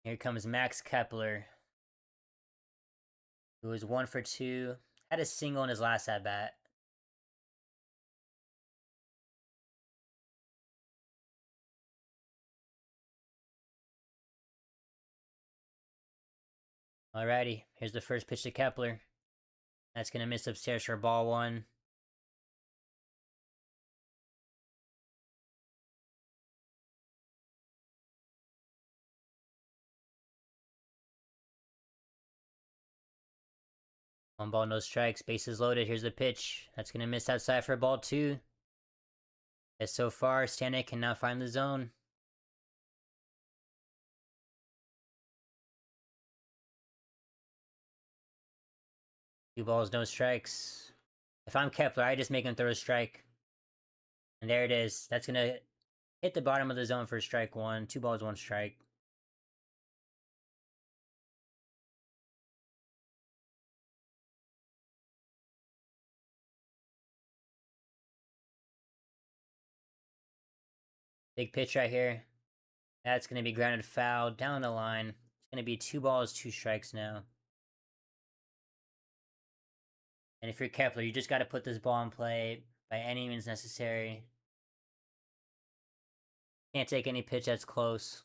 Here comes Max Kepler, who was 1 for 2, had a single in his last at bat. Alrighty, here's the first pitch to Kepler. That's going to miss upstairs for ball 1. One ball, no strikes, bases loaded. Here's the pitch. That's going to miss outside for ball 2. As so far, Stanek cannot find the zone. Two balls, no strikes. If I'm Kepler, I just make him throw a strike. And there it is. That's going to hit the bottom of the zone for strike 1. 2 balls, 1 strike. Big pitch right here. That's going to be grounded foul down the line. It's going to be 2 balls, 2 strikes now. And if you're Kepler, you just got to put this ball in play by any means necessary. Can't take any pitch that's close.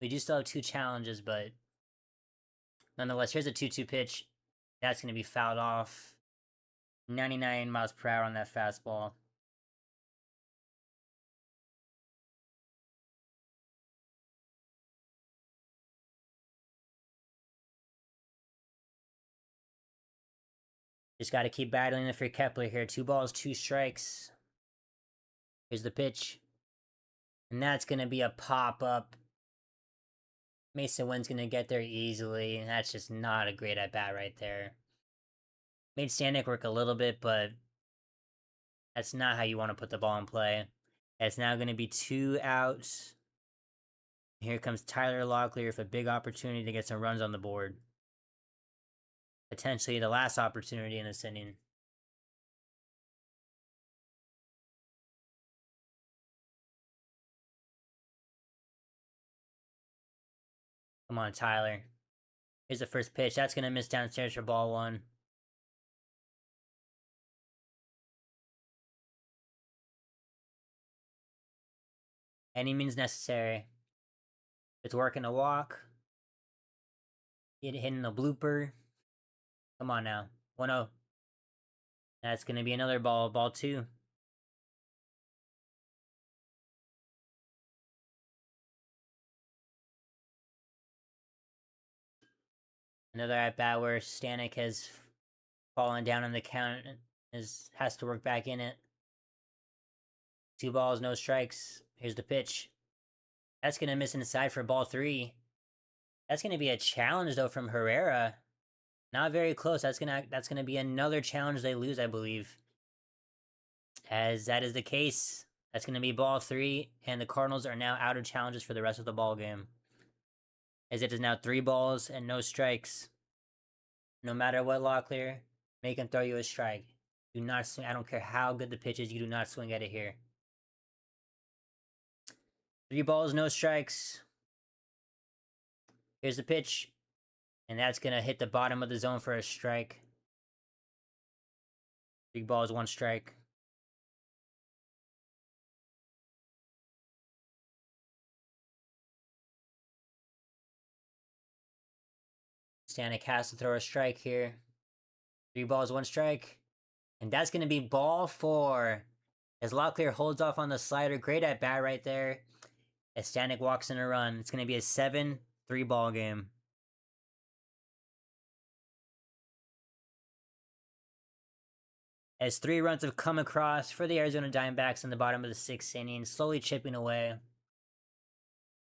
We do still have 2 challenges, but nonetheless, here's a 2-2 pitch. That's going to be fouled off. 99 miles per hour on that fastball. Just got to keep battling it for Kepler here. 2 balls, 2 strikes. Here's the pitch. And that's going to be a pop-up. Mason Wynn's going to get there easily. That's just not a great at-bat right there. Made Stanek work a little bit, but that's not how you want to put the ball in play. It's now going to be 2 outs. Here comes Tyler Locklear with a big opportunity to get some runs on the board. Potentially the last opportunity in this inning. Come on, Tyler. Here's the first pitch. That's going to miss downstairs for ball 1. Any means necessary. It's working a walk. Hitting the blooper. Come on now. 1-0. That's going to be another ball. Ball 2. Another at bat where Stanek has fallen down on the count and has to work back in it. 2 balls, no strikes. Here's the pitch. That's going to miss inside for ball 3. That's going to be a challenge though from Herrera. Not very close. That's gonna be another challenge they lose, I believe. As that is the case, that's gonna be ball 3, and the Cardinals are now out of challenges for the rest of the ball game. As it is now 3 balls and no strikes. No matter what, Locklear, make him throw you a strike. Do not swing. I don't care how good the pitch is. You do not swing at it here. 3 balls, no strikes. Here's the pitch. And that's going to hit the bottom of the zone for a strike. 3 balls, 1 strike. Stanek has to throw a strike here. 3 balls, 1 strike. And that's going to be ball 4. As Locklear holds off on the slider. Great at bat right there. As Stanek walks in a run. It's going to be a 7-3 ball game. As 3 runs have come across for the Arizona Diamondbacks in the bottom of the 6th inning, slowly chipping away.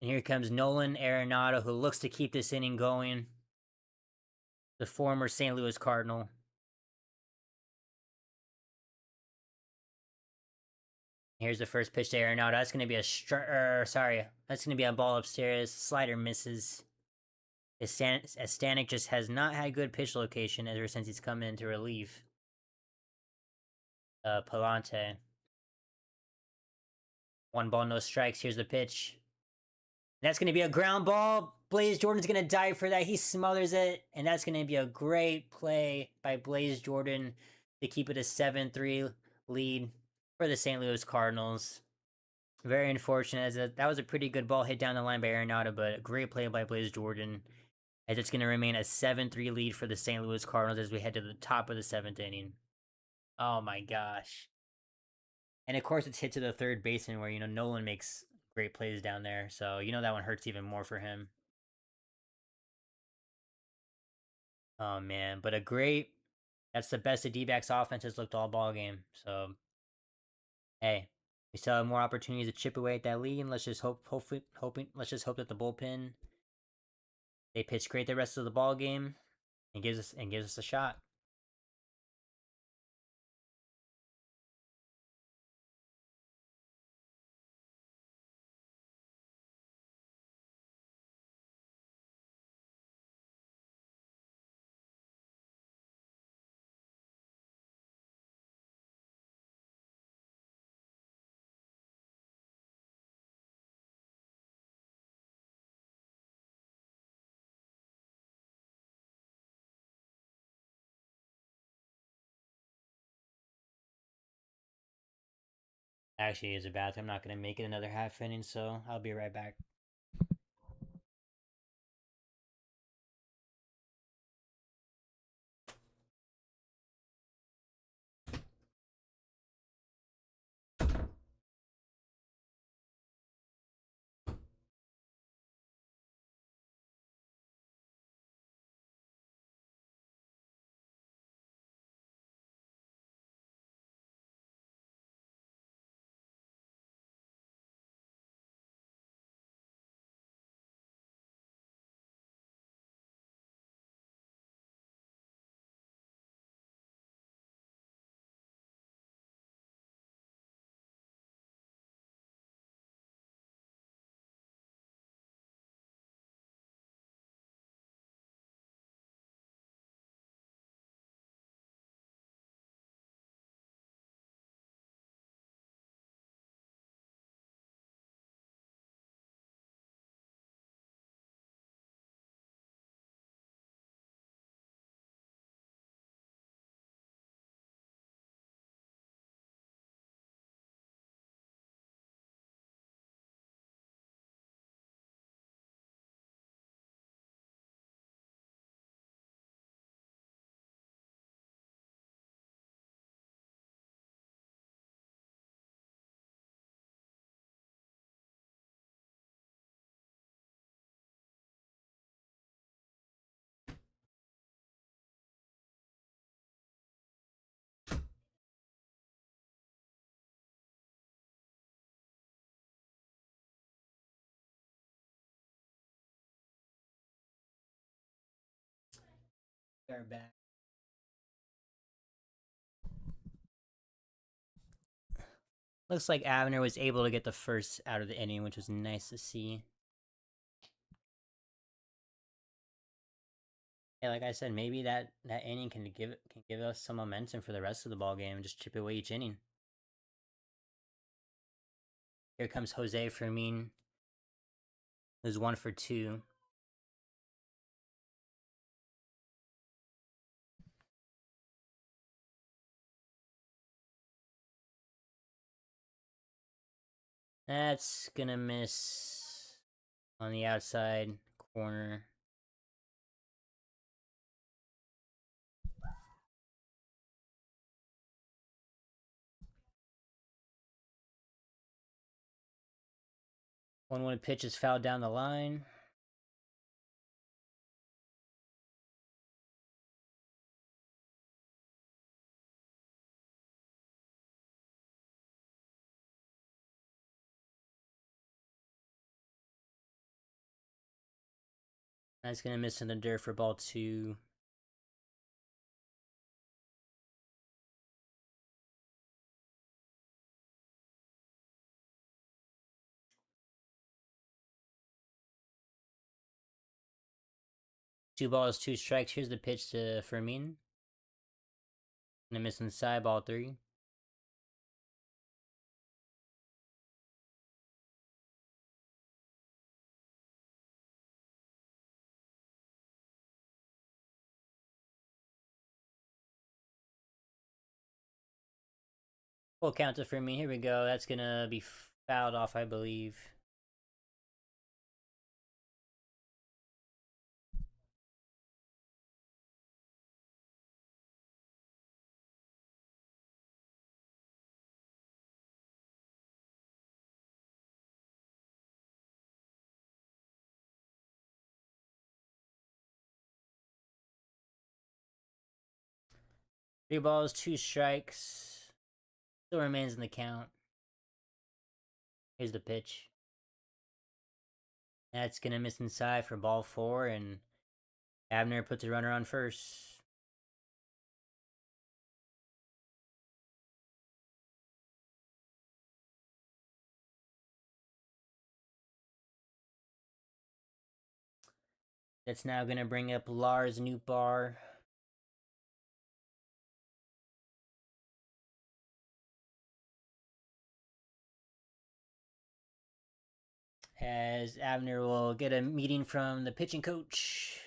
And here comes Nolan Arenado, who looks to keep this inning going. The former St. Louis Cardinal. Here's the first pitch to Arenado. That's going to be that's going to be a ball upstairs. Slider misses. As Stanek just has not had good pitch location ever since he's come in to relieve Palante. 1 ball, no strikes. Here's the pitch. That's going to be a ground ball. Blaze Jordan's going to dive for that. He smothers it. And that's going to be a great play by Blaze Jordan to keep it a 7-3 lead for the St. Louis Cardinals. Very unfortunate, as that was a pretty good ball hit down the line by Arenado, but a great play by Blaze Jordan, as it's going to remain a 7-3 lead for the St. Louis Cardinals as we head to the top of the 7th inning. Oh my gosh. And of course, it's hit to the third baseman where, Nolan makes great plays down there. So, that one hurts even more for him. Oh man, but that's the best the D-backs offense has looked all ball game. So, hey, we still have more opportunities to chip away at that lead, and let's just hope that the bullpen, they pitch great the rest of the ball game and gives us a shot. Actually, is a bath. I'm not going to make it another half inning, so I'll be right back. They're back. Looks like Abner was able to get the first out of the inning, which was nice to see. Yeah, like I said, maybe that inning can give us some momentum for the rest of the ball game and just chip away each inning. Here comes Jose Fermin, who's 1 for 2. That's gonna miss on the outside corner. One pitch is fouled down the line. That's gonna miss in the dirt for ball 2. Two balls, 2 strikes. Here's the pitch to Fermin. Gonna miss inside, ball 3. Full count to Fermin. Here we go. That's gonna be fouled off, I believe. Three balls, 2 strikes. Still remains in the count. Here's the pitch. That's gonna miss inside for ball 4, and Abner puts a runner on first. That's now gonna bring up Lars Nootbaar. As Abner will get a meeting from the pitching coach.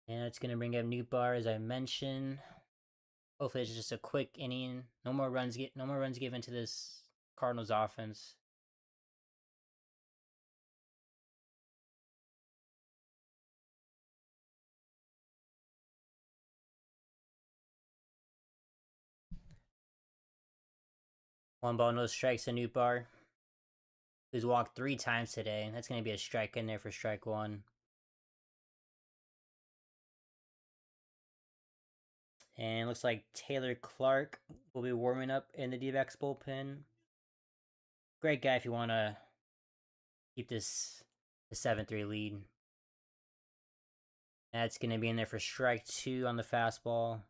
And it's gonna bring up Nootbaar, as I mentioned. Hopefully, it's just a quick inning. No more runs given to this Cardinals offense. One ball, no strikes to Nootbaar, who's walked 3 times today. That's gonna be a strike in there for strike 1. And looks like Taylor Clark will be warming up in the D-backs bullpen. Great guy if you want to keep this a 7-3 lead. That's going to be in there for strike 2 on the fastball.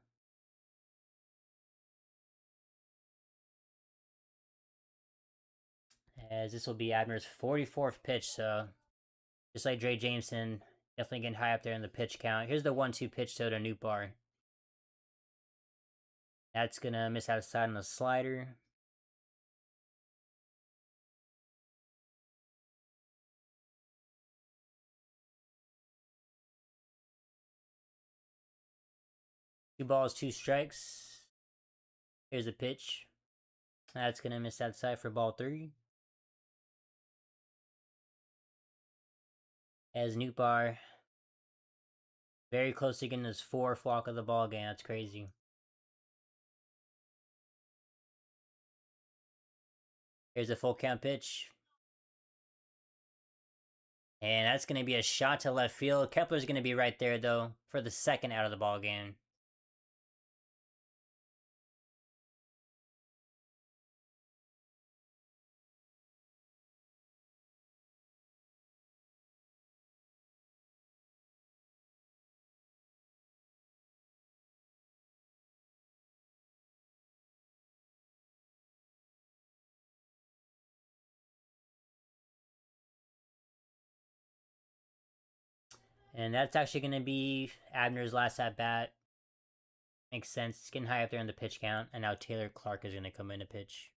As this will be Abner's 44th pitch, so just like Dre Jameson, definitely getting high up there in the pitch count. Here's the 1-2 pitch to Nootbaar. That's going to miss outside on the slider. Two balls, 2 strikes. Here's the pitch. That's gonna miss outside for ball 3. As Nootbaar very close to getting his 4th walk of the ball game. That's crazy. Here's a full count pitch. And that's going to be a shot to left field. Kepler's going to be right there, though, for the 2nd out of the ball game. And that's actually going to be Abner's last at bat. Makes sense. It's getting high up there in the pitch count. And now Taylor Clark is going to come in to pitch.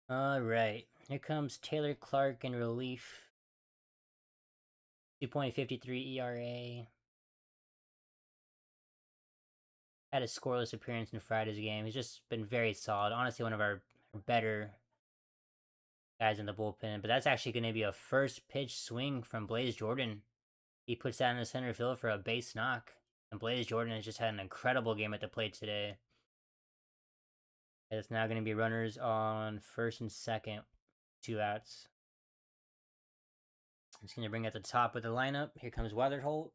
Alright. Here comes Taylor Clark in relief. 2.53 ERA. Had a scoreless appearance in Friday's game. He's just been very solid. Honestly, one of our better guys in the bullpen. But that's actually going to be a first pitch swing from Blaze Jordan. He puts that in the center field for a base knock. And Blaze Jordan has just had an incredible game at the plate today. It's now going to be runners on first and second. 2 outs. He's going to bring at the top of the lineup. Here comes Weatherholt.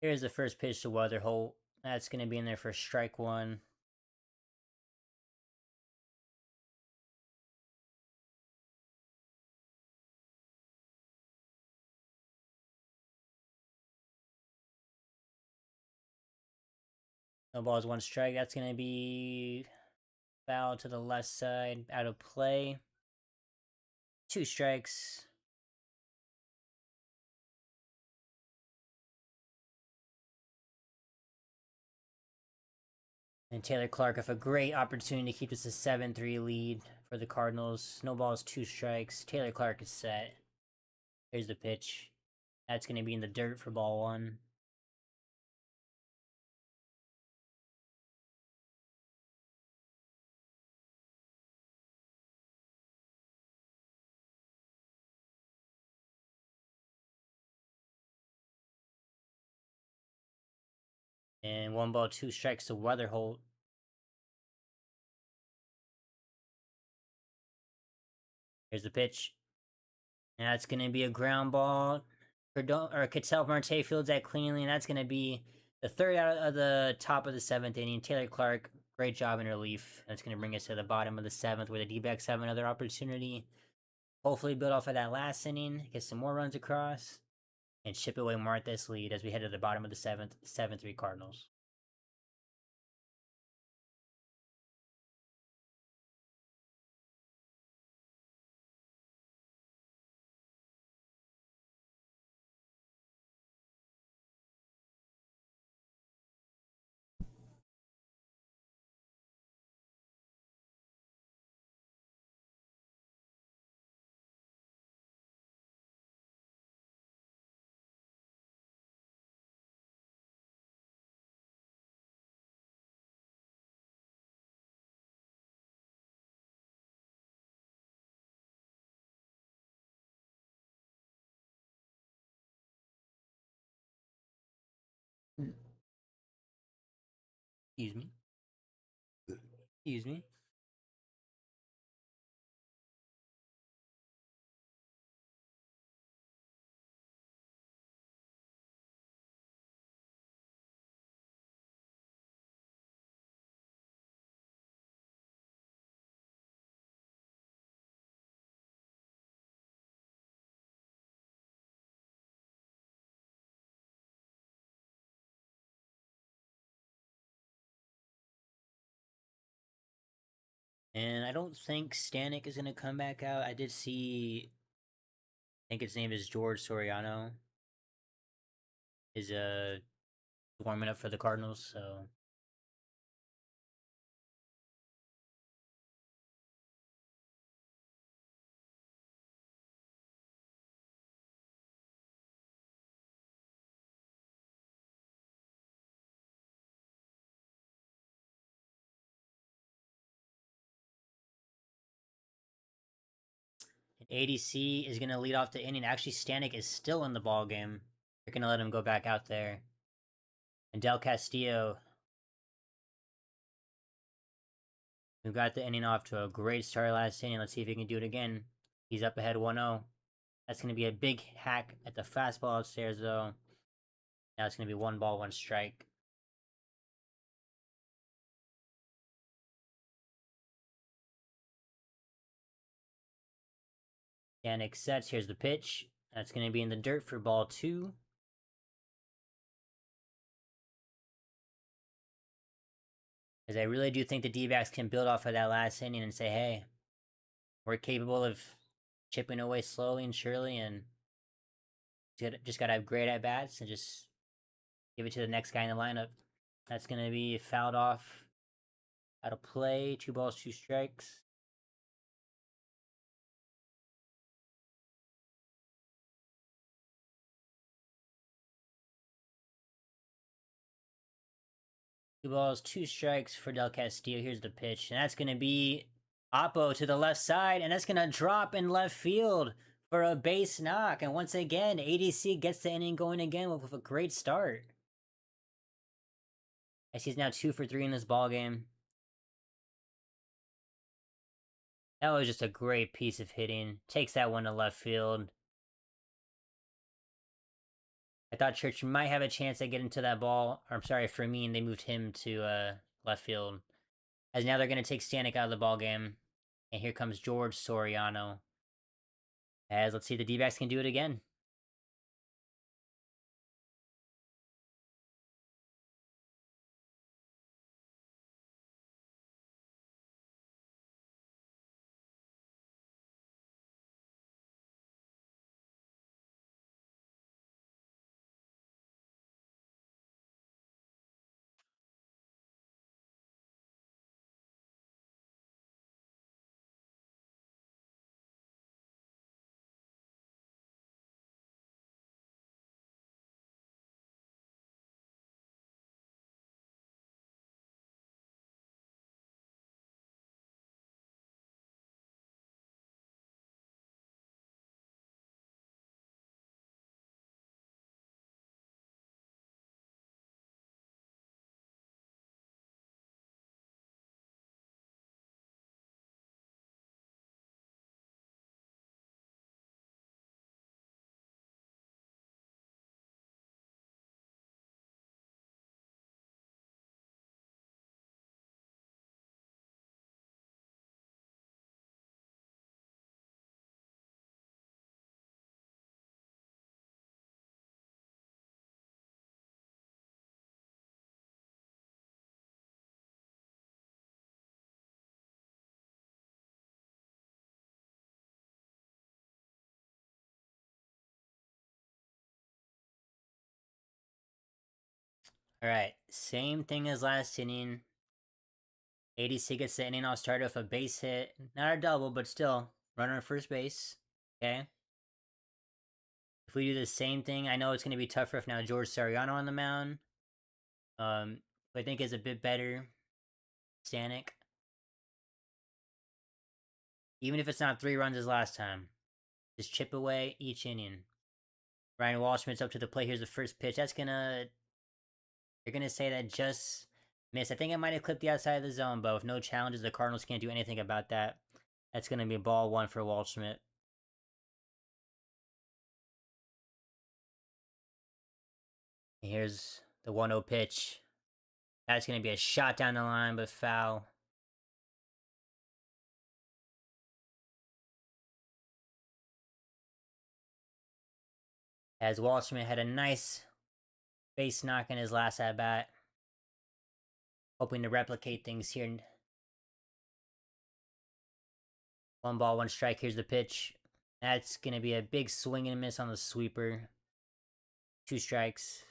Here's the first pitch to Weatherholt. That's going to be in there for strike 1. No balls, 1 strike. That's going to be foul to the left side, out of play. 2 strikes. And Taylor Clark with a great opportunity to keep this a 7-3 lead for the Cardinals. No balls, 2 strikes. Taylor Clark is set. Here's the pitch. That's going to be in the dirt for ball 1. And 1 ball, 2 strikes to Weatherholt. Here's the pitch. And that's going to be a ground ball. Cattell Marte fields that cleanly, and that's going to be the third out of the top of the seventh inning. Taylor Clark, great job in relief. That's going to bring us to the bottom of the seventh, where the D-backs have another opportunity. Hopefully, build off of that last inning, get some more runs across, and chip away more at this lead as we head to the bottom of the seventh. 7-3 Cardinals. Excuse me. Excuse me. And I don't think Stanek is going to come back out. I did see, I think his name is George Soriano, is warming up for the Cardinals. So ADC is going to lead off the inning. Actually, Stanek is still in the ball game. They're going to let him go back out there. And Del Castillo, who got the inning off to a great start last inning. Let's see if he can do it again. He's up ahead 1-0. That's going to be a big hack at the fastball upstairs, though. Now it's going to be 1-1 strike. Stanek sets. Here's the pitch. That's going to be in the dirt for ball 2. Because I really do think the D-backs can build off of that last inning and say, hey, we're capable of chipping away slowly and surely, and just got to have great at-bats and just give it to the next guy in the lineup. That's going to be fouled off out of play. 2-2 strikes. Two balls, 2 strikes for Del Castillo. Here's the pitch, and that's going to be Oppo to the left side, and that's going to drop in left field for a base knock. And once again, ADC gets the inning going again with a great start. As he's now 2 for 3 in this ball game. That was just a great piece of hitting. Takes that one to left field. I thought Church might have a chance at getting to that ball. Or, I'm sorry, for me, and they moved him to left field. As now they're going to take Stanek out of the ball game. And here comes George Soriano. As let's see if the D-backs can do it again. Alright, same thing as last inning. ADC gets the inning. I'll start off a base hit. Not a double, but still. Runner on first base. Okay. If we do the same thing, I know it's going to be tougher if now George Soriano on the mound. Who I think is a bit better. Stanek. Even if it's not 3 runs as last time. Just chip away each inning. Ryan Walshman's up to the plate. Here's the first pitch. That's gonna... They're gonna say that just missed. I think it might have clipped the outside of the zone, but with no challenges, the Cardinals can't do anything about that. That's gonna be ball 1 for Waldschmidt. Here's the 1-0 pitch. That's gonna be a shot down the line, but foul. As Waldschmidt had a nice base knock in his last at bat. Hoping to replicate things here. 1 ball, 1 strike. Here's the pitch. That's going to be a big swing and miss on the sweeper. 2 strikes.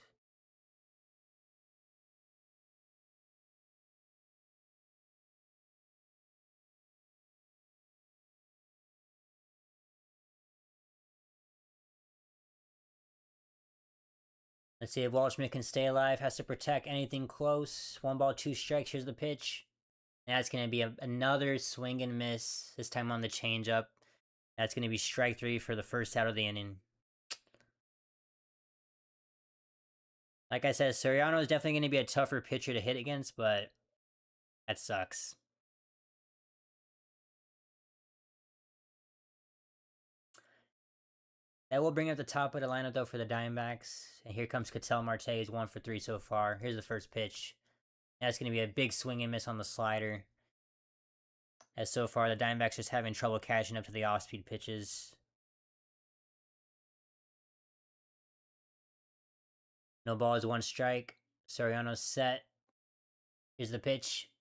Let's see if Waldschmidt can stay alive. Has to protect anything close. 1 ball, 2 strikes. Here's the pitch. That's going to be another swing and miss. This time on the changeup. That's going to be strike 3 for the first out of the inning. Like I said, Soriano is definitely going to be a tougher pitcher to hit against, but that sucks. That will bring up the top of the lineup, though, for the Diamondbacks. And here comes Ketel Marte. He's 1 for 3 so far. Here's the first pitch. That's going to be a big swing and miss on the slider. As so far, the Diamondbacks just having trouble catching up to the off-speed pitches. No ball is 1 strike. Soriano's set. Here's the pitch.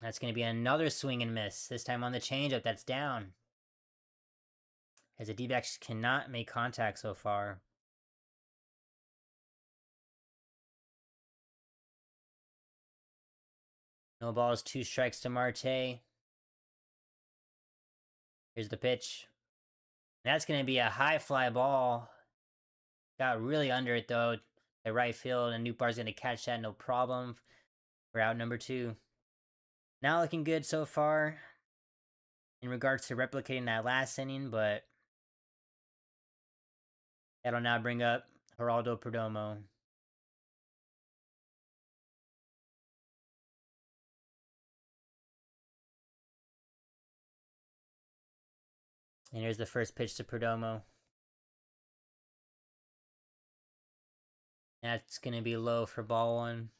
That's going to be another swing and miss. This time on the changeup. That's down. As the D-backs cannot make contact so far. No balls, 2 strikes to Marte. Here's the pitch. That's going to be a high fly ball. Got really under it, though. At right field, and Nootbaar's going to catch that, no problem. For out number 2. Not looking good so far in regards to replicating that last inning, but that'll now bring up Geraldo Perdomo. And here's the first pitch to Perdomo. That's going to be low for ball 1.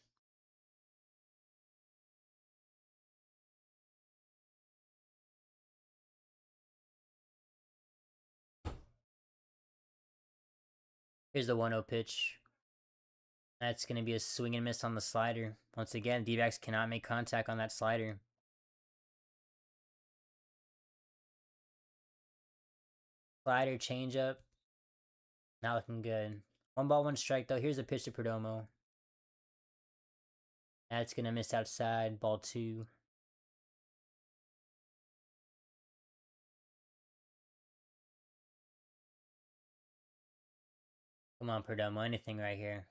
Here's the 1-0 pitch. That's going to be a swing and miss on the slider. Once again, D-backs cannot make contact on that slider. Slider, changeup. Not looking good. 1 ball, 1 strike, though. Here's the pitch to Perdomo. That's going to miss outside. Ball 2. Come on, Perdomo. Anything right here.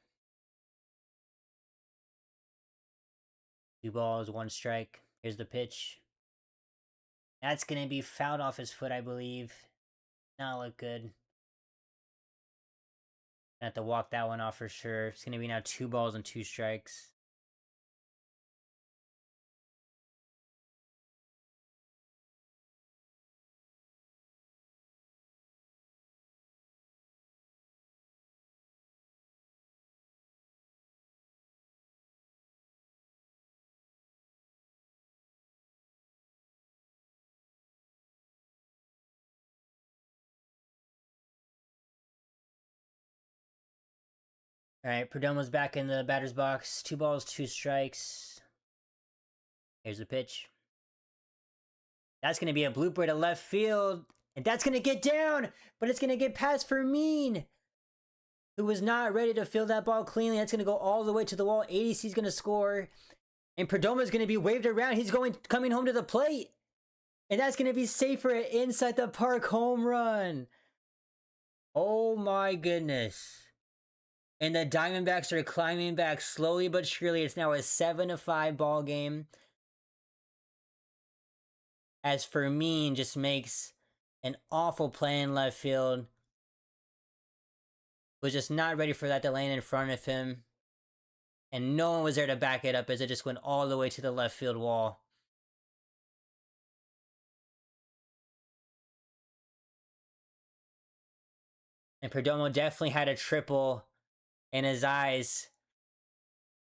2 balls, 1 strike. Here's the pitch. That's going to be fouled off his foot, I believe. Not look good. Have to walk that one off for sure. It's going to be now 2 balls and 2 strikes. Alright, Perdomo's back in the batter's box. 2 balls, 2 strikes. Here's the pitch. That's going to be a blooper to left field. And that's going to get down. But it's going to get past Fermin. who was not ready to field that ball cleanly. That's going to go all the way to the wall. ADC's going to score. And Perdoma's going to be waved around. He's coming home to the plate. And that's going to be safe for an inside the park home run. Oh my goodness. And the Diamondbacks are climbing back slowly but surely. It's now a 7-5 ball game. As Fermin just makes an awful play in left field. Was just not ready for that to land in front of him. And no one was there to back it up as it just went all the way to the left field wall. And Perdomo definitely had a triple in his eyes.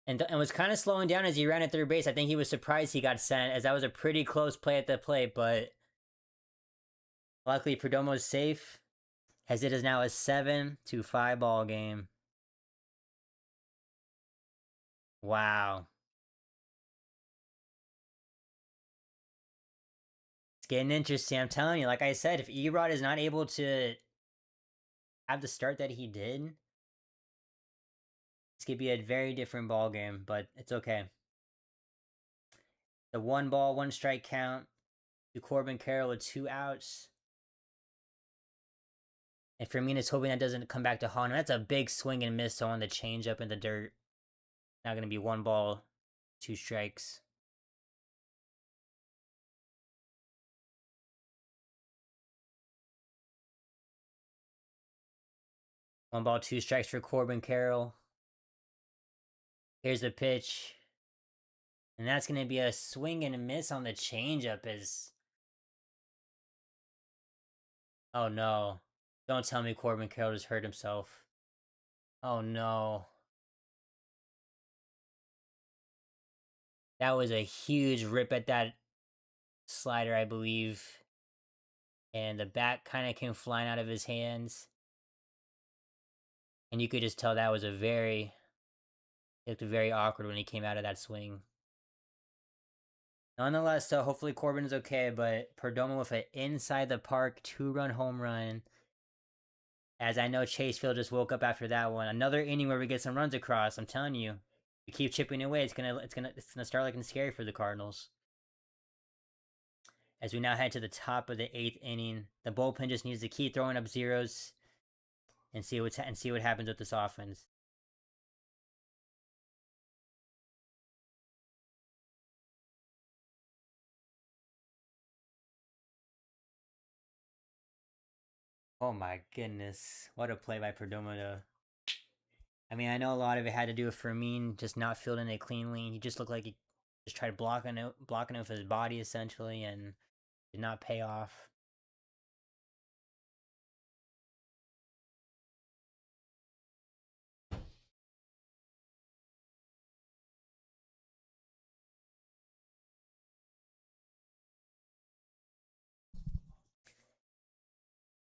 And was kind of slowing down as he ran at third base. I think he was surprised he got sent, as that was a pretty close play at the plate. But luckily, Perdomo's safe, as it is now a 7-5 ball game. Wow. It's getting interesting. I'm telling you, like I said, if Erod is not able to have the start that he did, this could be a very different ball game, but it's okay. The 1 ball, 1 strike count to Corbin Carroll with 2 outs. And Firmina's hoping that doesn't come back to haunt him. That's a big swing and miss on the changeup in the dirt. Now going to be 1 ball, 2 strikes. One ball, 2 strikes for Corbin Carroll. Here's the pitch. And that's going to be a swing and a miss on the changeup as... Oh no. Don't tell me Corbin Carroll just hurt himself. Oh no. That was a huge rip at that slider, I believe. And the bat kind of came flying out of his hands. And you could just tell that was it looked very awkward when he came out of that swing. Nonetheless, though, hopefully Corbin is okay, but Perdomo with an inside the park 2-run home run. As I know Chase Field just woke up after that one. Another inning where we get some runs across. I'm telling you, we keep chipping away. It's gonna start looking scary for the Cardinals. As we now head to the top of the 8th inning, the bullpen just needs to keep throwing up zeros and see what happens with this offense. Oh my goodness. What a play by Perdomo. I mean, I know a lot of it had to do with Fermin just not fielding it cleanly. He just looked like he just tried blocking it with his body, essentially, and did not pay off.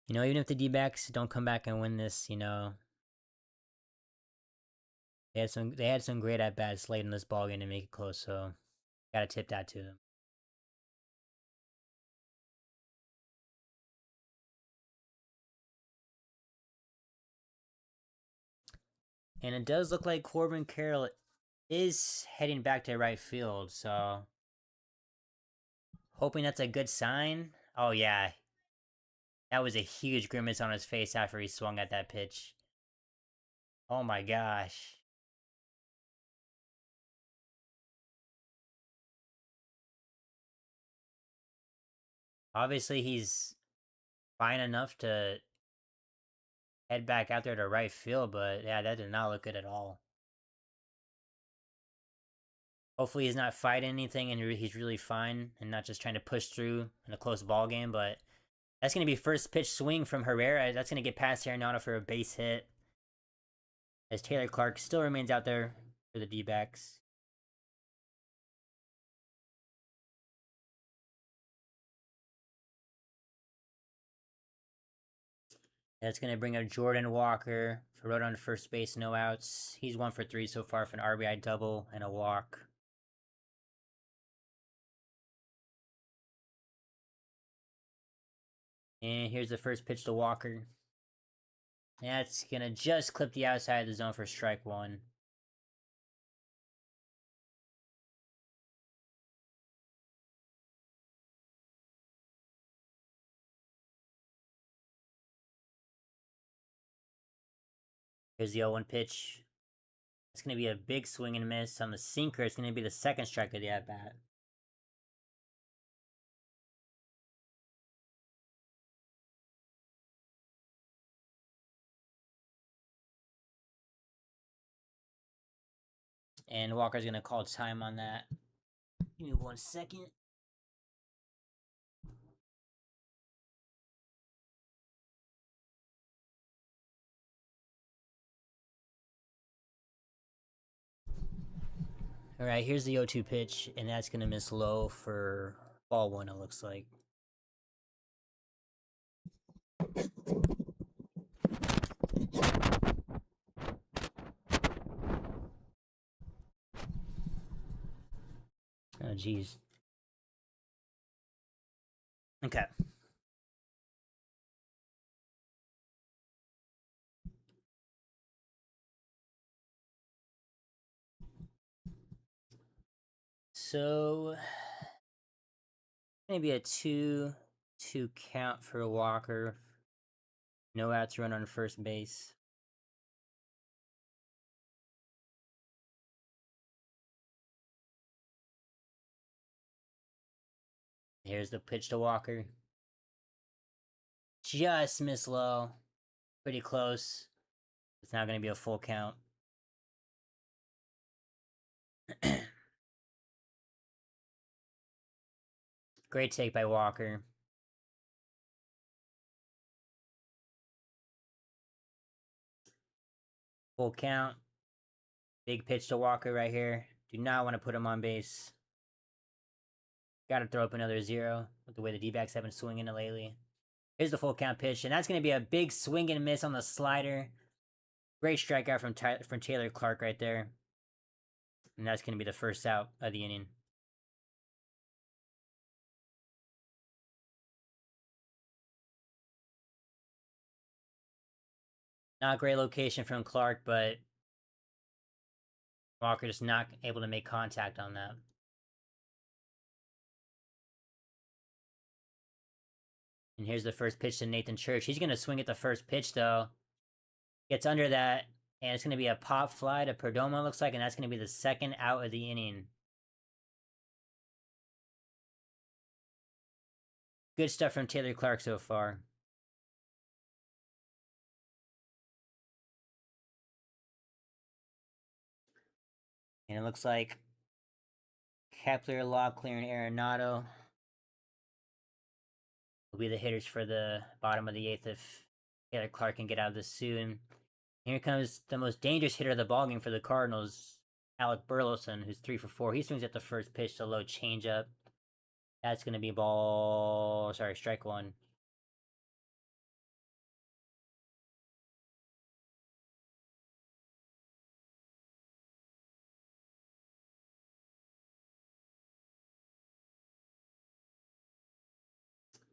You know, even if the D-backs don't come back and win this, you know, they had some great at-bats late in this ballgame to make it close, so gotta tip that to them. And it does look like Corbin Carroll is heading back to right field, so hoping that's a good sign. Oh yeah, that was a huge grimace on his face after he swung at that pitch. Oh my gosh. Obviously, he's fine enough to head back out there to right field, but yeah, that did not look good at all. Hopefully, he's not fighting anything and he's really fine and not just trying to push through in a close ball game. But that's going to be first pitch swing from Herrera. That's going to get past Arenado for a base hit. As Taylor Clark still remains out there for the D-backs. That's going to bring up Jordan Walker for right on first base, no outs. He's 1 for 3 so far for an RBI double and a walk. And here's the first pitch to Walker. That's gonna just clip the outside of the zone for strike one. Here's the 0-1 pitch. It's going to be a big swing and miss on the sinker. It's going to be the second strike of the at-bat. And Walker's going to call time on that. Give me 1 second. All right, here's the 0-2 pitch, and that's going to miss low for ball one, it looks like. Oh, jeez. Okay. So, maybe a 2-2 count for Walker. No outs, run on first base. Here's the pitch to Walker. Just missed low. Pretty close. It's now going to be a full count. Great take by Walker. Full count. Big pitch to Walker right here. Do not want to put him on base. Got to throw up another 0 with the way the D-backs have been swinging it lately. Here's the full count pitch, and that's going to be a big swing and miss on the slider. Great strikeout from Taylor Clark right there. And that's going to be the first out of the inning. Not a great location from Clark, but Walker just not able to make contact on that. And here's the first pitch to Nathan Church. He's going to swing at the first pitch, though. Gets under that, and it's going to be a pop fly to Perdomo, looks like, and that's going to be the second out of the inning. Good stuff from Taylor Clark so far. And it looks like Kepler, Locklear, and Arenado will be the hitters for the bottom of the 8th if Taylor Clark can get out of this soon. Here comes the most dangerous hitter of the ballgame for the Cardinals, Alec Burleson, who's 3 for 4. He swings at the first pitch to low changeup. That's going to be strike one.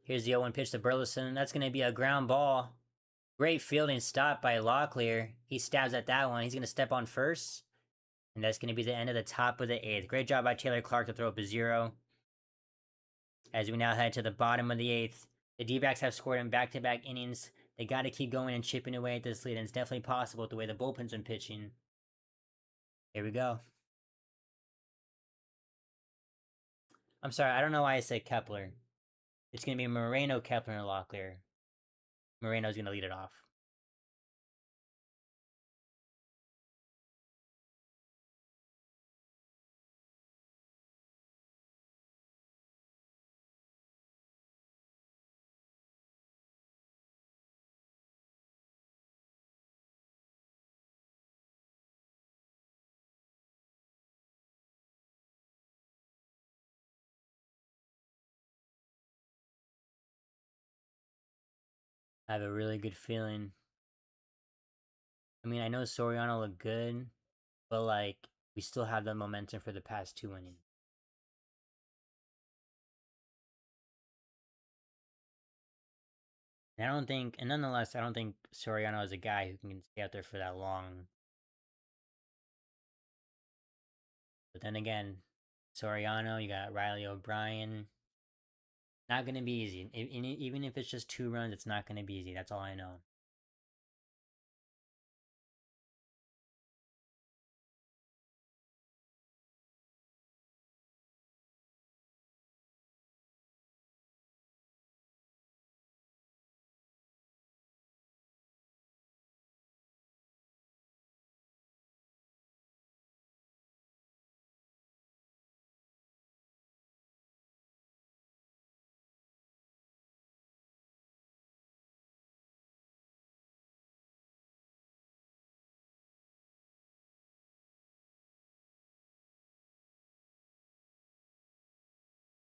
Here's the 0-1 pitch to Burleson. That's going to be a ground ball. Great fielding stop by Locklear. He stabs at that one. He's going to step on first. And that's going to be the end of the top of the 8th. Great job by Taylor Clark to throw up a 0. As we now head to the bottom of the 8th. The D-backs have scored in back-to-back innings. They got to keep going and chipping away at this lead. And it's definitely possible with the way the bullpen's been pitching. Here we go. I'm sorry, I don't know why I said Kepler. It's going to be Moreno, Kepler, and Locklear. Moreno's going to lead it off. I have a really good feeling. I mean, I know Soriano looked good, but, like, we still have the momentum for the past 2 innings. And I don't think, and nonetheless, I don't think Soriano is a guy who can stay out there for that long. But then again, Soriano, you got Riley O'Brien. Not going to be easy. Even if it's just 2 runs, it's not going to be easy. That's all I know.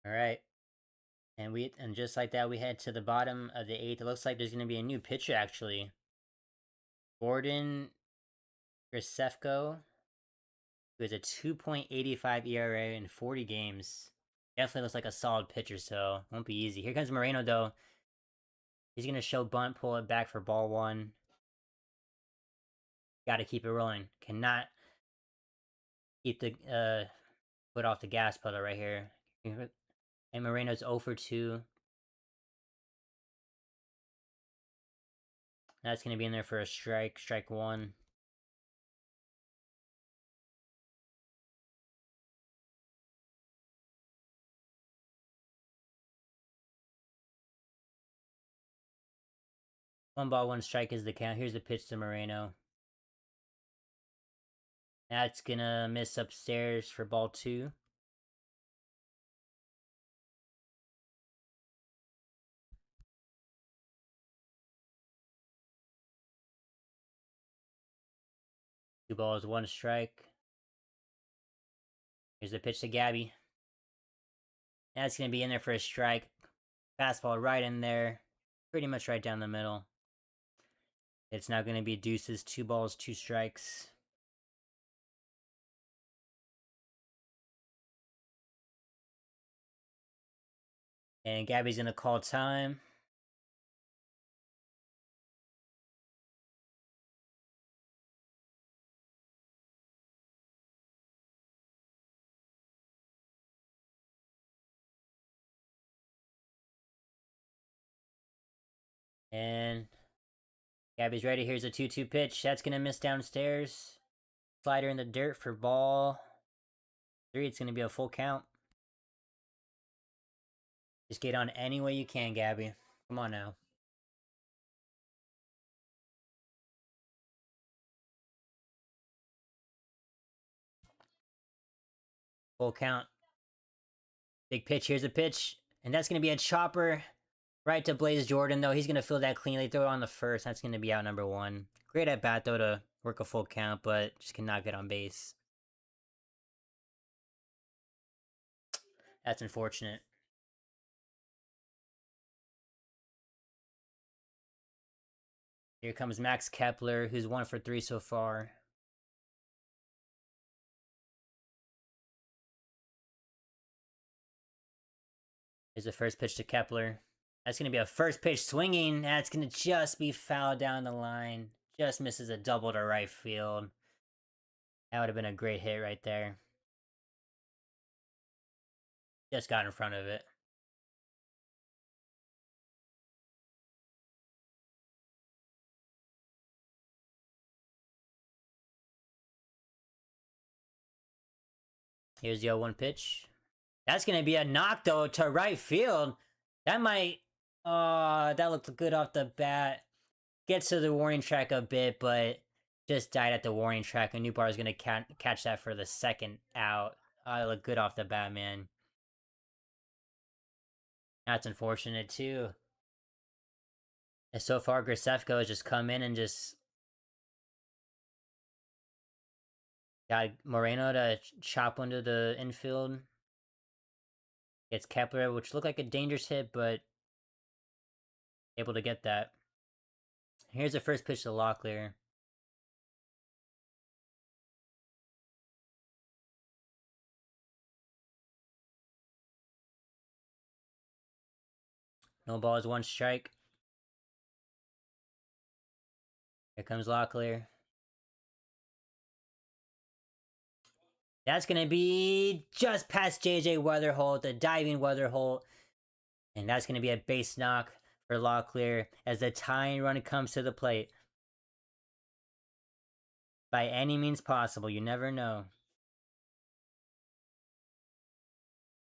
All right. And just like that, we head to the bottom of the eighth. It looks like there's going to be a new pitcher actually. Gordon Grisefko, who has a 2.85 ERA in 40 games. Definitely looks like a solid pitcher, so won't be easy. Here comes Moreno though. He's going to show bunt, pull it back for ball one. Got to keep it rolling. Cannot keep the foot off the gas pedal right here. And Moreno's 0 for 2. That's going to be in there for a strike. Strike one. One ball, one strike is the count. Here's the pitch to Moreno. That's going to miss upstairs for ball two. Two balls, one strike. Here's the pitch to Gabby. That's going to be in there for a strike. Fastball right in there. Pretty much right down the middle. It's now going to be deuces. 2 balls, 2 strikes. And Gabby's going to call time. And Gabby's ready. Here's a 2-2 pitch. That's going to miss downstairs. Slider in the dirt for ball 3. It's going to be a full count. Just get on any way you can, Gabby. Come on now. Full count. Big pitch. Here's a pitch. And that's going to be a chopper right to Blaze Jordan, though. He's going to field that cleanly. Throw it on the first. That's going to be out number 1. Great at bat, though, to work a full count, but just cannot get on base. That's unfortunate. Here comes Max Kepler, who's 1 for 3 so far. Here's the first pitch to Kepler. That's going to be a first pitch swinging. That's going to just be fouled down the line. Just misses a double to right field. That would have been a great hit right there. Just got in front of it. Here's the 0-1 pitch. That's going to be a knock, though, to right field. That might... that looked good off the bat. Gets to the warning track a bit, but just died at the warning track. And Newbar is going to catch that for the second out. It looked good off the bat, man. That's unfortunate, too. And so far, Grisefko has just come in and just got Moreno to chop into the infield. Gets Kepler, which looked like a dangerous hit, but able to get that. Here's the first pitch to Locklear. No balls, 1 strike. Here comes Locklear. That's going to be just past JJ Weatherholt, the diving Weatherholt. And that's going to be a base knock for Locklear as the tying run comes to the plate. By any means possible, you never know.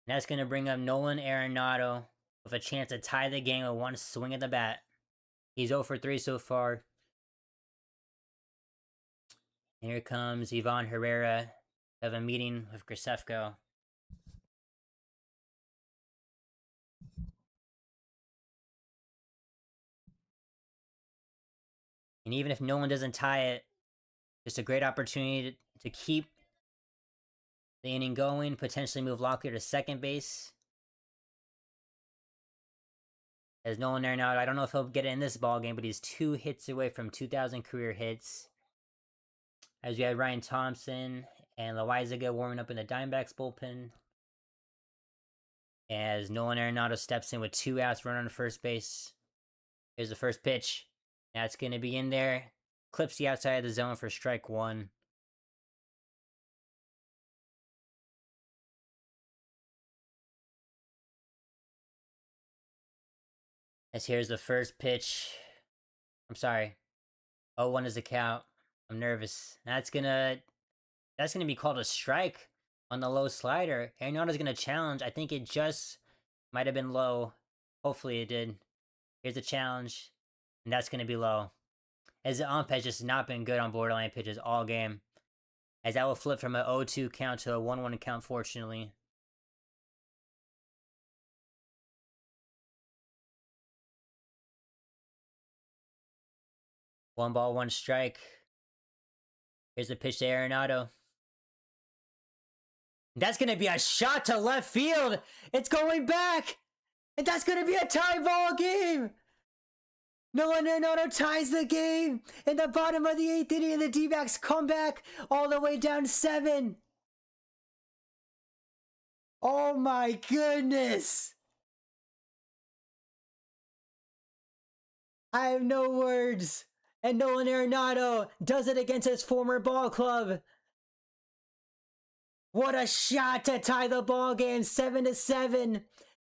And that's going to bring up Nolan Arenado with a chance to tie the game with one swing of the bat. He's 0 for 3 so far. And here comes Ivan Herrera. Have a meeting with Gracefko. And even if Nolan doesn't tie it, just a great opportunity to keep the inning going, potentially move Locklear to second base. As Nolan Arenado, I don't know if he'll get it in this ball game, but he's 2 hits away from 2,000 career hits. As we had Ryan Thompson and Loaizaga warming up in the Diamondbacks bullpen. As Nolan Arenado steps in with 2 outs, run on first base. Here's the first pitch. That's going to be in there. Clips the outside of the zone for strike 1. As here's the first pitch. I'm sorry. 0-1 is the count. I'm nervous. That's gonna be called a strike on the low slider. Arenado's gonna challenge. I think it just might have been low. Hopefully it did. Here's the challenge. And that's gonna be low. As the ump has just not been good on borderline pitches all game. As that will flip from an 0-2 count to a 1-1 count, fortunately. One ball, one strike. Here's the pitch to Arenado. That's going to be a shot to left field. It's going back. And that's going to be a tie ball game. Nolan Arenado ties the game in the bottom of the 8th inning, and the D-backs come back all the way down 7. Oh my goodness. I have no words. And Nolan Arenado does it against his former ball club. What a shot to tie the ball game, 7-7.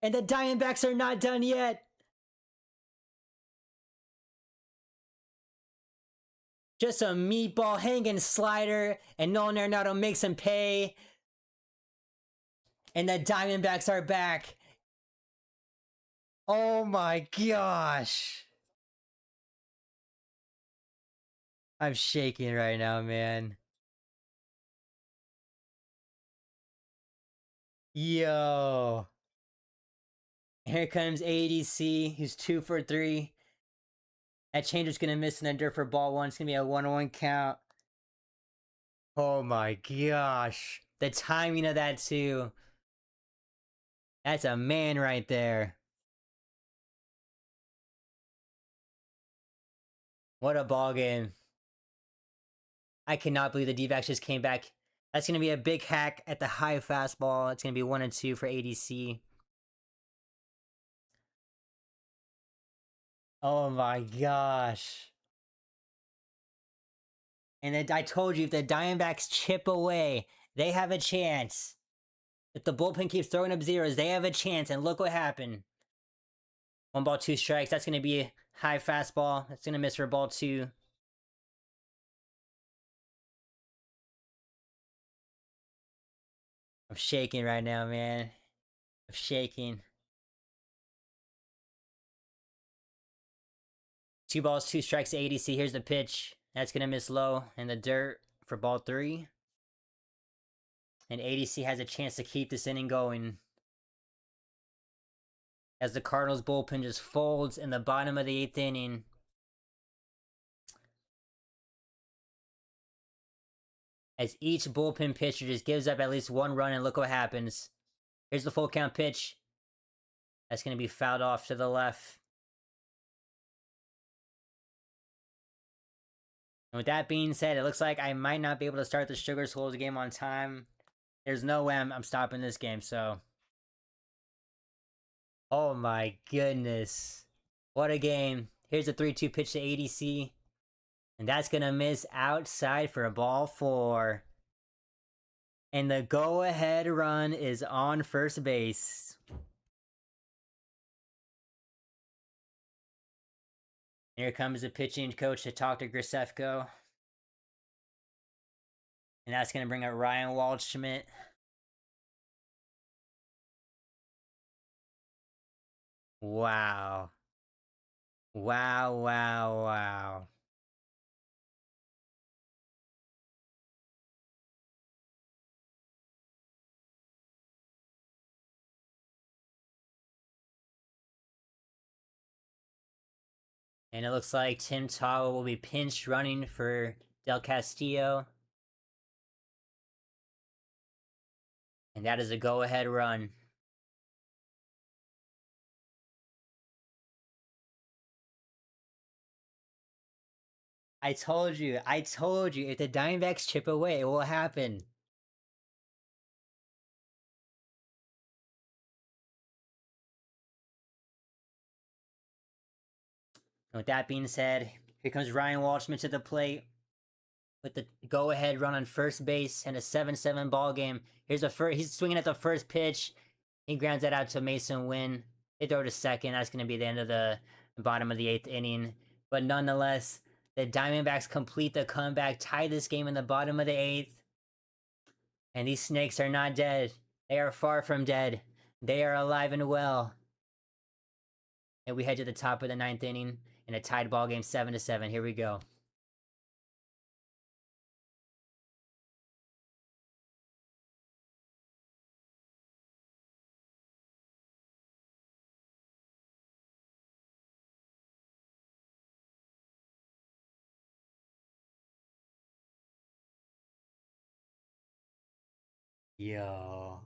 And the Diamondbacks are not done yet. Just a meatball hanging slider, and Nolan Arenado makes him pay. And the Diamondbacks are back. Oh my gosh. I'm shaking right now, man. Yo. Here comes ADC, who's 2 for 3. That changer's gonna miss in the dirt for ball 1. It's gonna be a 1-1 count. Oh my gosh. The timing of that too. That's a man right there. What a ball game. I cannot believe the D-backs just came back. That's going to be a big hack at the high fastball. It's going to be 1-2 for ADC. Oh my gosh. And then I told you, if the Diamondbacks chip away, they have a chance. If the bullpen keeps throwing up zeros, they have a chance. And look what happened. 1 ball, 2 strikes. That's going to be a high fastball. That's going to miss for ball 2. I'm shaking right now, man. I'm shaking. 2 balls, 2 strikes to ADC. Here's the pitch. That's going to miss low in the dirt for ball 3. And ADC has a chance to keep this inning going. As the Cardinals bullpen just folds in the bottom of the 8th inning. As each bullpen pitcher just gives up at least 1 run, and look what happens. Here's the full count pitch. That's going to be fouled off to the left. And with that being said, it looks like I might not be able to start the Sugar Souls game on time. There's no way I'm stopping this game, so. Oh my goodness. What a game. Here's a 3-2 pitch to ADC. And that's going to miss outside for a ball 4. And the go-ahead run is on first base. Here comes the pitching coach to talk to Gracefko. And that's going to bring up Ryan Waldschmidt. Wow. Wow, wow, wow. And it looks like Tim Towel will be pinch running for Del Castillo. And that is a go-ahead run. I told you, if the Diamondbacks chip away, it will happen. With that being said, here comes Ryan Waldschmidt to the plate with the go-ahead run on first base and a 7-7 ball game. Here's he's swinging at the first pitch. He grounds that out to Mason Wynn. They throw to second. That's going to be the end of the bottom of the 8th inning. But nonetheless, the Diamondbacks complete the comeback, tie this game in the bottom of the 8th. And these snakes are not dead. They are far from dead. They are alive and well. And we head to the top of the 9th inning in a tied ball game, 7-7. Here we go. Yo.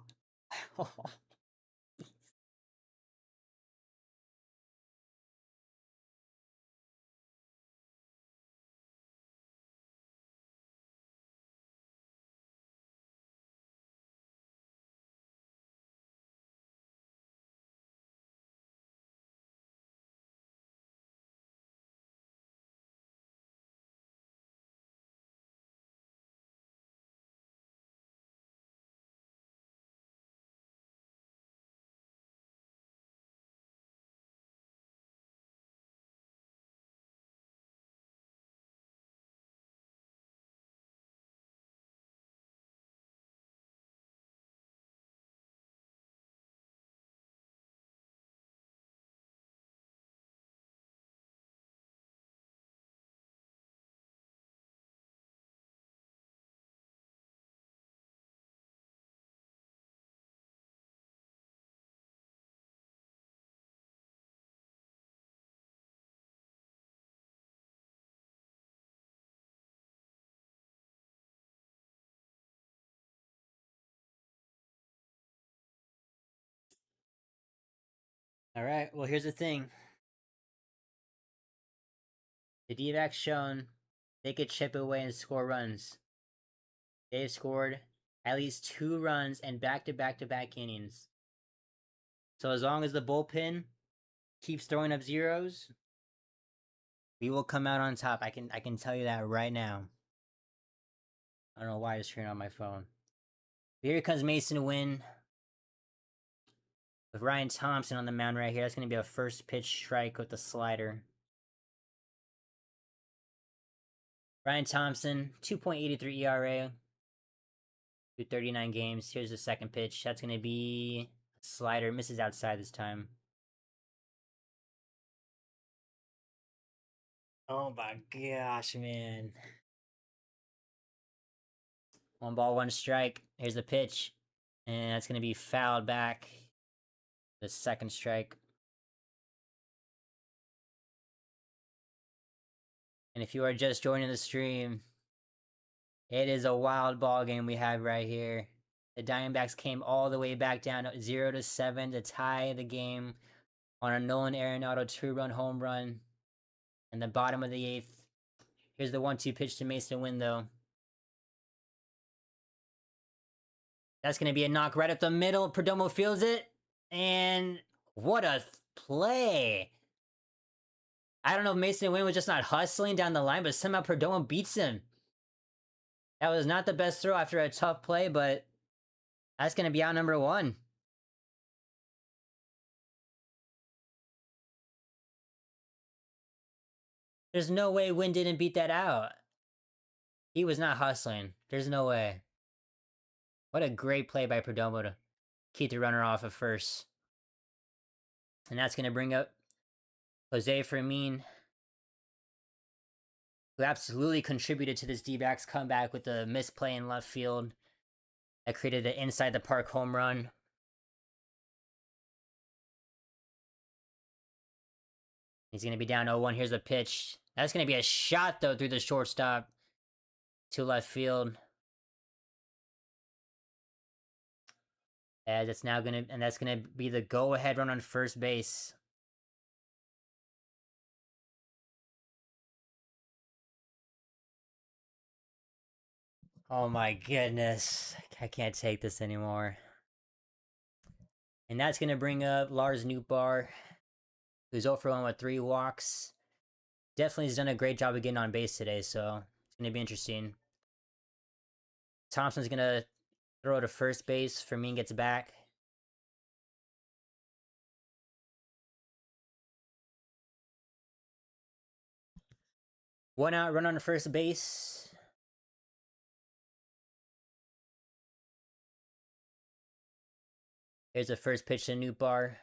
All right, well, here's the thing. The D-backs shown they could chip away and score runs. They've scored at least 2 runs and back-to-back-to-back innings. So as long as the bullpen keeps throwing up zeros, we will come out on top. I can tell you that right now. I don't know why it's turning on my phone. Here comes Mason Wynn with Ryan Thompson on the mound right here. That's going to be a first pitch strike with the slider. Ryan Thompson, 2.83 ERA through 39 games. Here's the second pitch. That's going to be a slider. Misses outside this time. Oh my gosh, man. 1 ball, 1 strike. Here's the pitch. And that's going to be fouled back. The second strike. And if you are just joining the stream, it is a wild ball game we have right here. The Diamondbacks came all the way back down 0-7 to tie the game on a Nolan Arenado 2-run home run in the bottom of the 8th. Here's the 1-2 pitch to Mason Wynn, though. That's going to be a knock right up the middle. Perdomo feels it. And what a play. I don't know if Mason Wynn was just not hustling down the line, but somehow Perdomo beats him. That was not the best throw after a tough play, but that's going to be out number one. There's no way Wynn didn't beat that out. He was not hustling. There's no way. What a great play by Perdomo to keep the runner off at first. And that's going to bring up Jose Fermin, who absolutely contributed to this D-backs comeback with the misplay in left field that created an inside the park home run. He's going to be down 0-1. Here's a pitch. That's going to be a shot, though, through the shortstop to left field. As it's now going to, and that's going to be the go-ahead run on first base. Oh my goodness. I can't take this anymore. And that's going to bring up Lars Nootbaar, who's 0 for 1 with 3 walks. Definitely has done a great job of getting on base today, so it's going to be interesting. Thompson's going to throw to first base. Fermin gets back. One out, run on first base. Here's the first pitch to Nootbaar.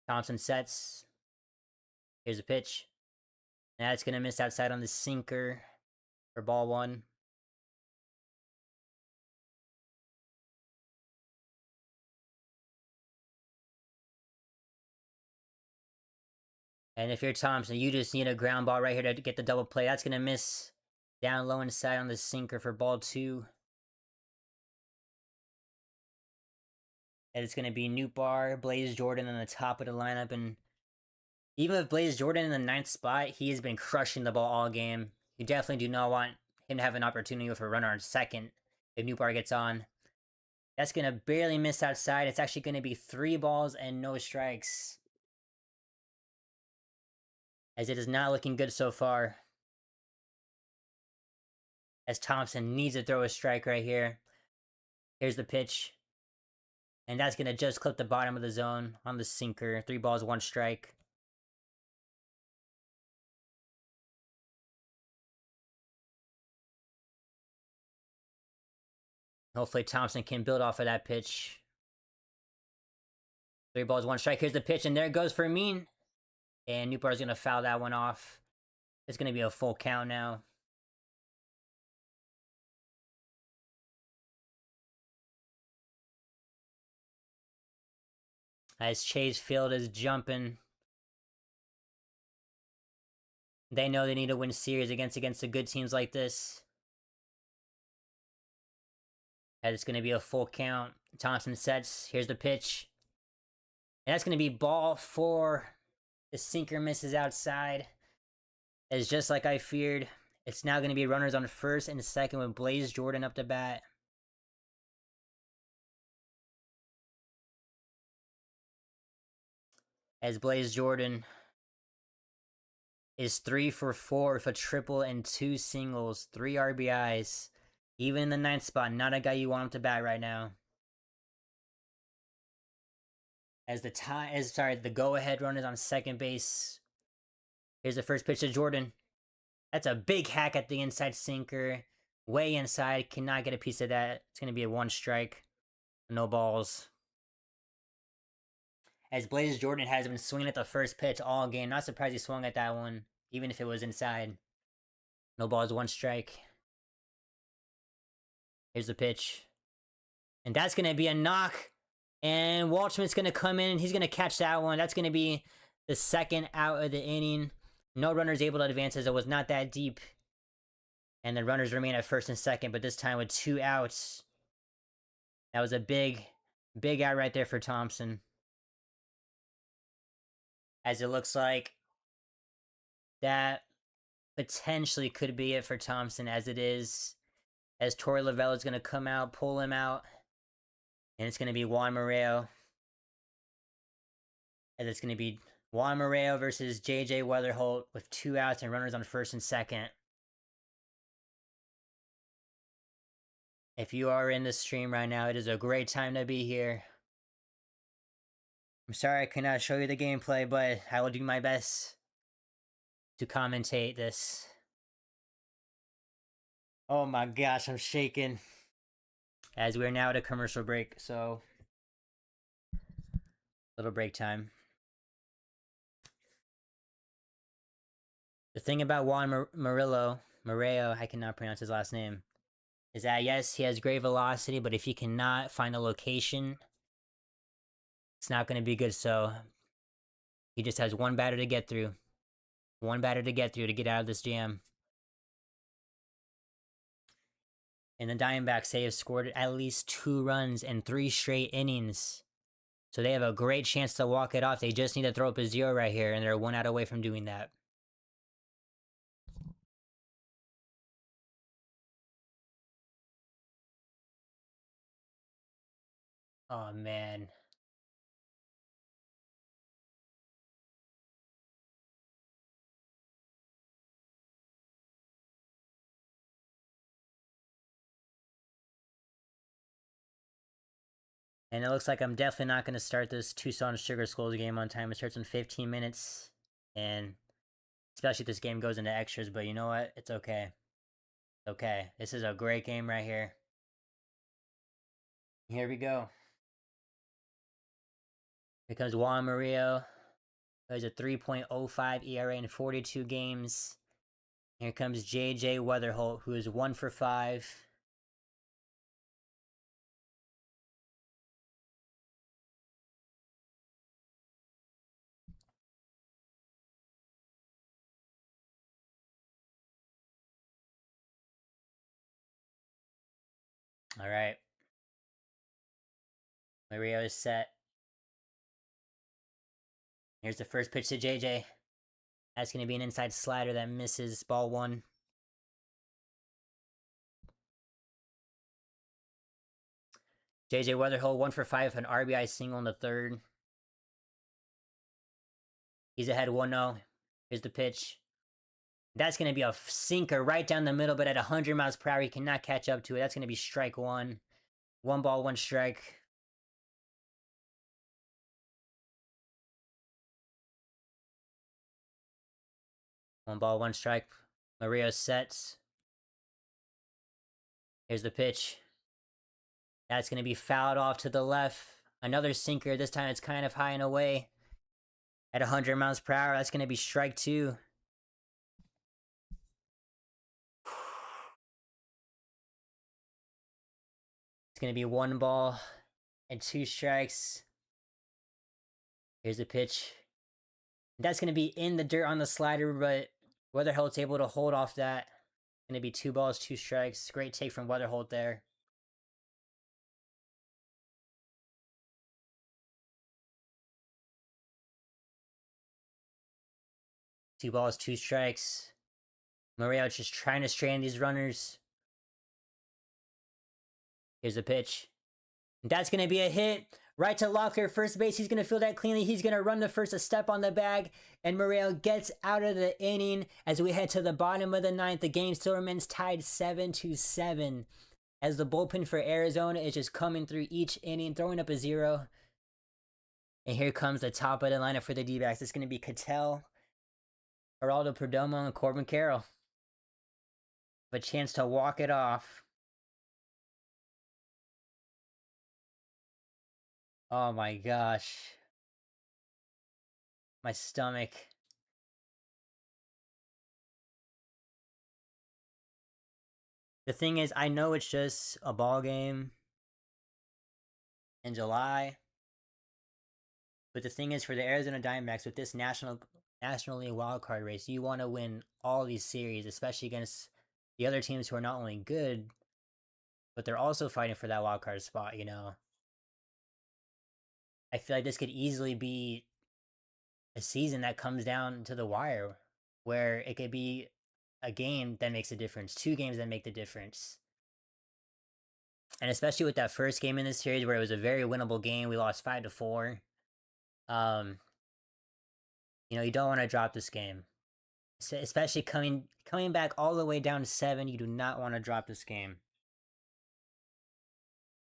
Thompson sets. Here's a pitch. Now it's going to miss outside on the sinker for ball 1. And if you're Thompson, you just need a ground ball right here to get the double play. That's going to miss down low inside on the sinker for ball 2. And it's going to be Nootbaar, Blaze Jordan on the top of the lineup. And even with Blaze Jordan in the 9th spot, he has been crushing the ball all game. You definitely do not want him to have an opportunity with a runner on second if Nootbaar gets on. That's going to barely miss outside. It's actually going to be 3 balls and no strikes, as it is not looking good so far. As Thompson needs to throw a strike right here. Here's the pitch. And that's going to just clip the bottom of the zone on the sinker. 3 balls, 1 strike. Hopefully Thompson can build off of that pitch. 3 balls, 1 strike. Here's the pitch, and there it goes for Fermin. And Nootbaar's going to foul that one off. It's going to be a full count now. As Chase Field is jumping. They know they need to win series against the good teams like this. And it's going to be a full count. Thompson sets. Here's the pitch. And that's going to be ball 4. The sinker misses outside. It's just like I feared. It's now going to be runners on first and second with Blaze Jordan up to bat. As Blaze Jordan is 3 for 4 with a triple and 2 singles, 3 RBIs. Even in the 9th spot, not a guy you want him to bat right now. As the go-ahead run is on second base. Here's the first pitch to Jordan. That's a big hack at the inside sinker. Way inside. Cannot get a piece of that. It's going to be a 1 strike. No balls. As Blaze Jordan has been swinging at the first pitch all game. Not surprised he swung at that one, even if it was inside. No balls, 1 strike. Here's the pitch. And that's going to be a knock. And Waldschmidt's going to come in. He's going to catch that one. That's going to be the 2nd out of the inning. No runners able to advance as it was not that deep. And the runners remain at first and second, but this time with 2 outs. That was a big out right there for Thompson. As it looks like that potentially could be it for Thompson, as it is. As Torey Lovullo is going to come out, pull him out. And it's going to be Juan Moreo. And it's going to be Juan Moreo versus JJ Weatherholt with 2 outs and runners on first and second. If you are in the stream right now, it is a great time to be here. I'm sorry I cannot show you the gameplay, but I will do my best to commentate this. Oh my gosh, I'm shaking. As we're now at a commercial break, so little break time. The thing about Juan Moreo, I cannot pronounce his last name, is that yes, he has great velocity, but if he cannot find a location, it's not going to be good. So he just has one batter to get through. One batter to get through to get out of this jam. And the Diamondbacks, they have scored at least 2 runs in 3 straight innings. So they have a great chance to walk it off. They just need to throw up a 0 right here, and they're 1 out away from doing that. Oh, man. And it looks like I'm definitely not going to start this Tucson Sugar Skulls game on time. It starts in 15 minutes. And especially if this game goes into extras. But you know what? It's okay. It's okay. This is a great game right here. Here we go. Here comes Juan Murillo. He has a 3.05 ERA in 42 games. Here comes JJ Weatherholt, who is 1 for 5. All right. Murillo is set. Here's the first pitch to JJ. That's going to be an inside slider that misses ball 1. JJ Weatherholt 1 for 5 with an RBI single in the 3rd. He's ahead 1-0. Here's the pitch. That's going to be a sinker right down the middle, but at 100 miles per hour, he cannot catch up to it. That's going to be strike 1. 1 ball, 1 strike. One ball, 1 strike. Murillo sets. Here's the pitch. That's going to be fouled off to the left. Another sinker. This time it's kind of high and away. At 100 miles per hour, that's going to be strike 2. It's going to be 1 ball and 2 strikes. Here's the pitch. That's going to be in the dirt on the slider, but Weatherholt's able to hold off that. Going to be 2 balls, 2 strikes. Great take from Weatherholt there. Two balls, 2 strikes. Murillo just trying to strand these runners. Here's the pitch. That's going to be a hit. Right to Locklear, first base. He's going to field that cleanly. He's going to run the first, a step on the bag. And Murillo gets out of the inning as we head to the bottom of the 9th. The game still remains tied 7-7. As the bullpen for Arizona is just coming through each inning, throwing up a 0. And here comes the top of the lineup for the D-backs. It's going to be Cattell, Geraldo Perdomo, and Corbin Carroll. A chance to walk it off. Oh my gosh. My stomach. The thing is, I know it's just a ball game in July. But the thing is, for the Arizona Diamondbacks, with this National League wildcard race, you want to win all these series, especially against the other teams who are not only good, but they're also fighting for that wildcard spot, you know? I feel like this could easily be a season that comes down to the wire, where it could be a game that makes a difference, 2 games that make the difference. And especially with that first game in this series where it was a very winnable game, we lost 5-4. You don't want to drop this game. Especially coming back all the way down to 7, you do not want to drop this game.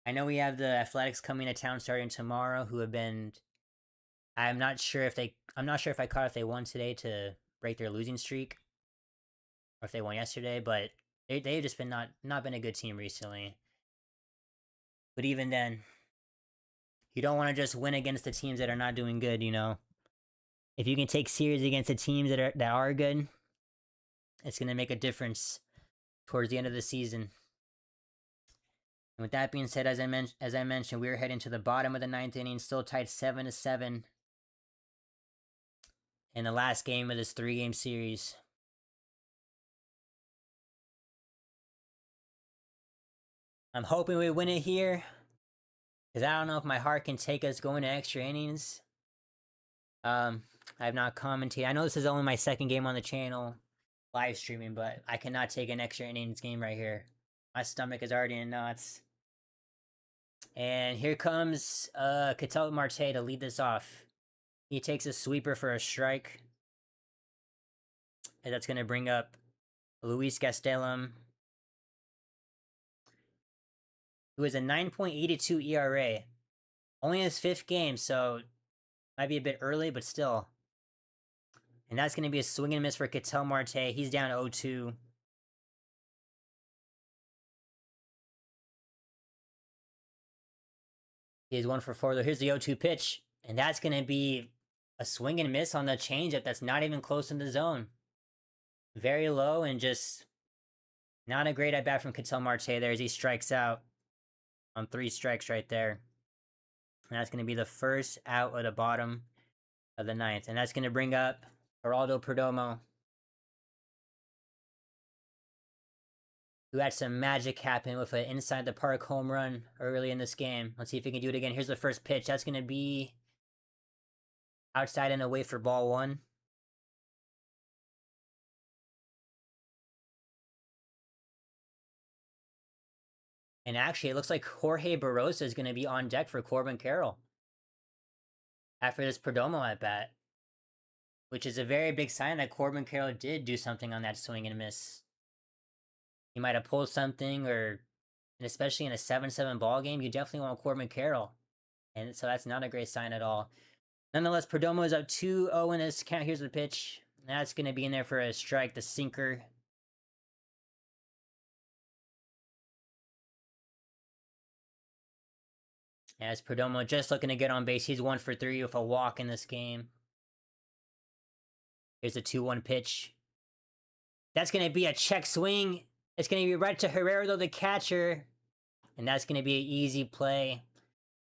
I know we have the Athletics coming to town starting tomorrow, who have been. I'm not sure if I caught if they won today to break their losing streak, or if they won yesterday. But they've just been not been a good team recently. But even then, you don't want to just win against the teams that are not doing good. If you can take series against the teams that are good, it's gonna make a difference towards the end of the season. And with that being said, as I mentioned, we are heading to the bottom of the 9th inning, still tied 7-7 in the last game of this 3-game series. I'm hoping we win it here, because I don't know if my heart can take us going to extra innings. I have not commented. I know this is only my 2nd game on the channel, live streaming, but I cannot take an extra innings game right here. My stomach is already in knots. And here comes Ketel Marte to lead this off. He takes a sweeper for a strike. And that's going to bring up Luis Gastelum, who has a 9.82 ERA. Only his 5th game, so might be a bit early, but still. And that's going to be a swing and miss for Ketel Marte. He's down 0-2. He's 1 for 4, though. Here's the 0-2 pitch. And that's going to be a swing and miss on the changeup that's not even close in the zone. Very low and just not a great at-bat from Ketel Marte there as he strikes out on 3 strikes right there. And that's going to be the first out of the bottom of the 9th. And that's going to bring up Geraldo Perdomo, who had some magic happen with an inside the park home run early in this game. Let's see if he can do it again. Here's the first pitch. That's going to be outside and away for ball 1. And actually, it looks like Jorge Barrosa is going to be on deck for Corbin Carroll after this Perdomo at bat, which is a very big sign that Corbin Carroll did do something on that swing and miss. He might have pulled something, and especially in a 7-7 ball game, you definitely want Corbin Carroll. And so that's not a great sign at all. Nonetheless, Perdomo is up 2-0 in this count. Here's the pitch. That's going to be in there for a strike, the sinker. As Perdomo just looking to get on base. He's 1 for 3 with a walk in this game. Here's a 2-1 pitch. That's going to be a check swing. It's going to be right to Herrera, though, the catcher. And that's going to be an easy play.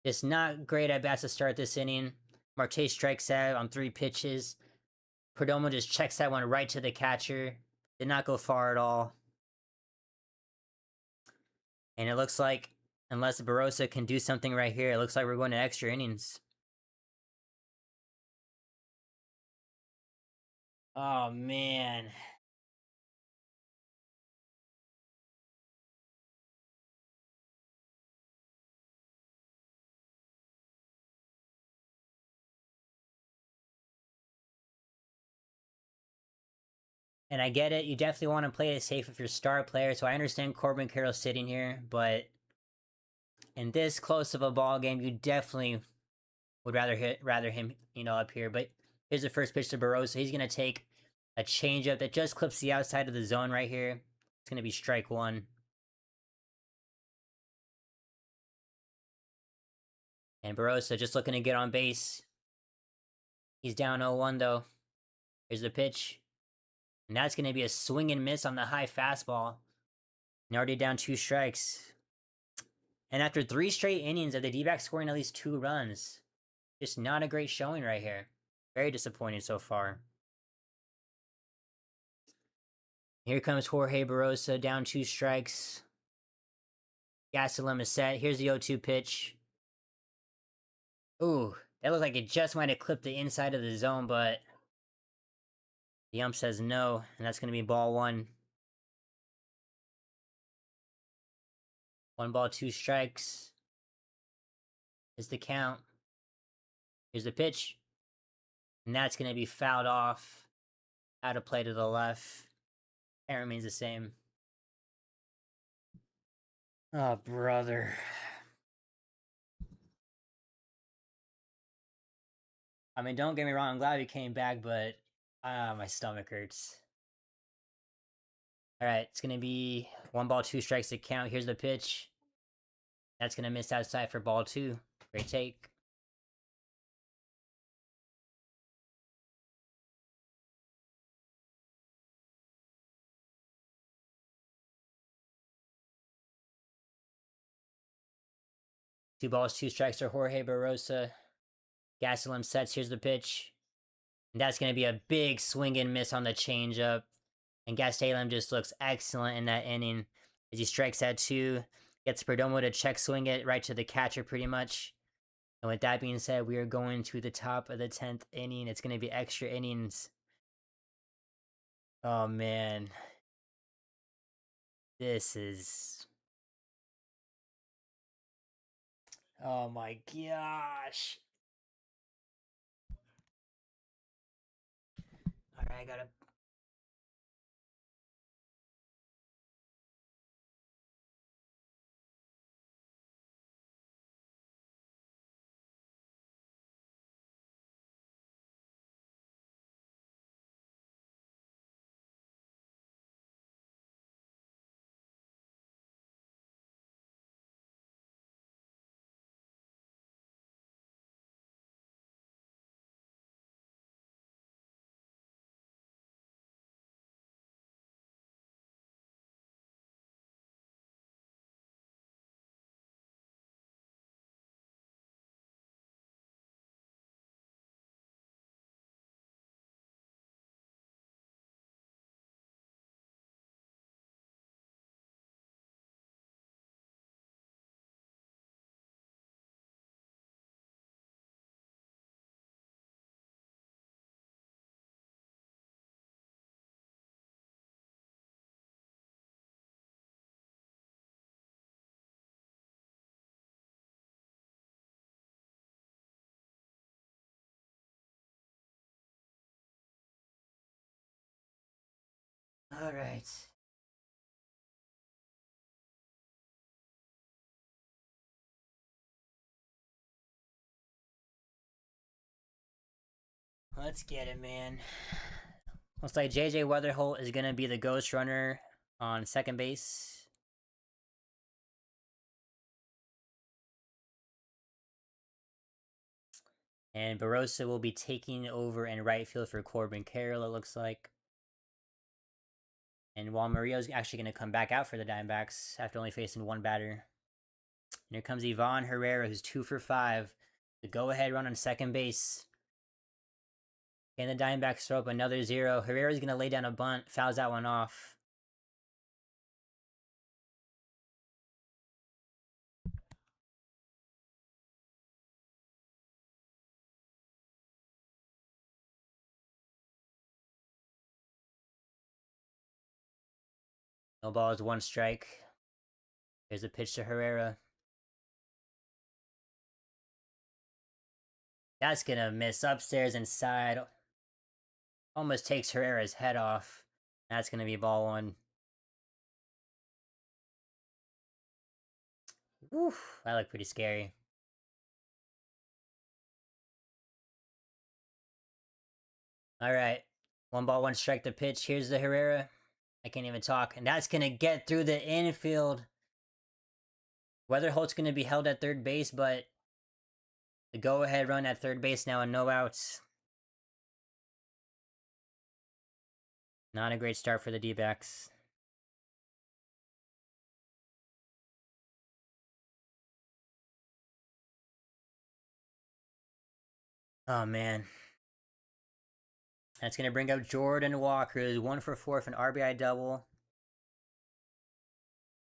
Just not great at bats to start this inning. Marte strikes out on 3 pitches. Perdomo just checks that one right to the catcher. Did not go far at all. And it looks like, unless Barrosa can do something right here, it looks like we're going to extra innings. Oh, man. And I get it, you definitely want to play it safe with your star player, so I understand Corbin Carroll sitting here, but in this close of a ball game, you definitely would rather him, up here. But here's the first pitch to Barrosa. He's gonna take a changeup that just clips the outside of the zone right here. It's gonna be strike 1. And Barrosa just looking to get on base. He's down 0-1 though. Here's the pitch. And that's gonna be a swing and miss on the high fastball. And already down 2 strikes. And after 3 straight innings of the D-backs scoring at least 2 runs, just not a great showing right here. Very disappointing so far. Here comes Jorge Barrosa, down 2 strikes. Gastelum is set. Here's the 0-2 pitch. Ooh, that looked like it just might have clipped the inside of the zone, but the ump says no, and that's going to be ball 1. 1 ball, 2 strikes is the count. Here's the pitch. And that's going to be fouled off. Out of play to the left. And remains the same. Oh, brother. I mean, don't get me wrong. I'm glad he came back, but my stomach hurts. All right, it's going to be 1-2 strikes to count. Here's the pitch. That's going to miss outside for ball 2. Great take. Two balls, 2 strikes for Jorge Barrosa. Gastelum sets. Here's the pitch. And that's going to be a big swing and miss on the changeup. And Gastelum just looks excellent in that inning as he strikes at 2. Gets Perdomo to check swing it right to the catcher pretty much. And with that being said, we are going to the top of the 10th inning. It's going to be extra innings. Oh, man. This is... Oh, my gosh. All right, I got to... All right. Let's get it, man. Looks like JJ Weatherholt is going to be the ghost runner on second base. And Barrosa will be taking over in right field for Corbin Carroll, it looks like. And Juan Maria's actually going to come back out for the Diamondbacks after only facing one batter. And here comes Ivan Herrera, who's 2 for 5. The go-ahead run on second base. And the Diamondbacks throw up another 0. Herrera's going to lay down a bunt, fouls that one off. No balls, 1 strike. There's a pitch to Herrera. That's going to miss upstairs inside. Almost takes Herrera's head off. That's going to be ball 1. Oof, that looked pretty scary. All right. 1-1 strike to pitch. Here's the Herrera. I can't even talk. And that's going to get through the infield. Weatherholt's going to be held at third base, but the go-ahead run at third base now and no outs. Not a great start for the D-backs. Oh, man. That's going to bring up Jordan Walker, who's 1 for 4 for an RBI double.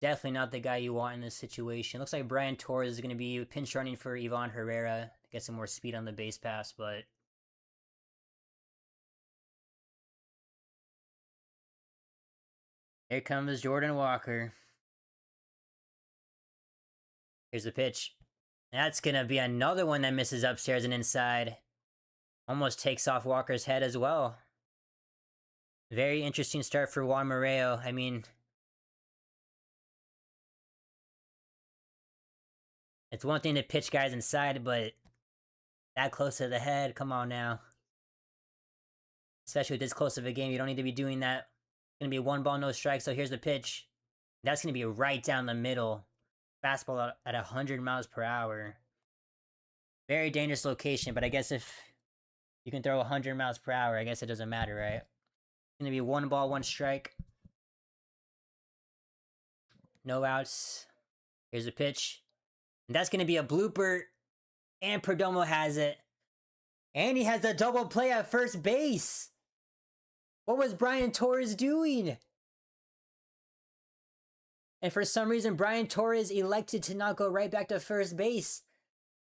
Definitely not the guy you want in this situation. Looks like Brian Torres is going to be pinch running for Ivan Herrera to get some more speed on the base pass, but... Here comes Jordan Walker. Here's the pitch. That's going to be another one that misses upstairs and inside. Almost takes off Walker's head as well. Very interesting start for Juan Moreo. I mean, it's one thing to pitch guys inside, but that close to the head, come on now. Especially with this close of a game, you don't need to be doing that. It's going to be 1 ball, no strike, so here's the pitch. That's going to be right down the middle. Fastball at 100 miles per hour. Very dangerous location, but I guess if you can throw 100 miles per hour, I guess it doesn't matter, right? It's going to be 1 ball, 1 strike. No outs. Here's a pitch. And that's going to be a blooper. And Perdomo has it. And he has a double play at first base. What was Brian Torres doing? And for some reason, Brian Torres elected to not go right back to first base.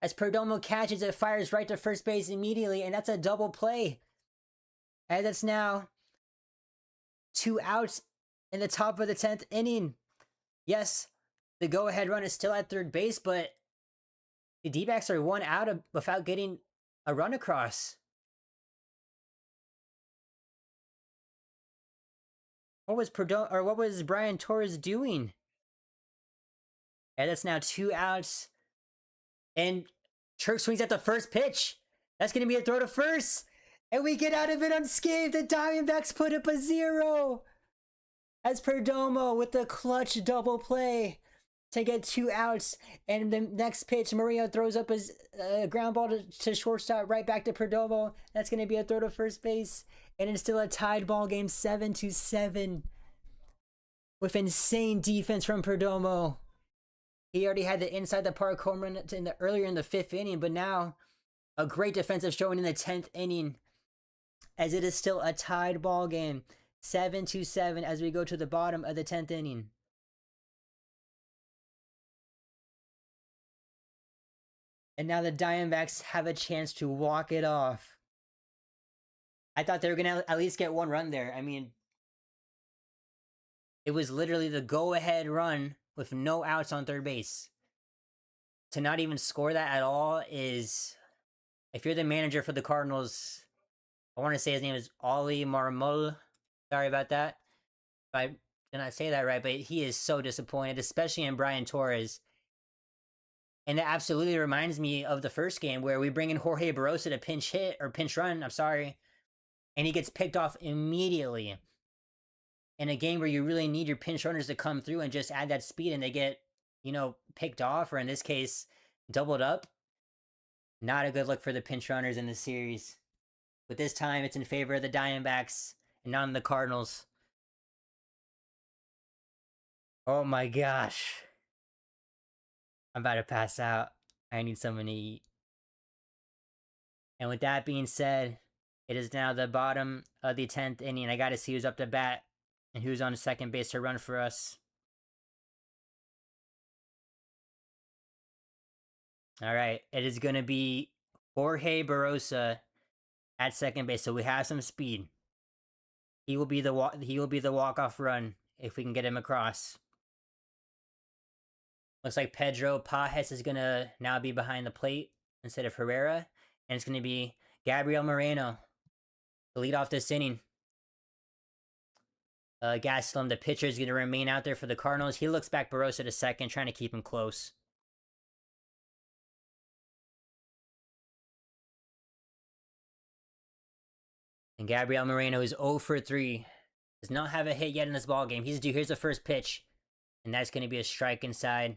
As Perdomo catches it, fires right to first base immediately, and that's a double play. And it's now 2 outs in the top of the 10th inning. Yes, the go-ahead run is still at third base, but the D-backs are 1 out without getting a run across. What was Brian Torres doing? And that's now 2 outs. And Turk swings at the first pitch. That's going to be a throw to first. And we get out of it unscathed. The Diamondbacks put up a 0. As Perdomo with the clutch double play to get 2 outs. And the next pitch, Mario throws up a ground ball to shortstop, right back to Perdomo. That's going to be a throw to first base. And it's still a tied ball game, 7-7. With insane defense from Perdomo. He already had the inside the park home run earlier in the 5th inning, but now a great defensive showing in the 10th inning, as it is still a tied ball game, 7-7 as we go to the bottom of the 10th inning. And now the Diamondbacks have a chance to walk it off. I thought they were going to at least get 1 run there. I mean, it was literally the go-ahead run with no outs on third base. To not even score that at all is... If you're the manager for the Cardinals, I want to say his name is Oli Marmol. Sorry about that if I did not say that right, but he is so disappointed, especially in Brian Torres. And that absolutely reminds me of the first game where we bring in Jorge Barosa to pinch hit, or pinch run, I'm sorry, and he gets picked off immediately. In a game where you really need your pinch runners to come through and just add that speed, and they get, picked off, or in this case, doubled up. Not a good look for the pinch runners in this series. But this time, it's in favor of the Diamondbacks, and not the Cardinals. Oh my gosh. I'm about to pass out. I need something to eat. And with that being said, it is now the bottom of the 10th inning. I gotta see who's up to bat and who's on second base to run for us. Alright, it is going to be Jorge Barosa at second base, so we have some speed. He will be the walk-off run if we can get him across. Looks like Pedro Pajes is going to now be behind the plate instead of Herrera, and it's going to be Gabriel Moreno to lead off this inning. Gastelum, the pitcher, is going to remain out there for the Cardinals. He looks back Barosa to second, trying to keep him close. And Gabriel Moreno is 0 for 3. Does not have a hit yet in this ballgame. He's due. Here's the first pitch. And that's going to be a strike inside.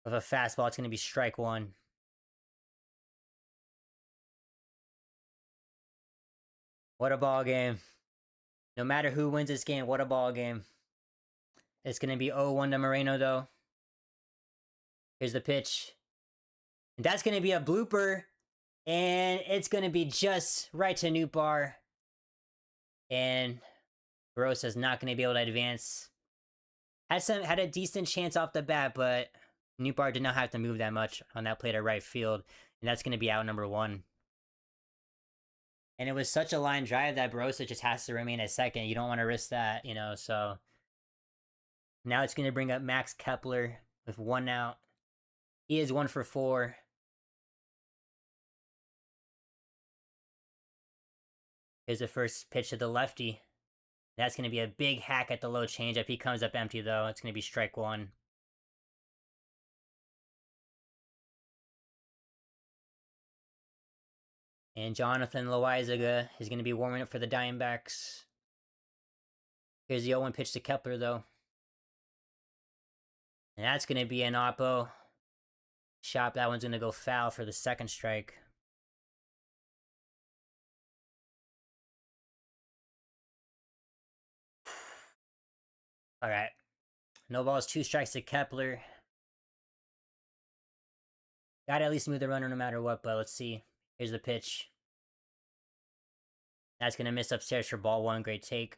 With a fastball, it's going to be strike 1. What a ball game. No matter who wins this game, what a ball game. It's going to be 0-1 to Moreno, though. Here's the pitch. And that's going to be a blooper. And it's going to be just right to Nootbaar. And Barosa's not going to be able to advance. Had a decent chance off the bat, but Nootbaar did not have to move that much on that play to right field. And that's going to be out number 1. And it was such a line drive that Barosa just has to remain at second. You don't want to risk that, so... Now it's going to bring up Max Kepler with 1 out. He is 1 for 4. Here's the first pitch to the lefty. That's going to be a big hack at the low changeup. He comes up empty, though. It's going to be strike one. And Jonathan Loizaga is going to be warming up for the Diamondbacks. Here's the 0-1 pitch to Kepler, though. And that's going to be an oppo shot. That one's going to go foul for the second strike. All right. No balls, 2 strikes to Kepler. Gotta at least move the runner no matter what, but let's see. Here's the pitch. That's going to miss upstairs for ball 1. Great take.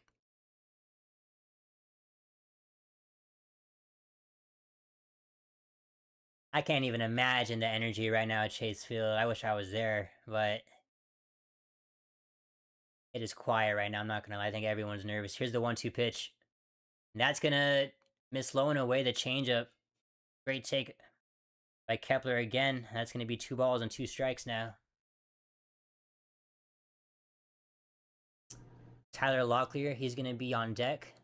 I can't even imagine the energy right now at Chase Field. I wish I was there, but it is quiet right now. I'm not going to lie. I think everyone's nervous. Here's the 1-2 pitch. And that's going to miss low and away the changeup. Great take by Kepler again. That's going to be 2 balls and 2 strikes now. Tyler Locklear, he's going to be on deck.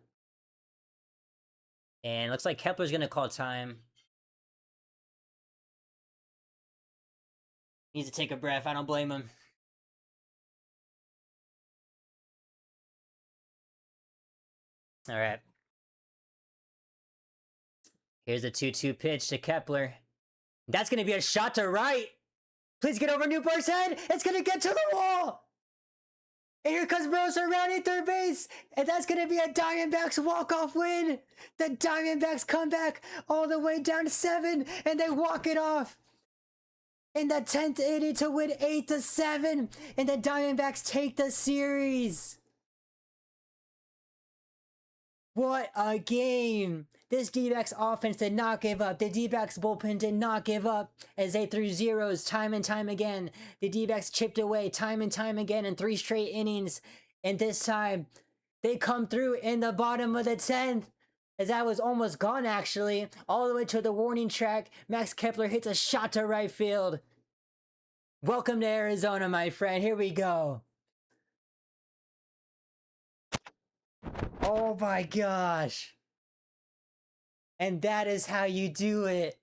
And looks like Kepler's going to call time. Needs to take a breath. I don't blame him. All right. Here's a 2-2 pitch to Kepler. That's going to be a shot to right. Please get over Newport's head. It's going to get to the wall. And here comes Rosa rounding third base. And that's going to be a Diamondbacks walk-off win. The Diamondbacks come back all the way down to 7. And they walk it off. In the 10th inning to win 8-7. And the Diamondbacks take the series. What a game! This D-backs offense did not give up. The D-backs bullpen did not give up as they threw zeros time and time again. The D-backs chipped away time and time again in 3 straight innings. And this time, they come through in the bottom of the 10th. As that was almost gone, actually. All the way to the warning track. Max Kepler hits a shot to right field. Welcome to Arizona, my friend. Here we go. Oh my gosh. And that is how you do it.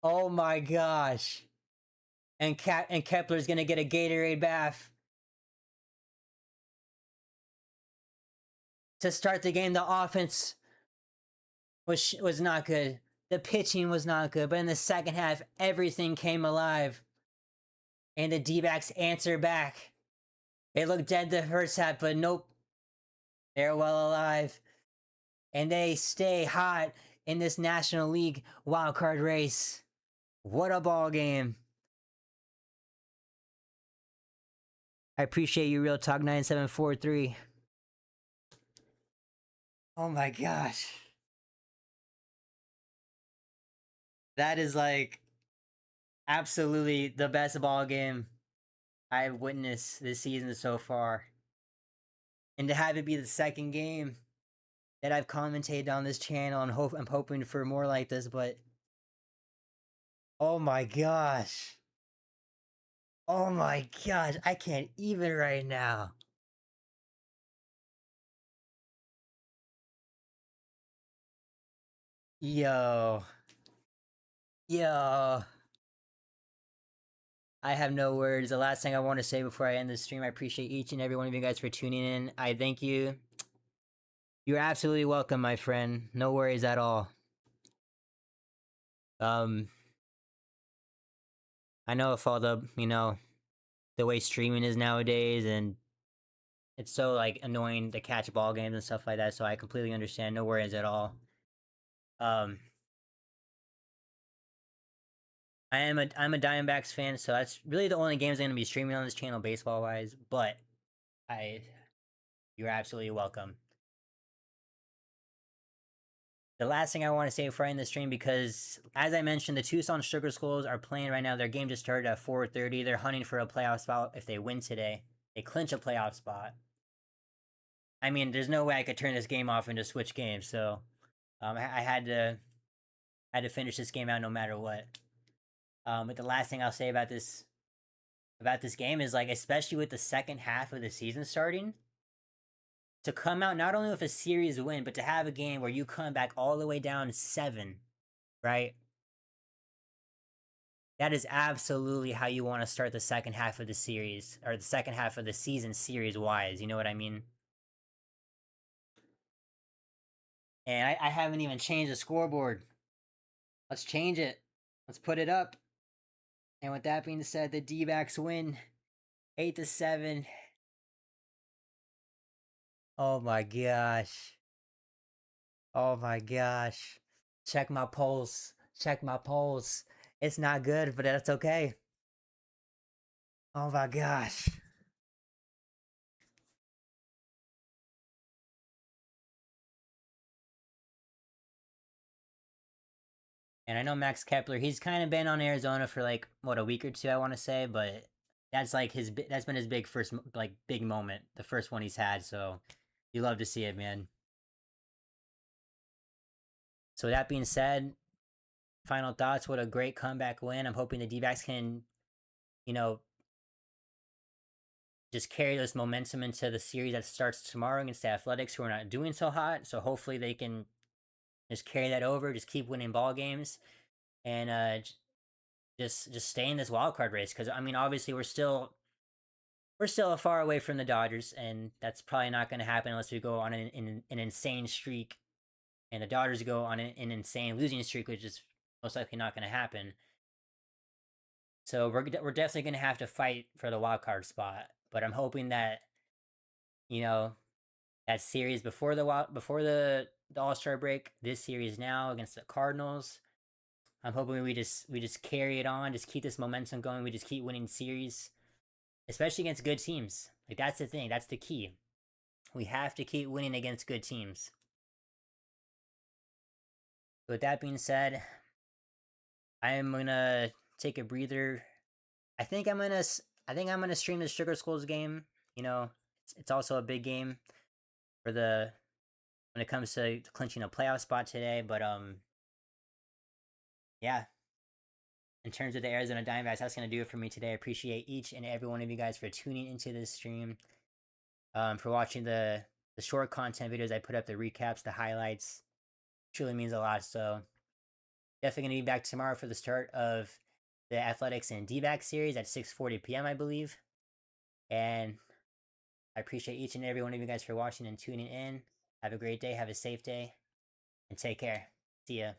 Oh my gosh. And Kepler's gonna get a Gatorade bath. To start the game, the offense was not good. The pitching was not good. But in the second half, everything came alive. And the D-backs answer back. They looked dead the first half, but nope. They're well alive. And they stay hot in this National League wildcard race. What a ball game. I appreciate you, Real Talk 9743. Oh my gosh. That is like absolutely the best ball game I've witnessed this season so far. And to have it be the second game that I've commentated on this channel, and I'm hoping for more like this, but oh my gosh. Oh my gosh, I can't even right now. Yo. I have no words. The last thing I want to say before I end the stream, I appreciate each and every one of you guys for tuning in. I thank you. You're absolutely welcome, my friend. No worries at all. I know if all the, the way streaming is nowadays, and it's so, like, annoying to catch ball games and stuff like that, so I completely understand. No worries at all. I'm a Diamondbacks fan, so that's really the only games I'm gonna be streaming on this channel, baseball wise. But you're absolutely welcome. The last thing I want to say before I end the stream, because as I mentioned, the Tucson Sugar Skulls are playing right now. Their game just started at 4:30. They're hunting for a playoff spot. If they win today, they clinch a playoff spot. I mean, there's no way I could turn this game off and just switch games. So, I had to finish this game out no matter what. But the last thing I'll say about this about this game is like, especially with the second half of the season starting, to come out not only with a series win, but to have a game where you come back all the way down 7, right? That is absolutely how you want to start the second half of the series, or the second half of the season series wise. You know what I mean? And I haven't even changed the scoreboard. Let's change it. Let's put it up. And with that being said, the D-backs win 8-7. Oh my gosh. Oh my gosh. Check my pulse. Check my pulse. It's not good, but that's okay. Oh my gosh. And I know Max Kepler, he's kind of been on Arizona for like what, a week or two, I want to say, but that's like that's been his big first like big moment, the first one he's had. So you love to see it, man. So with that being said, final thoughts. What a great comeback win. I'm hoping the D-backs can, you know, just carry this momentum into the series that starts tomorrow against the Athletics, who are not doing so hot. So hopefully they can just carry that over, just keep winning ball games, and just stay in this wild card race. Because I mean, obviously we're still far away from the Dodgers, and that's probably not going to happen unless we go on an insane streak, and the Dodgers go on an insane losing streak, which is most likely not going to happen. So we're definitely going to have to fight for the wild card spot. But I'm hoping that, you know, that series before the All Star break, this series now against the Cardinals, I'm hoping we just carry it on, just keep this momentum going. We just keep winning series, especially against good teams. Like, that's the thing. That's the key. We have to keep winning against good teams. With that being said, I am gonna take a breather. I think I'm gonna stream the Sugar Skulls game. You know, it's also a big game for the when it comes to clinching a playoff spot today. But yeah. In terms of the Arizona Diamondbacks, that's gonna do it for me today. I appreciate each and every one of you guys for tuning into this stream, for watching the short content videos I put up, the recaps, the highlights. Truly means a lot. So definitely gonna be back tomorrow for the start of the Athletics and D-back series at 6:40 p.m. I believe. And I appreciate each and every one of you guys for watching and tuning in. Have a great day. Have a safe day. And take care. See ya.